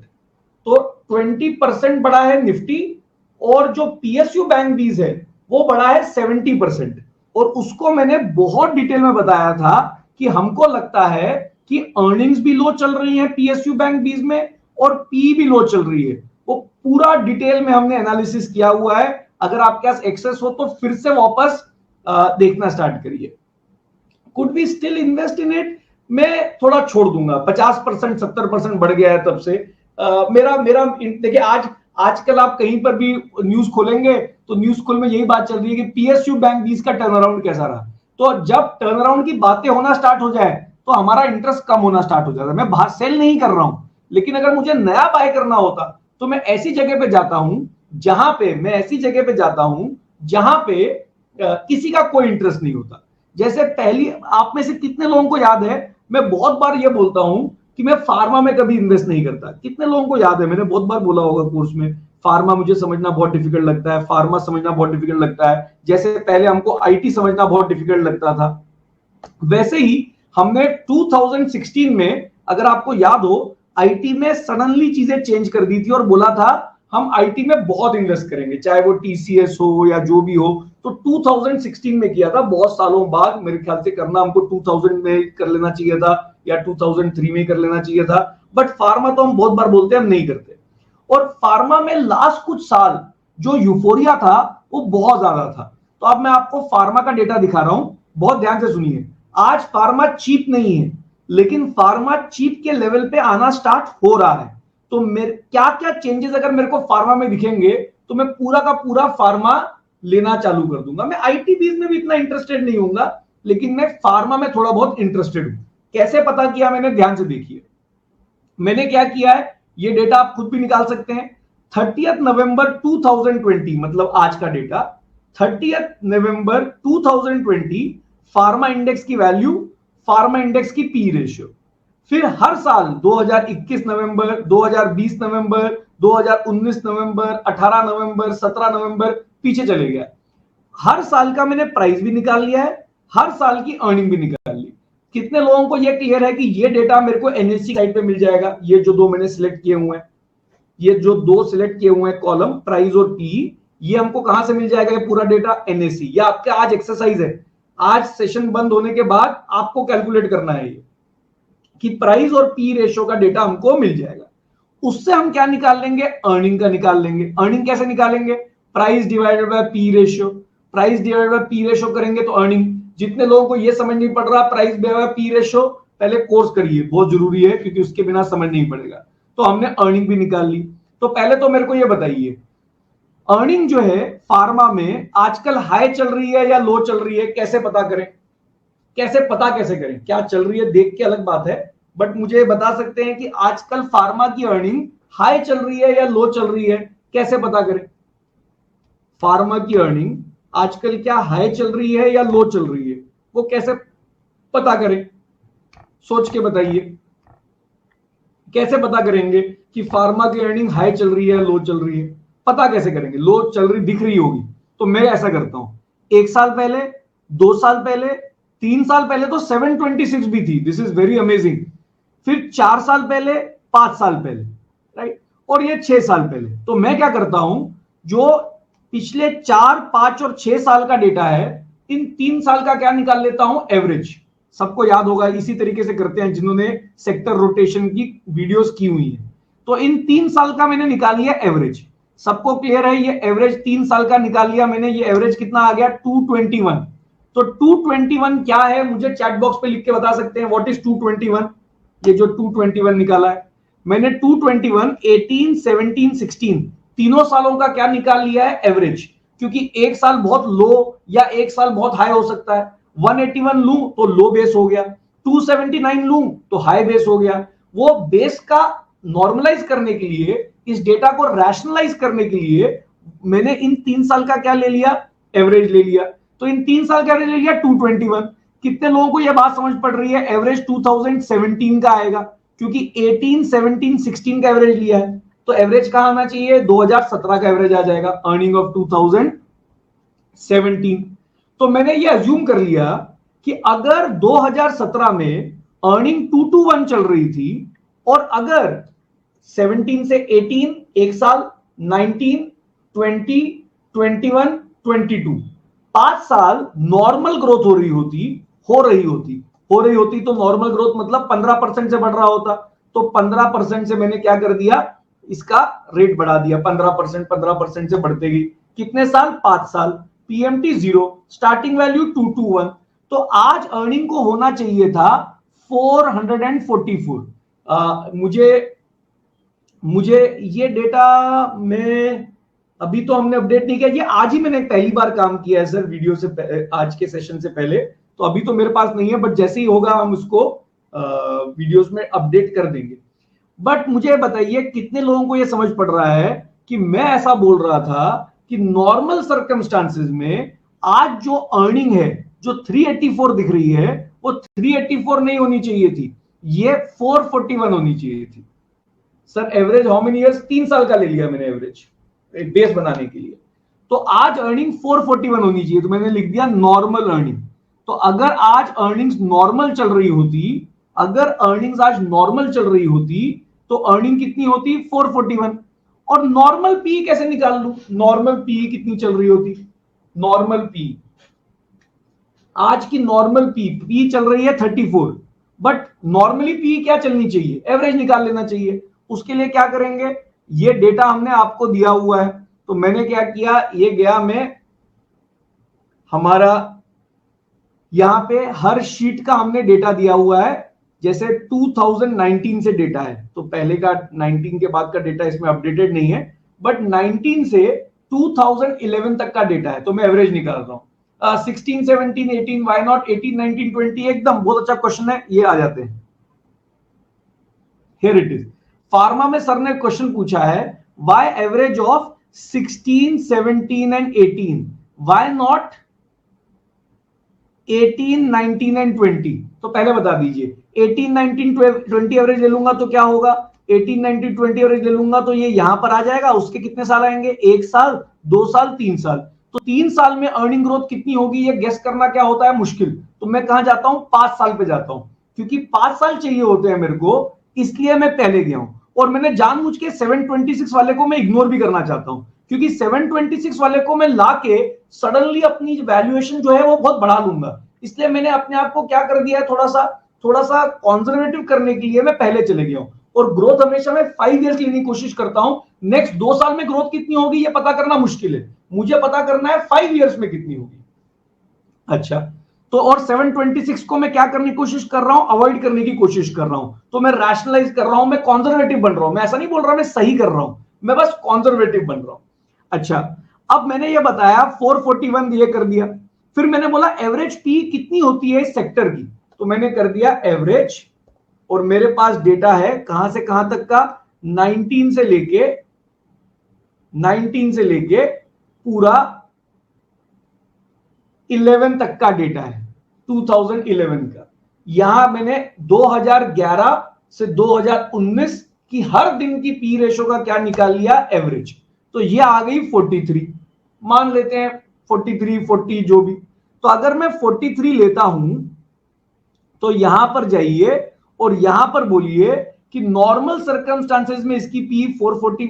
Speaker 2: तो 20% बढ़ा है निफ्टी, और जो पीएसयू बैंक बीज है वो बढ़ा है 70%। और उसको मैंने बहुत डिटेल में बताया था कि हमको लगता है कि अर्निंग्स भी लो चल रही है पीएसयू बैंक बीज में और पी भी लो चल रही है। वो पूरा डिटेल में हमने एनालिसिस किया हुआ है। अगर आपके पास एक्सेस हो तो फिर से वापस देखना स्टार्ट करिए। Could we still invest in it? मैं थोड़ा छोड़ दूंगा, 50% 70% बढ़ गया है तब से। मेरा देखिए आजकल आप कहीं पर भी न्यूज खोलेंगे तो न्यूज खोल में यही बात चल रही है कि पीएसयू बैंक बीज का टर्न अराउंड कैसा रहा। तो जब टर्न अराउंड की बातें होना स्टार्ट हो जाए तो हमारा इंटरेस्ट कम होना स्टार्ट हो जाता है। मैं बाहर सेल नहीं कर रहा हूं, लेकिन अगर मुझे नया बाय करना होता तो मैं ऐसी जगह पे जाता हूं जहां पे किसी का कोई इंटरेस्ट नहीं होता। जैसे पहली, आप में से कितने लोगों को याद है, मैं बहुत बार ये बोलता हूं कि मैं फार्मा में कभी इन्वेस्ट नहीं करता। कितने लोगों को याद है, मैंने बहुत बार बोला होगा कोर्स में, फार्मा मुझे समझना बहुत डिफिकल्ट लगता है, फार्मा समझना बहुत डिफिकल्ट लगता है। जैसे पहले हमको आईटी समझना बहुत डिफिकल्ट लगता था, वैसे ही हमने 2016 में, अगर आपको याद हो, आईटी में सडनली चीजें चेंज कर दी थी और बोला था हम आईटी में बहुत इन्वेस्ट करेंगे, चाहे वो टीसीएस हो या जो भी हो। तो 2016 में किया था, बहुत सालों बाद। मेरे ख्याल से करना हमको 2000 में कर लेना चाहिए था या 2003 में कर लेना चाहिए था। बट फार्मा तो हम बहुत बार बोलते हैं हम नहीं करते। और फार्मा में लास्ट कुछ साल जो यूफोरिया था वो बहुत ज्यादा था। तो अब मैं आपको फार्मा का डेटा दिखा रहा हूं, बहुत ध्यान से सुनिए। आज फार्मा चीप नहीं है, लेकिन फार्मा चीप के लेवल पे आना स्टार्ट हो रहा है। तो मेरे क्या क्या चेंजेस अगर मेरे को फार्मा में दिखेंगे तो मैं पूरा का पूरा फार्मा लेना चालू कर दूंगा। मैं आईटी बीज में भी इतना इंटरेस्टेड नहीं हूंगा, लेकिन मैं फार्मा में थोड़ा बहुत इंटरेस्टेड हूं। कैसे पता किया मैंने, ध्यान से देखिए। मैंने क्या किया है, ये डेटा आप खुद भी निकाल सकते हैं। 30 नवंबर 2020 मतलब आज का डेटा, 30 नवंबर 2020 फार्मा इंडेक्स की वैल्यू, फार्मा इंडेक्स की पी रेशियो। फिर हर साल 2021 नवंबर, 2020 नवंबर, 2019 नवंबर, 18 नवंबर, 17 नवंबर, पीछे चले गया। हर साल का मैंने प्राइस भी निकाल लिया है, हर साल की अर्निंग भी निकाल ली। कितने लोगों को यह क्लियर है कि ये डेटा मेरे को एनएससी साइट पे मिल जाएगा? ये जो दो मैंने सिलेक्ट किए हुए हैं, ये जो दो सिलेक्ट किए हुए हैं कॉलम, प्राइस और पी, ये हमको कहां से मिल जाएगा? ये पूरा डेटा एनएससी। ये आपका आज एक्सरसाइज है, आज सेशन बंद होने के बाद आपको कैलकुलेट करना है ये कि प्राइस और पी रेशियो का डेटा हमको मिल जाएगा। उससे हम क्या निकाल लेंगे? अर्निंग का निकाल लेंगे। अर्निंग कैसे निकालेंगे? Price divided by P ratio. Price divided by P ratio करेंगे तो अर्निंग। जितने लोगों को ये समझ नहीं पड़ रहा price divided by P ratio, पहले कोर्स करिए, बहुत जरूरी है, क्योंकि उसके बिना समझ नहीं पड़ेगा। तो हमने अर्निंग भी निकाल ली। तो पहले तो मेरे को ये बताइए, अर्निंग जो है फार्मा में आजकल हाई चल रही है या लो चल रही है? कैसे पता करें? कैसे पता कैसे करें? क्या चल रही है देख के अलग बात है, बट मुझे बता सकते हैं कि आजकल फार्मा की अर्निंग हाई चल रही है या लो चल रही है? कैसे पता करें? फार्मा की अर्निंग आजकल क्या हाई चल रही है या लो चल रही है? वो कैसे पता करें? सोच के बताइए, कैसे पता करेंगे कि फार्मा की अर्निंग हाई चल रही है या लो चल रही है? पता कैसे करेंगे? लो चल रही दिख रही होगी तो मैं ऐसा करता हूं, 1 साल पहले, 2 साल पहले, 3 साल पहले तो 726 भी थी, दिस इज वेरी अमेजिंग। फिर 4 साल पहले, 5 साल पहले, राइट, और ये 6 साल पहले। तो मैं क्या करता हूं, जो पिछले 4, 5 और 6 साल का डेटा है, इन 3 साल का क्या निकाल लेता हूं? एवरेज। सबको याद होगा, इसी तरीके से करते हैं जिन्होंने सेक्टर रोटेशन की वीडियोस की हुई है। तो इन 3 साल का मैंने निकाल लिया एवरेज। सबको क्लियर है? ये एवरेज 3 साल का निकाल लिया मैंने। ये एवरेज कितना आ गया? 221। तो 221 क्या है? मुझे चैट बॉक्स पे लिख के बता सकते हैं व्हाट इज 221? ये जो 221 निकाला है मैंने, 221 18, 17, 16 तीनों सालों का क्या निकाल लिया है? एवरेज। क्योंकि एक साल बहुत लो या एक साल बहुत हाई हो सकता है। 181 लूं तो लो बेस हो गया, 279 लूं तो हाई बेस हो गया। वो बेस का नॉर्मलाइज करने के लिए, इस डेटा को रैशनलाइज करने के लिए मैंने इन 3 साल का क्या ले लिया? एवरेज ले लिया। तो इन 3 साल का ले लिया 221। कितने लोगों को यह बात समझ पड़ रही है? एवरेज 2017 का आएगा, क्योंकि 18, 17, 16 का एवरेज लिया है। तो एवरेज कहां आना चाहिए? 2017 का एवरेज आ जाएगा, अर्निंग ऑफ 2017। तो मैंने ये अज्यूम कर लिया कि अगर 2017 में अर्निंग 221 चल रही थी, और अगर 17 से 18 एक साल, 19, 20, 21, 22 5 साल नॉर्मल ग्रोथ हो रही होती तो नॉर्मल ग्रोथ मतलब 15% से बढ़ रहा होता। तो 15% से मैंने क्या कर दिया? इसका रेट बढ़ा दिया, 15% से बढ़ते गई। कितने साल? 5 साल। PMT 0, starting value 221। तो आज अर्निंग को होना चाहिए था 444। मुझे ये डेटा में अभी तो हमने अपडेट नहीं किया, ये आज ही मैंने पहली बार काम किया है सर, वीडियो से आज के सेशन से पहले। तो अभी तो मेरे पास नहीं है, बट जैसे ही होगा हम उसको वीडियोस में अपडेट कर देंगे। बट मुझे बताइए कितने लोगों को यह समझ पड़ रहा है कि मैं ऐसा बोल रहा था कि नॉर्मल सर्कमस्टांसेस में आज जो अर्निंग है, जो 384 दिख रही है, वो 384 नहीं होनी चाहिए थी, ये 441 होनी चाहिए थी। Sir average how many years? 3 साल का ले लिया मैंने एवरेज, एक बेस बनाने के लिए। तो आज अर्निंग 441 होनी चाहिए, तो मैंने लिख दिया नॉर्मल अर्निंग। तो अगर आज अर्निंग्स नॉर्मल चल रही होती, अगर अर्निंग्स आज नॉर्मल चल रही होती तो अर्निंग कितनी होती? 441। और नॉर्मल पी कैसे निकाल लूं? नॉर्मल पी कितनी चल रही होती? नॉर्मल पी, आज की नॉर्मल पी चल रही है 34, बट नॉर्मली पी क्या चलनी चाहिए, एवरेज निकाल लेना चाहिए। उसके लिए क्या करेंगे, ये डेटा हमने आपको दिया हुआ है, तो मैंने क्या किया, ये गया मैं हमारा यहां पे हर शीट का हमने डेटा दिया हुआ है, जैसे 2019 से डेटा है, तो पहले का 19 के बाद का डेटा इसमें अपडेटेड नहीं है, बट 19 से 2011 तक का डेटा है, तो मैं एवरेज निकाल रहा हूं। 16, 17, 18, वाई नॉट 18, 19, 20, एकदम बहुत अच्छा क्वेश्चन है, ये आ जाते हैं। हियर इट इज, फार्मा में सर ने क्वेश्चन पूछा है, why average of 16, 17 and 18, why not 18, 19 and 20। तो पहले बता दीजिए, 18, 19, 20 एवरेज ले लूंगा तो क्या होगा, 18, 19, 20 एवरेज ले लूंगा तो ये यहां पर आ जाएगा, उसके कितने साल आएंगे, 1 साल, 2 साल, 3 साल। तो 3 साल में अर्निंग ग्रोथ कितनी होगी, ये गेस करना क्या होता है मुश्किल, तो मैं कहां जाता हूं, 5 साल पे जाता हूं, क्योंकि 5 साल चाहिए होते हैं मेरे को, इसलिए मैं पहले गया हूं। और मैंने जानबूझ के 726 वाले को मैं इग्नोर भी करना चाहता हूं, क्योंकि 726 वाले को मैं लाके सडनली अपनी वैल्यूएशन जो है वो बहुत बढ़ा लूंगा, इसलिए मैंने अपने आप को क्या कर दिया है, थोड़ा सा कॉन्जर्वेटिव करने के लिए मैं पहले चले गया हूं। और ग्रोथ हमेशा मैं 5 इयर्स लेने की कोशिश करता हूं, नेक्स्ट 2 साल में ग्रोथ कितनी होगी ये पता करना मुश्किल है, मुझे पता करना है 5 इयर्स में कितनी होगी। अच्छा, तो और 726 को मैं क्या करने की कोशिश कर रहा हूं, अवॉइड करने की कोशिश कर रहा हूं, तो मैं रैशनलाइज कर रहा हूं, मैं कॉन्जर्वेटिव बन रहा हूं, मैं ऐसा नहीं बोल रहा मैं सही कर रहा हूं, मैं बस कॉन्जर्वेटिव बन रहा हूं। अच्छा, अब मैंने ये बताया 441 ये कर दिया, फिर मैंने बोला एवरेज पी कितनी होती है इस सेक्टर की, तो मैंने कर दिया एवरेज, और मेरे पास डेटा है कहां से कहां तक का, 19 से लेके पूरा 11 तक का डेटा है, 2011 का। यहां मैंने 2011 से 2019 की हर दिन की पी रेशो का क्या निकाल लिया, एवरेज। तो ये आ गई 43, मान लेते हैं 43, 40 जो भी। तो अगर मैं 43 लेता हूं तो यहां पर जाइए और यहां पर बोलिए कि नॉर्मल सर्कमस्टांसेस में इसकी पी 440,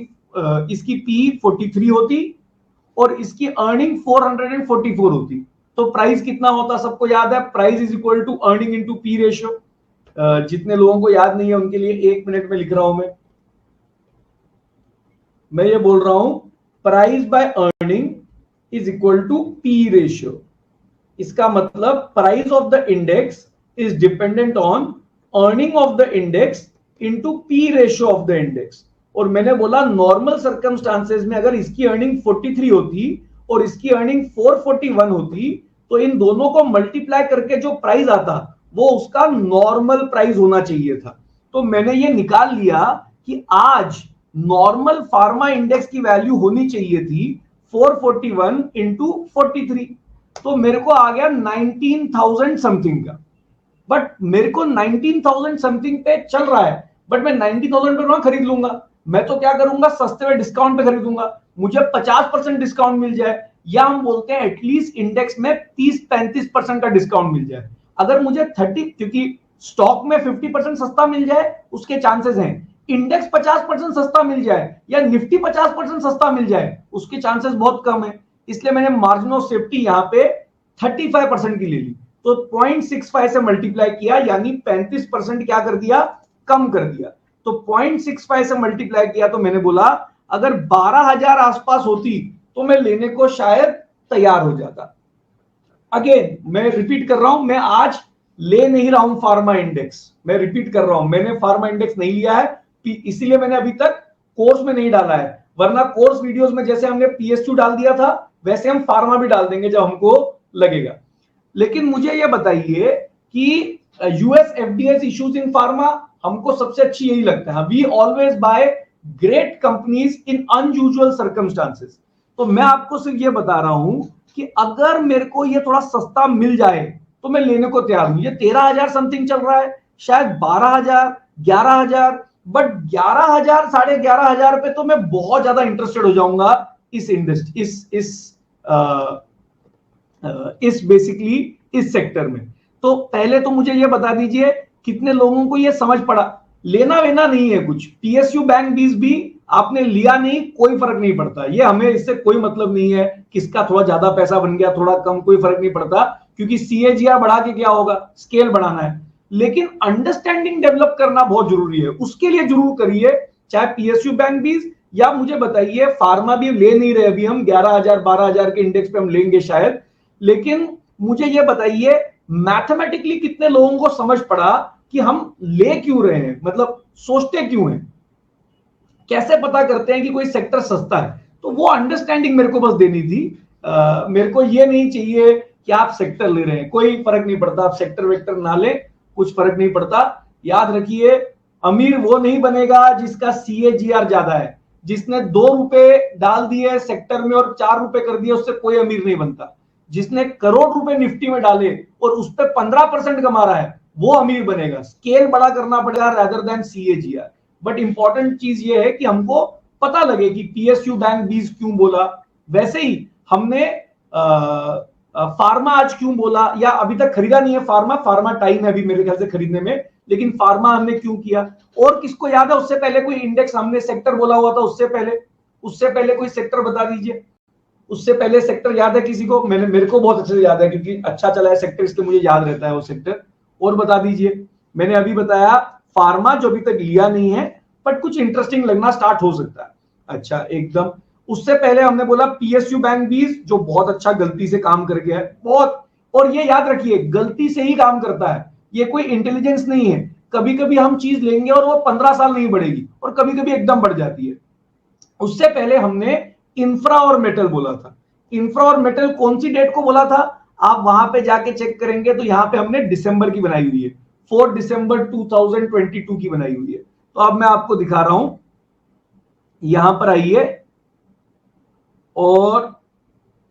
Speaker 2: इसकी पी 43 होती और इसकी अर्निंग 444 होती, तो प्राइस कितना होता, सबको याद है, price is equal to earning into P ratio. जितने लोगों को याद नहीं है उनके लिए 1 मिनट में लिख रहा हूं मैं ये बोल रहा हूं, price by earning is equal to P ratio. इसका मतलब price of the index is dependent on earning of the index into P ratio of the index. और मैंने बोला नॉर्मल सर्कमस्टांसेस में अगर इसकी अर्निंग 43 होती और इसकी अर्निंग 441 होती, तो इन दोनों को मल्टीप्लाई करके जो प्राइस आता वो उसका नॉर्मल प्राइस होना चाहिए था। तो मैंने ये निकाल लिया कि आज नॉर्मल फार्मा इंडेक्स की वैल्यू होनी चाहिए थी 441 इंटू 43, तो मेरे को आ गया 19,000 समथिंग का। बट मेरे को 19,000 समथिंग पे चल रहा है, बट मैं 90,000 पे ना खरीद लूंगा, मैं तो क्या करूंगा, सस्ते में डिस्काउंट पे खरीदूंगा, मुझे 50% डिस्काउंट मिल जाए, या हम बोलते हैं एटलीस्ट इंडेक्स में 30-35% का डिस्काउंट मिल जाए। अगर मुझे 30, क्योंकि स्टॉक में 50% सस्ता मिल जाए उसके चांसेस हैं, इंडेक्स 50% सस्ता मिल जाए या निफ्टी 50% सस्ता मिल जाए उसके चांसेस बहुत कम है, इसलिए मैंने मार्जिन ऑफ सेफ्टी यहां पे 35% की ले ली, तो 0.65 से मल्टीप्लाई किया, यानी 35% क्या कर दिया, कम कर दिया। तो 0.65 से मल्टीप्लाई किया, तो मैंने बोला अगर 12,000 आसपास होती तो मैं लेने को शायद तैयार हो जाता। अगेन मैं रिपीट कर रहा हूं, मैं आज ले नहीं रहा हूं फार्मा इंडेक्स, मैं रिपीट कर रहा हूं, मैंने फार्मा इंडेक्स नहीं लिया है, इसीलिए मैंने अभी तक कोर्स में नहीं डाला है, वरना कोर्स वीडियोस में जैसे हमने PSU डाल दिया था वैसे हम फार्मा भी डाल देंगे जब हमको लगेगा। लेकिन मुझे यह बताइए कि US FDA's issues in pharma हमको सबसे अच्छी यही लगता है, we always buy great companies in unusual circumstances. तो मैं आपको सिर्फ ये बता रहा हूं कि अगर मेरे को ये थोड़ा सस्ता मिल जाए तो मैं लेने को तैयार हूं। ये 13,000 समथिंग चल रहा है, शायद 12,000, 11,000, बट 11,000, 11,500 पे तो मैं बहुत ज्यादा इंटरेस्टेड हो जाऊंगा इस इंडस्ट्री, इस बेसिकली इस सेक्टर में। तो पहले तो मुझे ये बता दीजिए कितने लोगों को ये समझ पड़ा, लेना वेना नहीं है कुछ, PSU बैंक 20 भी आपने लिया नहीं, कोई फर्क नहीं पड़ता, ये हमें इससे कोई मतलब नहीं है किसका थोड़ा ज्यादा पैसा बन गया थोड़ा कम, कोई फर्क नहीं पड़ता, क्योंकि CAGR बढ़ा के क्या होगा, स्केल बढ़ाना है। लेकिन अंडरस्टैंडिंग डेवलप करना बहुत जरूरी है, उसके लिए जरूर करिए, चाहे पीएसयू बैंक भी, या मुझे बताइए फार्मा भी ले नहीं रहे अभी हम 11,000 12,000 के इंडेक्स पे हम लेंगे शायद, लेकिन मुझे ये बताइए मैथमेटिकली कितने लोगों को समझ पड़ा कि हम ले क्यों रहे हैं, मतलब सोचते क्यों हैं, कैसे पता करते हैं कि कोई सेक्टर सस्ता है। तो वो अंडरस्टैंडिंग मेरे को बस देनी थी। मेरे को ये नहीं चाहिए कि आप सेक्टर ले रहे हैं, कोई फर्क नहीं पड़ता, आप सेक्टर वेक्टर ना ले, कुछ फर्क नहीं पड़ता। याद रखिए अमीर वो नहीं बनेगा जिसका CAGR ज्यादा है, जिसने 2 रुपए डाल दिए सेक्टर में और 4 रुपए कर दिए, उससे कोई अमीर नहीं बनता। जिसने करोड़ रुपए निफ्टी में डाले और उस पर 15% कमा रहा है, वो अमीर बनेगा। स्केल बड़ा करना पड़ेगा rather than CAGR। But important चीज ये है कि हमको पता लगे कि पीएसयू बैंक 20 क्यों बोला, वैसे ही हमने फार्मा आज क्यों बोला, या अभी तक खरीदा नहीं है फार्मा टाइम है अभी मेरे ख्याल से खरीदने में, लेकिन फार्मा हमने क्यों किया। और किसको याद है उससे पहले कोई इंडेक्स हमने सेक्टर बोला हुआ था, उससे पहले कोई सेक्टर बता दीजिए, उससे पहले सेक्टर याद है किसी को? मेरे को बहुत अच्छे से याद है क्योंकि अच्छा चला है सेक्टर, इसलिए मुझे याद रहता है वो सेक्टर। और बता दीजिए, मैंने अभी बताया फार्मा जो अभी तक लिया नहीं है बट कुछ इंटरेस्टिंग लगना स्टार्ट हो सकता है। अच्छा एकदम, उससे पहले हमने बोला पीएसयू बैंक 20 जो बहुत अच्छा गलती से काम कर गया है बहुत। और ये याद रखिए गलती से ही काम करता है, ये कोई इंटेलिजेंस नहीं है। कभी कभी हम चीज लेंगे और वो 15 साल नहीं बढ़ेगी और कभी कभी एकदम बढ़ जाती है। उससे पहले हमने इंफ्रा और मेटल बोला था। इंफ्रा और मेटल कौन सी डेट को बोला था, आप वहां पे जाके चेक करेंगे तो यहां पे हमने दिसंबर की बनाई हुई है, 4 दिसंबर 2022 की बनाई हुई है। तो अब मैं आपको दिखा रहा हूं, यहां पर आइए और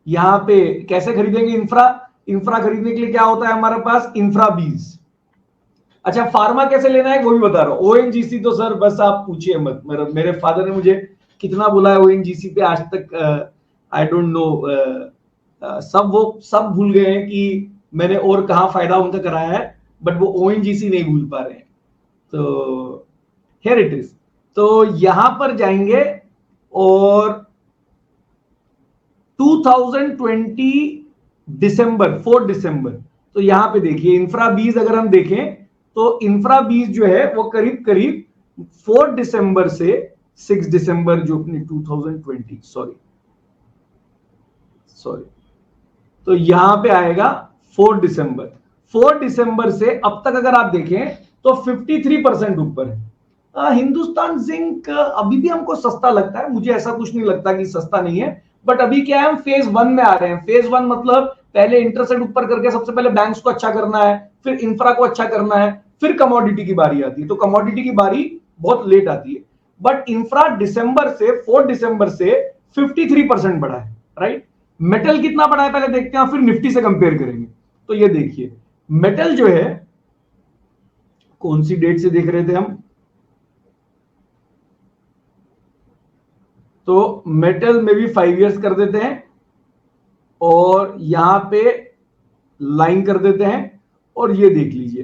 Speaker 2: यहां पे कैसे खरीदेंगे इंफ्रा खरीदने के लिए क्या होता है हमारे पास, इंफ्रा बीज। अच्छा फार्मा कैसे लेना है वो भी बता रहा हूं। ओएनजीसी तो सर बस आप पूछिए मत, मेरे फादर ने मुझे कितना बोला है ओएनजीसी पे आज तक, आई डोंट नो, सब भूल गए हैं कि मैंने और कहा फायदा उनका कराया है, बट वो ओएनजीसी नहीं भूल पा रहे हैं। तो हियर इट इज। तो यहां पर जाएंगे और 2020 दिसंबर 4 दिसंबर, तो यहां पे देखिए इंफ्रा बीज अगर हम देखें तो इंफ्रा बीज जो है वो करीब करीब 4 दिसंबर से 6 दिसंबर जो अपनी 2020 सॉरी तो यहां पे आएगा 4 दिसंबर से अब तक अगर आप देखें तो 53% ऊपर है। हिंदुस्तान जिंक अभी भी हमको सस्ता लगता है, मुझे ऐसा कुछ नहीं लगता कि सस्ता नहीं है, बट अभी क्या है हम फेज 1 में आ रहे हैं। फेज 1 मतलब पहले इंटरेस्ट रेट ऊपर करके सबसे पहले बैंक्स को अच्छा करना है, फिर इंफ्रा को अच्छा करना है, फिर कमोडिटी की बारी आती है। तो कमोडिटी की बारी बहुत लेट आती है, बट इंफ्रा 4 दिसंबर से 53% बढ़ा है, राइट। मेटल कितना बढ़ा है पहले देखते हैं, फिर निफ्टी से कंपेयर करेंगे। तो ये देखिए मेटल जो है, कौन सी डेट से देख रहे थे हम, तो मेटल में भी 5 इयर्स कर देते हैं और यहां पे लाइन कर देते हैं और ये देख लीजिए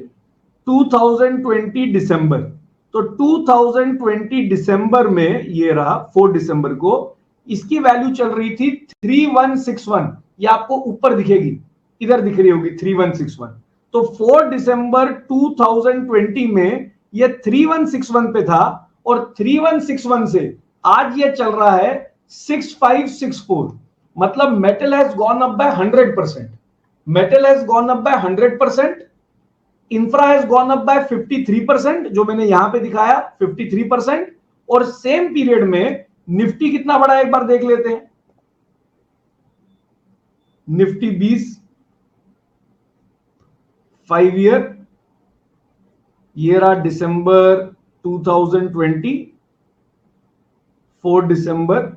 Speaker 2: 2020 दिसंबर। तो 2020 दिसंबर में ये रहा 4 दिसंबर को, इसकी वैल्यू चल रही थी 3161, ये आपको ऊपर दिखेगी, इधर दिख रही होगी 3161। तो 4 दिसंबर 2020 में ये 3161 पे था और 3161 से आज ये चल रहा है 6564। मतलब metal has gone up by 100%, metal has gone up by 100%, infra has gone up by 53%, जो मैंने यहां पे दिखाया 53%। और सेम पीरियड में निफ्टी कितना बढ़ा है एक बार देख लेते हैं। निफ्टी 20 5 ईयर, ये रहा दिसंबर 2020 4 दिसंबर,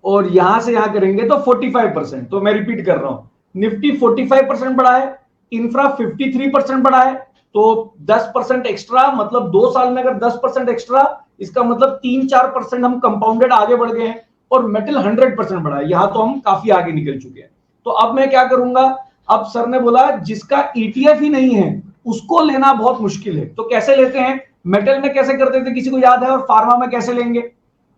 Speaker 2: और यहां से यहां करेंगे तो 45%। तो मैं रिपीट कर रहा हूं, निफ्टी 45% बढ़ा है, इंफ्रा 53% बढ़ा है, तो 10% एक्स्ट्रा, मतलब 2 साल में अगर 10% एक्स्ट्रा, इसका मतलब 3-4% हम कंपाउंडेड आगे बढ़ गए हैं। और मेटल 100% बढ़ा है, यहां तो हम काफी आगे निकल चुके हैं। तो अब मैं क्या करूंगा, अब सर ने बोला जिसका ETF ही नहीं है उसको लेना बहुत मुश्किल है, तो कैसे लेते हैं। मेटल में कैसे करते थे किसी को याद है, और फार्मा में कैसे लेंगे।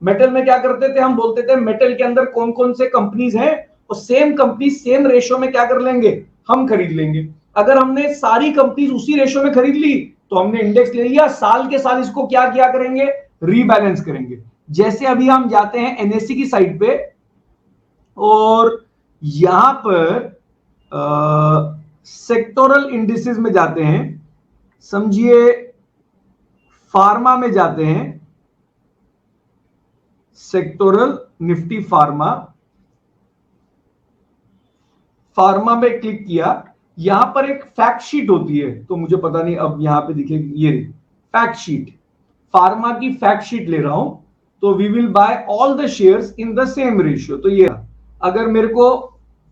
Speaker 2: मेटल में क्या करते थे, हम बोलते थे मेटल के अंदर कौन कौन से कंपनीज हैं और सेम कंपनी सेम रेशियो में क्या कर लेंगे, हम खरीद लेंगे। अगर हमने सारी कंपनीज उसी रेशियो में खरीद ली तो हमने इंडेक्स ले लिया, साल के साल इसको क्या किया करेंगे, रीबैलेंस करेंगे। जैसे अभी हम जाते हैं एनएससी की साइट पे और यहां पर सेक्टोरल इंडिसेस में जाते हैं, समझिए फार्मा में जाते हैं, सेक्टोरल निफ्टी फार्मा, फार्मा में क्लिक किया, यहां पर एक फैक्ट शीट होती है, तो मुझे पता नहीं अब यहां पे दिखेगी, ये फैक्ट शीट, फार्मा की फैक्ट शीट ले रहा हूं, तो we will buy all the shares in the same ratio. तो ये अगर मेरे को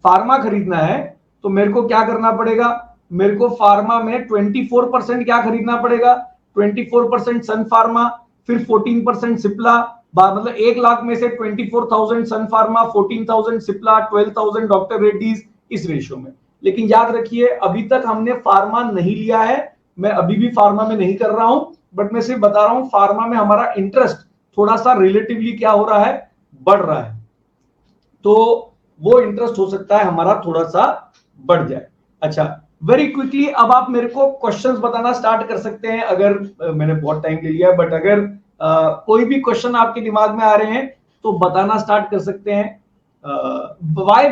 Speaker 2: फार्मा खरीदना है तो मेरे को क्या करना पड़ेगा, मेरे को फार्मा में 24% क्या खरीदना पड़ेगा, 24% सन फार्मा, फिर 14% सिप्ला, मतलब 1 लाख में से 24,000 सन फार्मा, 14,000 सिप्ला, 12,000 डॉक्टर रेड्डीज, इस रेशियो में। लेकिन याद रखिए अभी तक हमने फार्मा नहीं लिया है, मैं अभी भी फार्मा में नहीं कर रहा हूं, बट मैं सिर्फ बता रहा हूं फार्मा में हमारा इंटरेस्ट थोड़ा सा रिलेटिवली क्या हो रहा है, बढ़ रहा है, तो वो इंटरेस्ट हो सकता है हमारा थोड़ा सा बढ़ जाए। अच्छा, वेरी क्विकली अब आप मेरे को क्वेश्चंस बताना स्टार्ट कर सकते हैं, अगर मैंने बहुत टाइम ले लिया है, बट अगर कोई भी क्वेश्चन आपके दिमाग में आ रहे हैं तो बताना स्टार्ट कर सकते हैं। व्हाई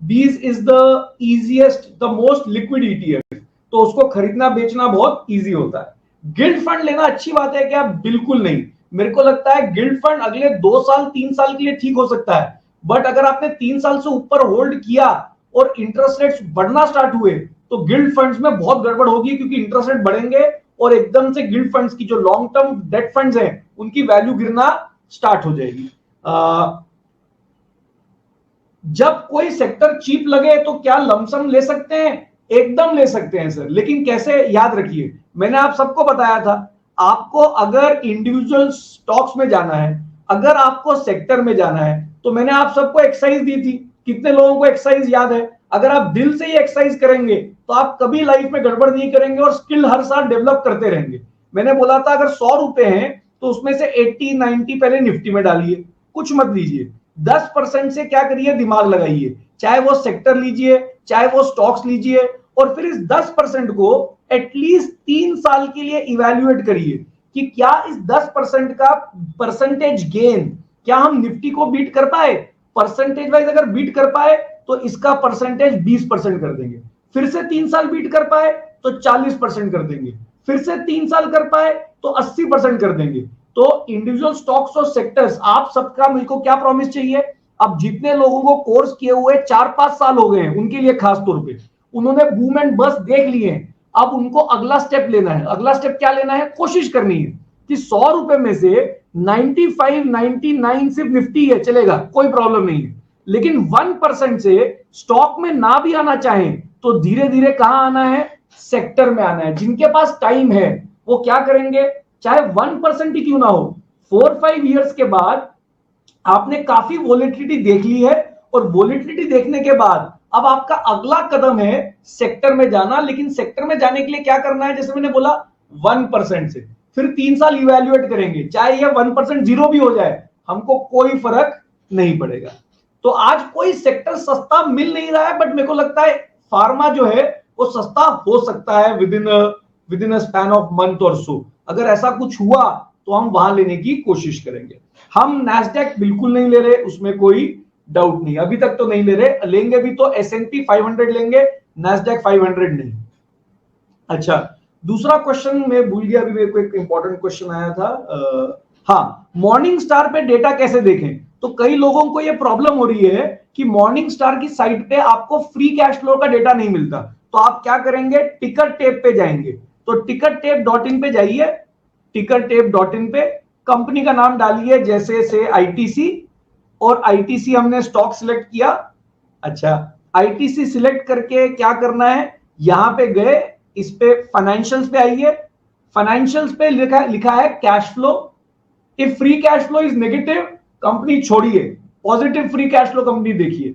Speaker 2: बीज is the easiest, the most liquid ETF, तो उसको खरीदना बेचना बहुत इजी होता है। गिल्ड फंड लेना अच्छी बात है क्या, बिल्कुल नहीं। मेरे को लगता है गिल्ड फंड अगले 2 साल 3 साल के लिए ठीक हो सकता है, बट अगर आपने 3 साल से ऊपर होल्ड किया और इंटरेस्ट रेट्स बढ़ना स्टार्ट हुए तो गिल्ड फंड्स में बहुत गड़बड़ होगी, क्योंकि इंटरेस्ट रेट बढ़ेंगे और एकदम से गिल्ड फंड्स की जो लॉन्ग टर्म डेट फंड्स हैं उनकी वैल्यू गिरना स्टार्ट हो जाएगी। जब कोई सेक्टर चीप लगे तो क्या लमसम ले सकते हैं, एकदम ले सकते हैं सर, लेकिन कैसे, याद रखिए मैंने आप सबको बताया था, आपको अगर इंडिविजुअल स्टॉक्स में जाना है, अगर आपको सेक्टर में जाना है, तो मैंने आप सबको एक्सरसाइज दी थी, कितने लोगों को एक्सरसाइज याद है, अगर आप दिल से ही एक्सरसाइज करेंगे तो आप कभी लाइफ में गड़बड़ नहीं करेंगे और स्किल हर साल डेवलप करते रहेंगे। मैंने बोला था अगर 100 रुपए हैं तो उसमें से 80-90 पहले निफ्टी में डालिए, कुछ मत लीजिए, 10% से क्या करिए, दिमाग लगाइए, चाहे वो सेक्टर लीजिए चाहे वो स्टॉक्स लीजिए, और फिर इस 10% को एटलीस्ट 3 साल के लिए इवैल्यूएट करिए कि क्या इस 10% का परसेंटेज गेन, क्या हम निफ्टी को बीट कर पाए, परसेंटेज वाइज अगर बीट कर पाए तो इसका परसेंटेज 20% कर देंगे, फिर से 3 साल बीट कर पाए तो 40% कर देंगे, फिर से 3 साल कर पाए तो 80% कर देंगे। तो इंडिविजुअल स्टॉक्स और सेक्टर्स, आप सबका मेरे को क्या प्रॉमिस चाहिए, अब जितने लोगों को कोर्स किए हुए 4-5 साल हो गए हैं उनके लिए खास तौर पे, उन्होंने बूम एंड बस देख लिए हैं, अब उनको अगला स्टेप लेना है। अगला स्टेप क्या लेना है, कोशिश करनी है कि 100 रुपए में से 95-99 सिर्फ निफ्टी है, चलेगा, कोई प्रॉब्लम नहीं है, लेकिन 1% से स्टॉक में ना भी आना चाहें तो धीरे धीरे कहां आना है, सेक्टर में आना है। जिनके पास टाइम है वो क्या करेंगे, चाहे 1% ही क्यों ना हो, 4-5 इयर्स के बाद आपने काफी वोलेटिलिटी देख ली है, और वोलेटिलिटी देखने के बाद अब आपका अगला कदम है सेक्टर में जाना। लेकिन सेक्टर में जाने के लिए क्या करना है, जैसे मैंने बोला 1% से, फिर 3 साल इवैल्यूएट करेंगे, चाहे ये 1% जीरो भी हो जाए हमको कोई फर्क नहीं पड़ेगा। तो आज कोई सेक्टर सस्ता मिल नहीं रहा है, बट मेरे को लगता है फार्मा जो है वो सस्ता हो सकता है with in a span of month और सो। अगर ऐसा कुछ हुआ तो हम वहां लेने की कोशिश करेंगे। हम नैस्डैक बिल्कुल नहीं ले रहे, उसमें कोई डाउट नहीं, अभी तक तो नहीं ले रहे, लेंगे भी तो S&P 500 लेंगे, नैस्डैक 500 नहीं। अच्छा, दूसरा क्वेश्चन मैं भूल गया, अभी मेरे को एक इंपॉर्टेंट क्वेश्चन आया था, हाँ, मॉर्निंग स्टार पे डेटा कैसे देखें। तो कई लोगों को ये प्रॉब्लम हो रही है कि मॉर्निंग स्टार की साइट पे आपको फ्री कैश फ्लो का डेटा नहीं मिलता, तो आप क्या करेंगे, टिकर टेप पे जाएंगे, तो tickertape.in पे जाइए, tickertape.in पे कंपनी का नाम डालिए, जैसे से ITC, और ITC हमने स्टॉक सिलेक्ट किया। अच्छा, ITC सिलेक्ट करके क्या करना है, यहां पे गए, इस पे फाइनेंशियल्स पे आइए, फाइनेंशियल्स पे लिखा है cash flow, if free cash flow is negative company छोड़िए, positive free cash flow company देखिए,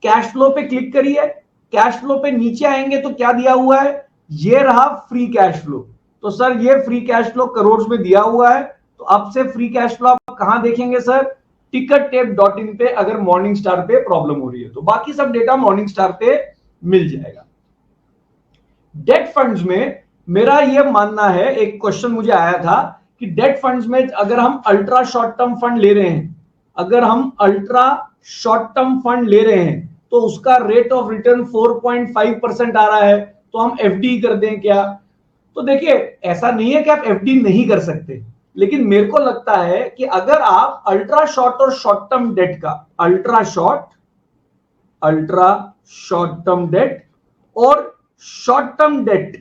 Speaker 2: कैश फ्लो पे क्लिक करिए, कैश फ्लो पे नीचे आएंगे तो क्या दिया हुआ है, ये रहा फ्री कैश फ्लो। तो सर ये फ्री कैश फ्लो करोड़ में दिया हुआ है, तो अब से फ्री कैश फ्लो आप कहां देखेंगे सर, tickertape.in पे, अगर मॉर्निंग स्टार पे प्रॉब्लम हो रही है तो, बाकी सब डेटा मॉर्निंग स्टार पे मिल जाएगा। डेट फंड्स में मेरा ये मानना है, एक क्वेश्चन मुझे आया था कि डेट फंड्स में अगर हम अल्ट्रा शॉर्ट टर्म फंड ले रहे हैं, अगर हम अल्ट्रा शॉर्ट टर्म फंड ले रहे हैं तो उसका रेट ऑफ रिटर्न 4.5% आ रहा है, तो हम एफडी कर दें क्या? तो देखिए, ऐसा नहीं है कि आप एफडी नहीं कर सकते, लेकिन मेरे को लगता है कि अगर आप अल्ट्रा शॉर्ट और शॉर्ट टर्म डेट का, अल्ट्रा शॉर्ट टर्म डेट और शॉर्ट टर्म डेट,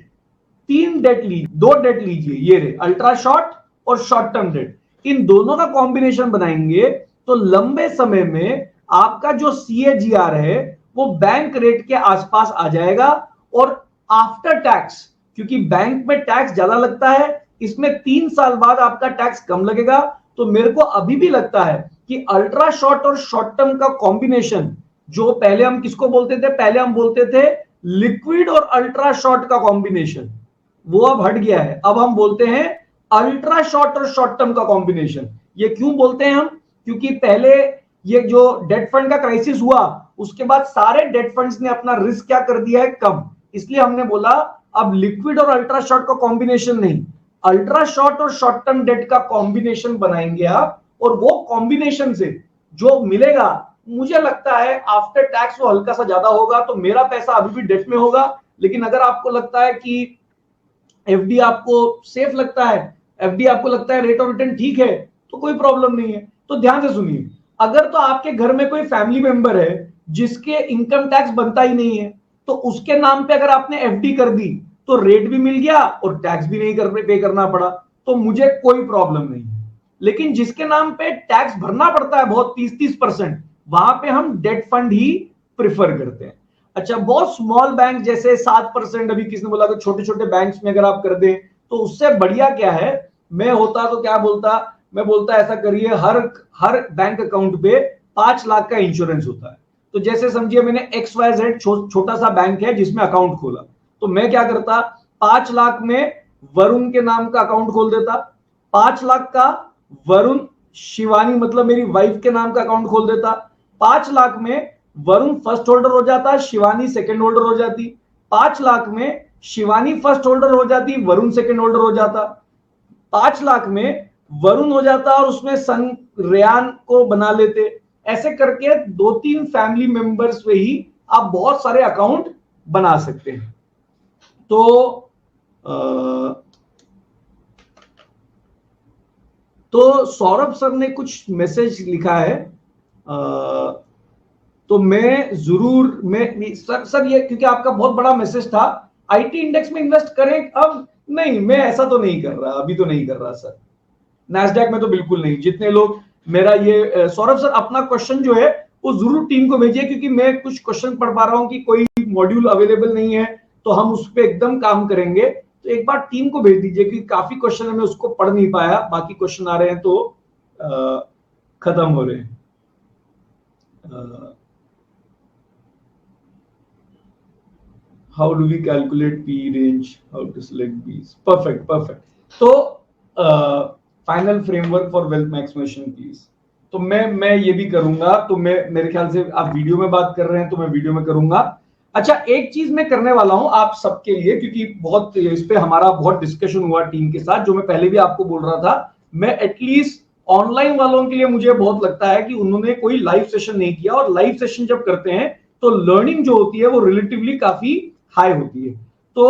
Speaker 2: तीन डेट लीजिए, दो डेट लीजिए, ये रहे अल्ट्रा शॉर्ट और शॉर्ट टर्म डेट, इन दोनों का कॉम्बिनेशन बनाएंगे तो लंबे समय में आपका जो CAGR है वो बैंक रेट के आसपास आ जाएगा। और आफ्टर टैक्स, क्योंकि बैंक में टैक्स ज्यादा लगता है, इसमें 3 साल बाद आपका टैक्स कम लगेगा। तो मेरे को अभी भी लगता है कि अल्ट्रा शॉर्ट और शॉर्ट टर्म का कॉम्बिनेशन, जो पहले हम किसको बोलते थे, पहले हम बोलते थे लिक्विड और अल्ट्रा शॉर्ट का कॉम्बिनेशन, वो अब हट गया है, अब हम बोलते हैं अल्ट्रा शॉर्ट और शॉर्ट टर्म का कॉम्बिनेशन। ये क्यों बोलते हैं हम? क्योंकि पहले ये जो डेट फंड का क्राइसिस हुआ उसके बाद सारे डेट फंड्स ने अपना रिस्क क्या कर दिया है, कम, इसलिए हमने बोला अब लिक्विड और अल्ट्रा शॉर्ट का कॉम्बिनेशन नहीं, अल्ट्रा शॉर्ट और शॉर्ट टर्म डेट का कॉम्बिनेशन बनाएंगे आप, और वो कॉम्बिनेशन से जो मिलेगा मुझे लगता है आफ्टर टैक्स वो हल्का सा ज्यादा होगा। तो मेरा पैसा अभी भी डेट में होगा, लेकिन अगर आपको लगता है कि एफडी आपको सेफ लगता है, एफडी आपको लगता है रेट ऑफ रिटर्न ठीक है, तो कोई प्रॉब्लम नहीं है। तो ध्यान से सुनिए, अगर तो आपके घर में कोई फैमिली मेंबर है जिसके इनकम टैक्स बनता ही नहीं है, तो उसके नाम पे अगर आपने एफडी कर दी तो रेट भी मिल गया और टैक्स भी नहीं पे करना पड़ा, तो मुझे कोई प्रॉब्लम नहीं है। लेकिन जिसके नाम पे टैक्स भरना पड़ता है बहुत 30-30%, वहां पे हम डेट फंड ही प्रिफर करते हैं। अच्छा, बहुत स्मॉल बैंक जैसे 7%, अभी किसने बोला कि छोटे छोटे बैंक्स में अगर आप कर दें तो उससे बढ़िया क्या है, मैं होता तो क्या बोलता, मैं बोलता ऐसा करिए, हर बैंक अकाउंट पे 5 लाख का इंश्योरेंस होता है। तो जैसे समझिए मैंने XYZ छोटा सा बैंक है जिसमें अकाउंट खोला, तो मैं क्या करता, 5 लाख में वरुण के नाम का अकाउंट खोल देता, 5 लाख का वरुण शिवानी मतलब मेरी वाइफ के नाम का अकाउंट खोल देता, 5 लाख में वरुण फर्स्ट होल्डर हो जाता, शिवानी सेकंड होल्डर हो जाती, 5 लाख में शिवानी फर्स्ट होल्डर हो जाती, वरुण सेकंड होल्डर हो जाता, 5 लाख में वरुण हो जाता और उसमें सन रेयान को बना लेते। ऐसे करके 2-3 फैमिली मेंबर्स में ही आप बहुत सारे अकाउंट बना सकते हैं। तो सौरभ सर ने कुछ मैसेज लिखा है, तो मैं जरूर सर ये क्योंकि आपका बहुत बड़ा मैसेज था, आईटी इंडेक्स में इन्वेस्ट करें? अब नहीं, मैं ऐसा तो नहीं कर रहा, अभी तो नहीं कर रहा सर, नैस्डैक में तो बिल्कुल नहीं। जितने लोग मेरा ये सौरभ सर अपना क्वेश्चन जो है वो जरूर टीम को भेजिए, क्योंकि मैं कुछ क्वेश्चन पढ़ पा रहा हूं कि कोई मॉड्यूल अवेलेबल नहीं है, तो हम उस पर एकदम काम करेंगे। तो एक बार टीम को भेज दीजिए, क्योंकि काफी क्वेश्चन मैं उसको पढ़ नहीं पाया, बाकी क्वेश्चन आ रहे हैं तो खत्म हो रहे हैं। How do we calculate P range? How to select Bs? Perfect. तो final framework for wealth maximization please. तो मैं ये भी करूंगा, तो मैं मेरे ख्याल से आप वीडियो में बात कर रहे हैं तो मैं वीडियो में करूंगा। अच्छा, एक चीज मैं करने वाला हूं आप सबके लिए, क्योंकि बहुत इस पे हमारा बहुत डिस्कशन हुआ टीम के साथ, जो मैं पहले भी आपको बोल रहा था, मैं एटलीस्ट ऑनलाइन वालों के लिए मुझे बहुत लगता है कि उन्होंने कोई लाइव सेशन नहीं किया, और लाइव सेशन जब करते हैं तो लर्निंग जो होती है वो रिलेटिवली काफी हाई होती है। तो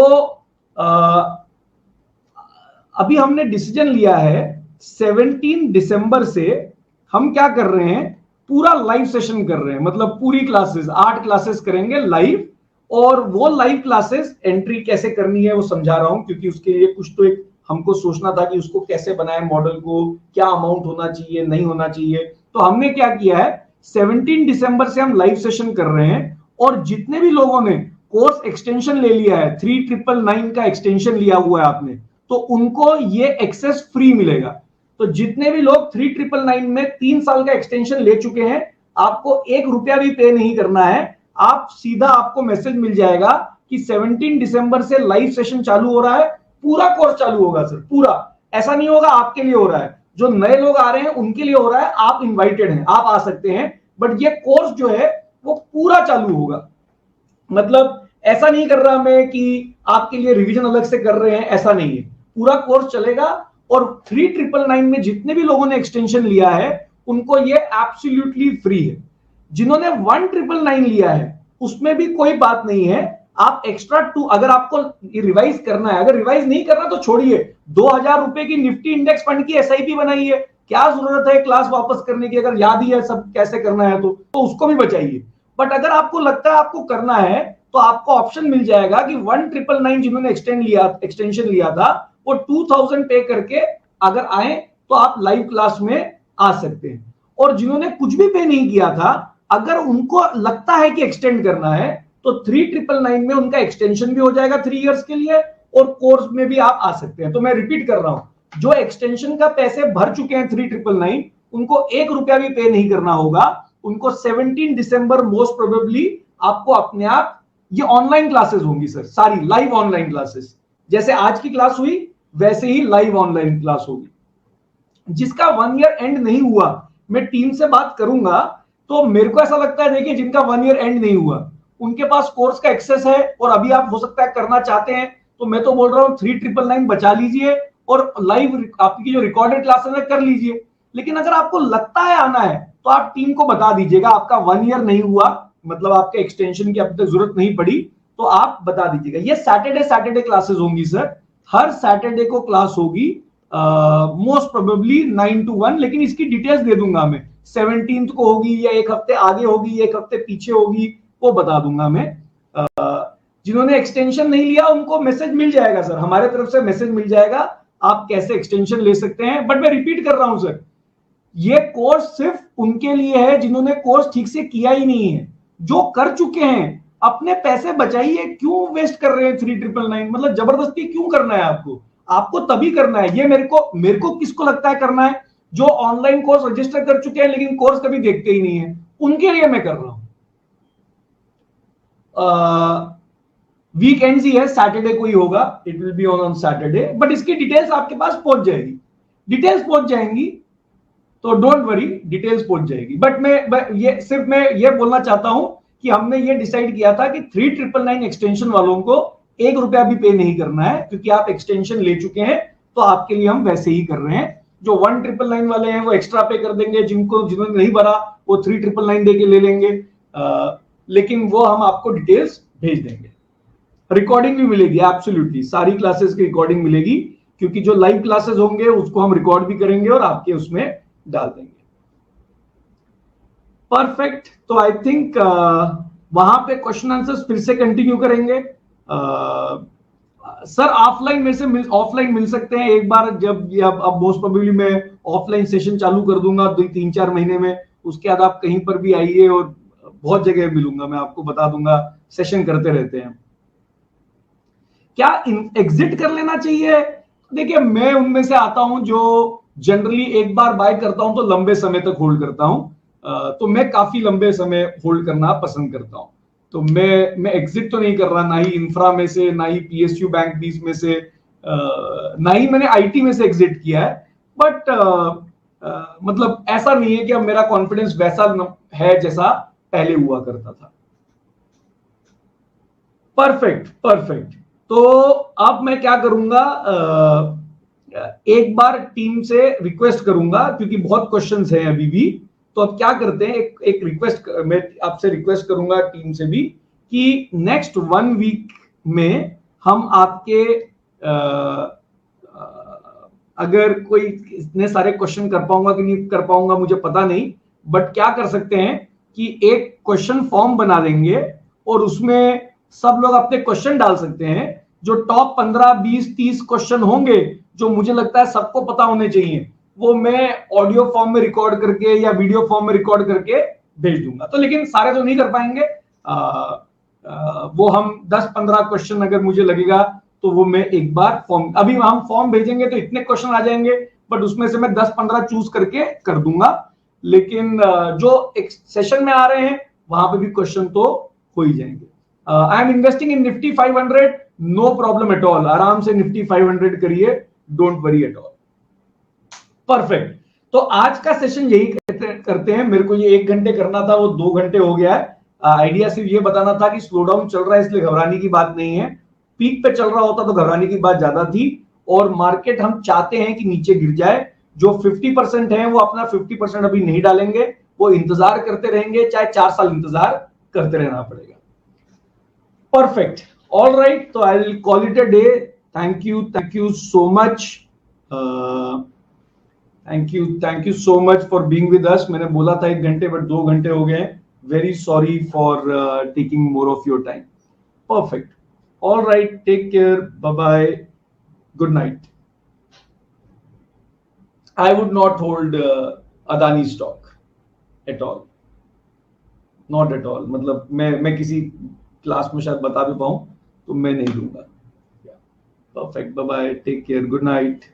Speaker 2: अभी हमने डिसीजन लिया है 17 दिसंबर से हम क्या कर रहे हैं, पूरा लाइव सेशन कर रहे हैं, मतलब पूरी क्लासेस 8 क्लासेस करेंगे लाइव, और वो लाइव क्लासेस एंट्री कैसे करनी है वो समझा रहा हूं, क्योंकि उसके लिए कुछ तो एक हमको सोचना था कि उसको कैसे बनाए, मॉडल को क्या अमाउंट होना चाहिए नहीं होना चाहिए। तो हमने क्या किया है, 17 दिसंबर से हम लाइव सेशन कर रहे हैं, और जितने भी लोगों ने कोर्स एक्सटेंशन ले लिया है, 3999 का एक्सटेंशन लिया हुआ है आपने, तो उनको ये एक्सेस फ्री मिलेगा। तो जितने भी लोग 3999 में 3 साल का एक्सटेंशन ले चुके हैं, आपको 1 रुपया भी पे नहीं करना है, आप सीधा आपको मैसेज मिल जाएगा कि 17 दिसंबर से लाइव सेशन चालू हो रहा है, पूरा कोर्स चालू होगा सर, पूरा। ऐसा नहीं होगा आपके लिए हो रहा है, जो नए लोग आ रहे हैं उनके लिए हो रहा है, आप इन्वाइटेड हैं, आप आ सकते हैं, बट ये कोर्स जो है वो पूरा चालू होगा। मतलब ऐसा नहीं कर रहा मैं कि आपके लिए रिवीजन अलग से कर रहे हैं, ऐसा नहीं है। पूरा कोर्स चलेगा और 3999 में जितने भी लोगों ने एक्सटेंशन लिया है उनको ये एब्सोल्युटली फ्री है। जिन्होंने 1999 लिया है उसमें भी कोई बात नहीं है, आप एक्स्ट्रा 2 अगर आपको रिवाइज करना है, अगर रिवाइज नहीं करना तो छोड़िए, 2000 रुपए की निफ्टी इंडेक्स फंड की एसआईपी बनाई है, क्या जरूरत है क्लास वापस करने की, अगर याद ही है सब कैसे करना है तो उसको भी बचाइए। बट अगर आपको लगता है आपको करना है तो आपको ऑप्शन मिल जाएगा कि 1999 जिन्होंने एक्सटेंशन लिया था वो 2000 पे करके अगर आए तो आप लाइव क्लास में आ सकते हैं। और जिन्होंने कुछ भी पे नहीं किया था, अगर उनको लगता है कि एक्सटेंड करना है तो 3999 में उनका एक्सटेंशन भी हो जाएगा 3 इयर्स के लिए और कोर्स में भी आप आ सकते हैं। तो मैं रिपीट कर रहा हूं, जो एक्सटेंशन का पैसे भर चुके हैं 3999 उनको 1 रुपया भी पे नहीं करना होगा। उनको 17 दिसंबर मोस्ट प्रोबेबली आपको अपने आप, ये ऑनलाइन क्लासेस होंगी सर, सारी लाइव ऑनलाइन क्लासेस, जैसे आज की क्लास हुई वैसे ही लाइव ऑनलाइन क्लास होगी। जिसका 1 ईयर एंड नहीं हुआ, मैं टीम से बात करूंगा, तो मेरे को ऐसा लगता है देखिए जिनका 1 ईयर एंड नहीं हुआ उनके पास कोर्स का एक्सेस है और अभी आप हो सकता है करना चाहते हैं, तो मैं तो बोल रहा हूं 3999 बचा लीजिए और लाइव आपकी जो रिकॉर्डेड क्लासेस है कर लीजिए। लेकिन अगर आपको लगता है आना है तो आप टीम को बता दीजिएगा, आपका 1 ईयर नहीं हुआ मतलब आपके एक्सटेंशन की अब तक जरूरत नहीं पड़ी, तो आप बता दीजिएगा। ये सैटरडे क्लासेस होंगी सर, हर सैटरडे को क्लास होगी, मोस्ट प्रोबेबली 9 to 1, लेकिन इसकी डिटेल्स दे दूंगा मैं, 17th को होगी या एक हफ्ते आगे होगी, एक हफ्ते पीछे होगी, वो बता दूंगा मैं। जिन्होंने एक्सटेंशन नहीं लिया उनको मैसेज मिल जाएगा सर, हमारे तरफ से मैसेज मिल जाएगा आप कैसे एक्सटेंशन ले सकते हैं। बट मैं रिपीट कर रहा हूं सर, ये कोर्स सिर्फ उनके लिए है जिन्होंने कोर्स ठीक से किया ही नहीं है। जो कर चुके हैं अपने पैसे बचाइए, क्यों वेस्ट कर रहे हैं 3999, मतलब जबरदस्ती क्यों करना है आपको? आपको तभी करना है, ये मेरे को किसको लगता है करना है, जो ऑनलाइन कोर्स रजिस्टर कर चुके हैं लेकिन कोर्स कभी देखते ही नहीं है, उनके लिए मैं कर रहा हूं। वीकेंड ही है, सैटरडे को ही होगा, it will be on Saturday, but इसकी डिटेल्स आपके पास पहुंच जाएगी, डिटेल्स पहुंच जाएंगी, तो डोंट वरी, डिटेल्स पहुंच जाएगी। बट मैं ये बोलना चाहता हूं कि हमने ये डिसाइड किया था कि 3999 एक्सटेंशन वालों को 1 रुपया भी पे नहीं करना है, क्योंकि आप एक्सटेंशन ले चुके हैं, तो आपके लिए हम वैसे ही कर रहे हैं। जो 1999 वाले हैं वो एक्स्ट्रा पे कर देंगे, जिन्होंने नहीं भरा वो 3999 दे के ले लेंगे, लेकिन वो हम आपको डिटेल्स भेज देंगे। रिकॉर्डिंग भी मिलेगी, एब्सोल्युटली सारी क्लासेस की रिकॉर्डिंग मिलेगी, क्योंकि जो लाइव क्लासेस होंगे उसको हम रिकॉर्ड भी करेंगे और आपके उसमें डाल देंगे। परफेक्ट, तो आई थिंक वहां पे क्वेश्चन आंसर्स फिर से कंटिन्यू करेंगे। सर ऑफलाइन में से ऑफलाइन मिल सकते हैं एक बार, जब ये अब मोस्ट प्रोबेबली मैं ऑफलाइन सेशन चालू कर दूंगा 2-3-4 महीने में, उसके बाद आप कहीं पर भी आइए और बहुत जगह मिलूंगा, मैं आपको बता दूंगा, सेशन करते रहते हैं। क्या एग्जिट कर लेना चाहिए? देखिए मैं उनमें से आता हूं जो जनरली एक बार बाय करता हूं तो लंबे समय तक होल्ड करता हूं, तो मैं काफी लंबे समय होल्ड करना पसंद करता हूं, तो मैं एग्जिट तो नहीं कर रहा, ना ही इंफ्रा में से, ना ही पीएसयू बैंक बीस में से, ना ही मैंने आईटी में से एग्जिट किया है। बट मतलब ऐसा नहीं है कि अब मेरा कॉन्फिडेंस वैसा है जैसा पहले हुआ करता था। परफेक्ट, तो अब मैं क्या करूंगा, एक बार टीम से रिक्वेस्ट करूंगा, क्योंकि बहुत क्वेश्चंस हैं अभी भी, तो अब क्या करते हैं, एक रिक्वेस्ट मैं आपसे रिक्वेस्ट करूंगा टीम से भी, कि नेक्स्ट 1 वीक में हम आपके अगर कोई इतने सारे क्वेश्चन कर पाऊंगा कि नहीं कर पाऊंगा मुझे पता नहीं, बट क्या कर सकते हैं कि एक क्वेश्चन फॉर्म बना देंगे और उसमें सब लोग अपने क्वेश्चन डाल सकते हैं। जो टॉप 15, 20, 30 क्वेश्चन होंगे जो मुझे लगता है सबको पता होने चाहिए, वो मैं ऑडियो फॉर्म में रिकॉर्ड करके या वीडियो फॉर्म में रिकॉर्ड करके भेज दूंगा। तो लेकिन सारे तो नहीं कर पाएंगे, वो हम 10-15 क्वेश्चन अगर मुझे लगेगा तो वो मैं एक बार फॉर्म, अभी हम फॉर्म भेजेंगे तो इतने क्वेश्चन आ जाएंगे, बट उसमें से मैं 10-15 चूज करके कर दूंगा। लेकिन जो एक सेशन में आ रहे हैं वहां पे भी क्वेश्चन तो हो ही जाएंगे। I am investing in Nifty 500, no problem at all, आराम से निफ्टी 500 करिए, don't worry at all. Perfect, तो आज का सेशन यही करते हैं। मेरे को ये 1 घंटे करना था, वो 2 घंटे हो गया है, आइडिया सिर्फ ये बताना था कि स्लो डाउन चल रहा है इसलिए घबराने की बात नहीं है, पीक पे चल रहा होता तो घबराने की बात ज्यादा थी। और मार्केट हम चाहते हैं कि नीचे गिर जाए, जो 50% है वो अपना 50% अभी नहीं डालेंगे, वो इंतजार करते रहेंगे, चाहे 4 साल इंतजार करते रहना पड़ेगा। परफेक्ट, ऑल राइट, तो I will call it a day. Thank you so much, thank you so much for being with us. मैंने बोला था 1 घंटे बट 2 घंटे हो गए हैं। Very sorry for taking more of your time. Perfect, all right, take care, bye bye, good night. I would not hold Adani stock at all, not at all. मतलब मैं किसी क्लास में शायद बता भी पाऊं, तो मैं नहीं लूंगा। Perfect, bye bye, take care, good night.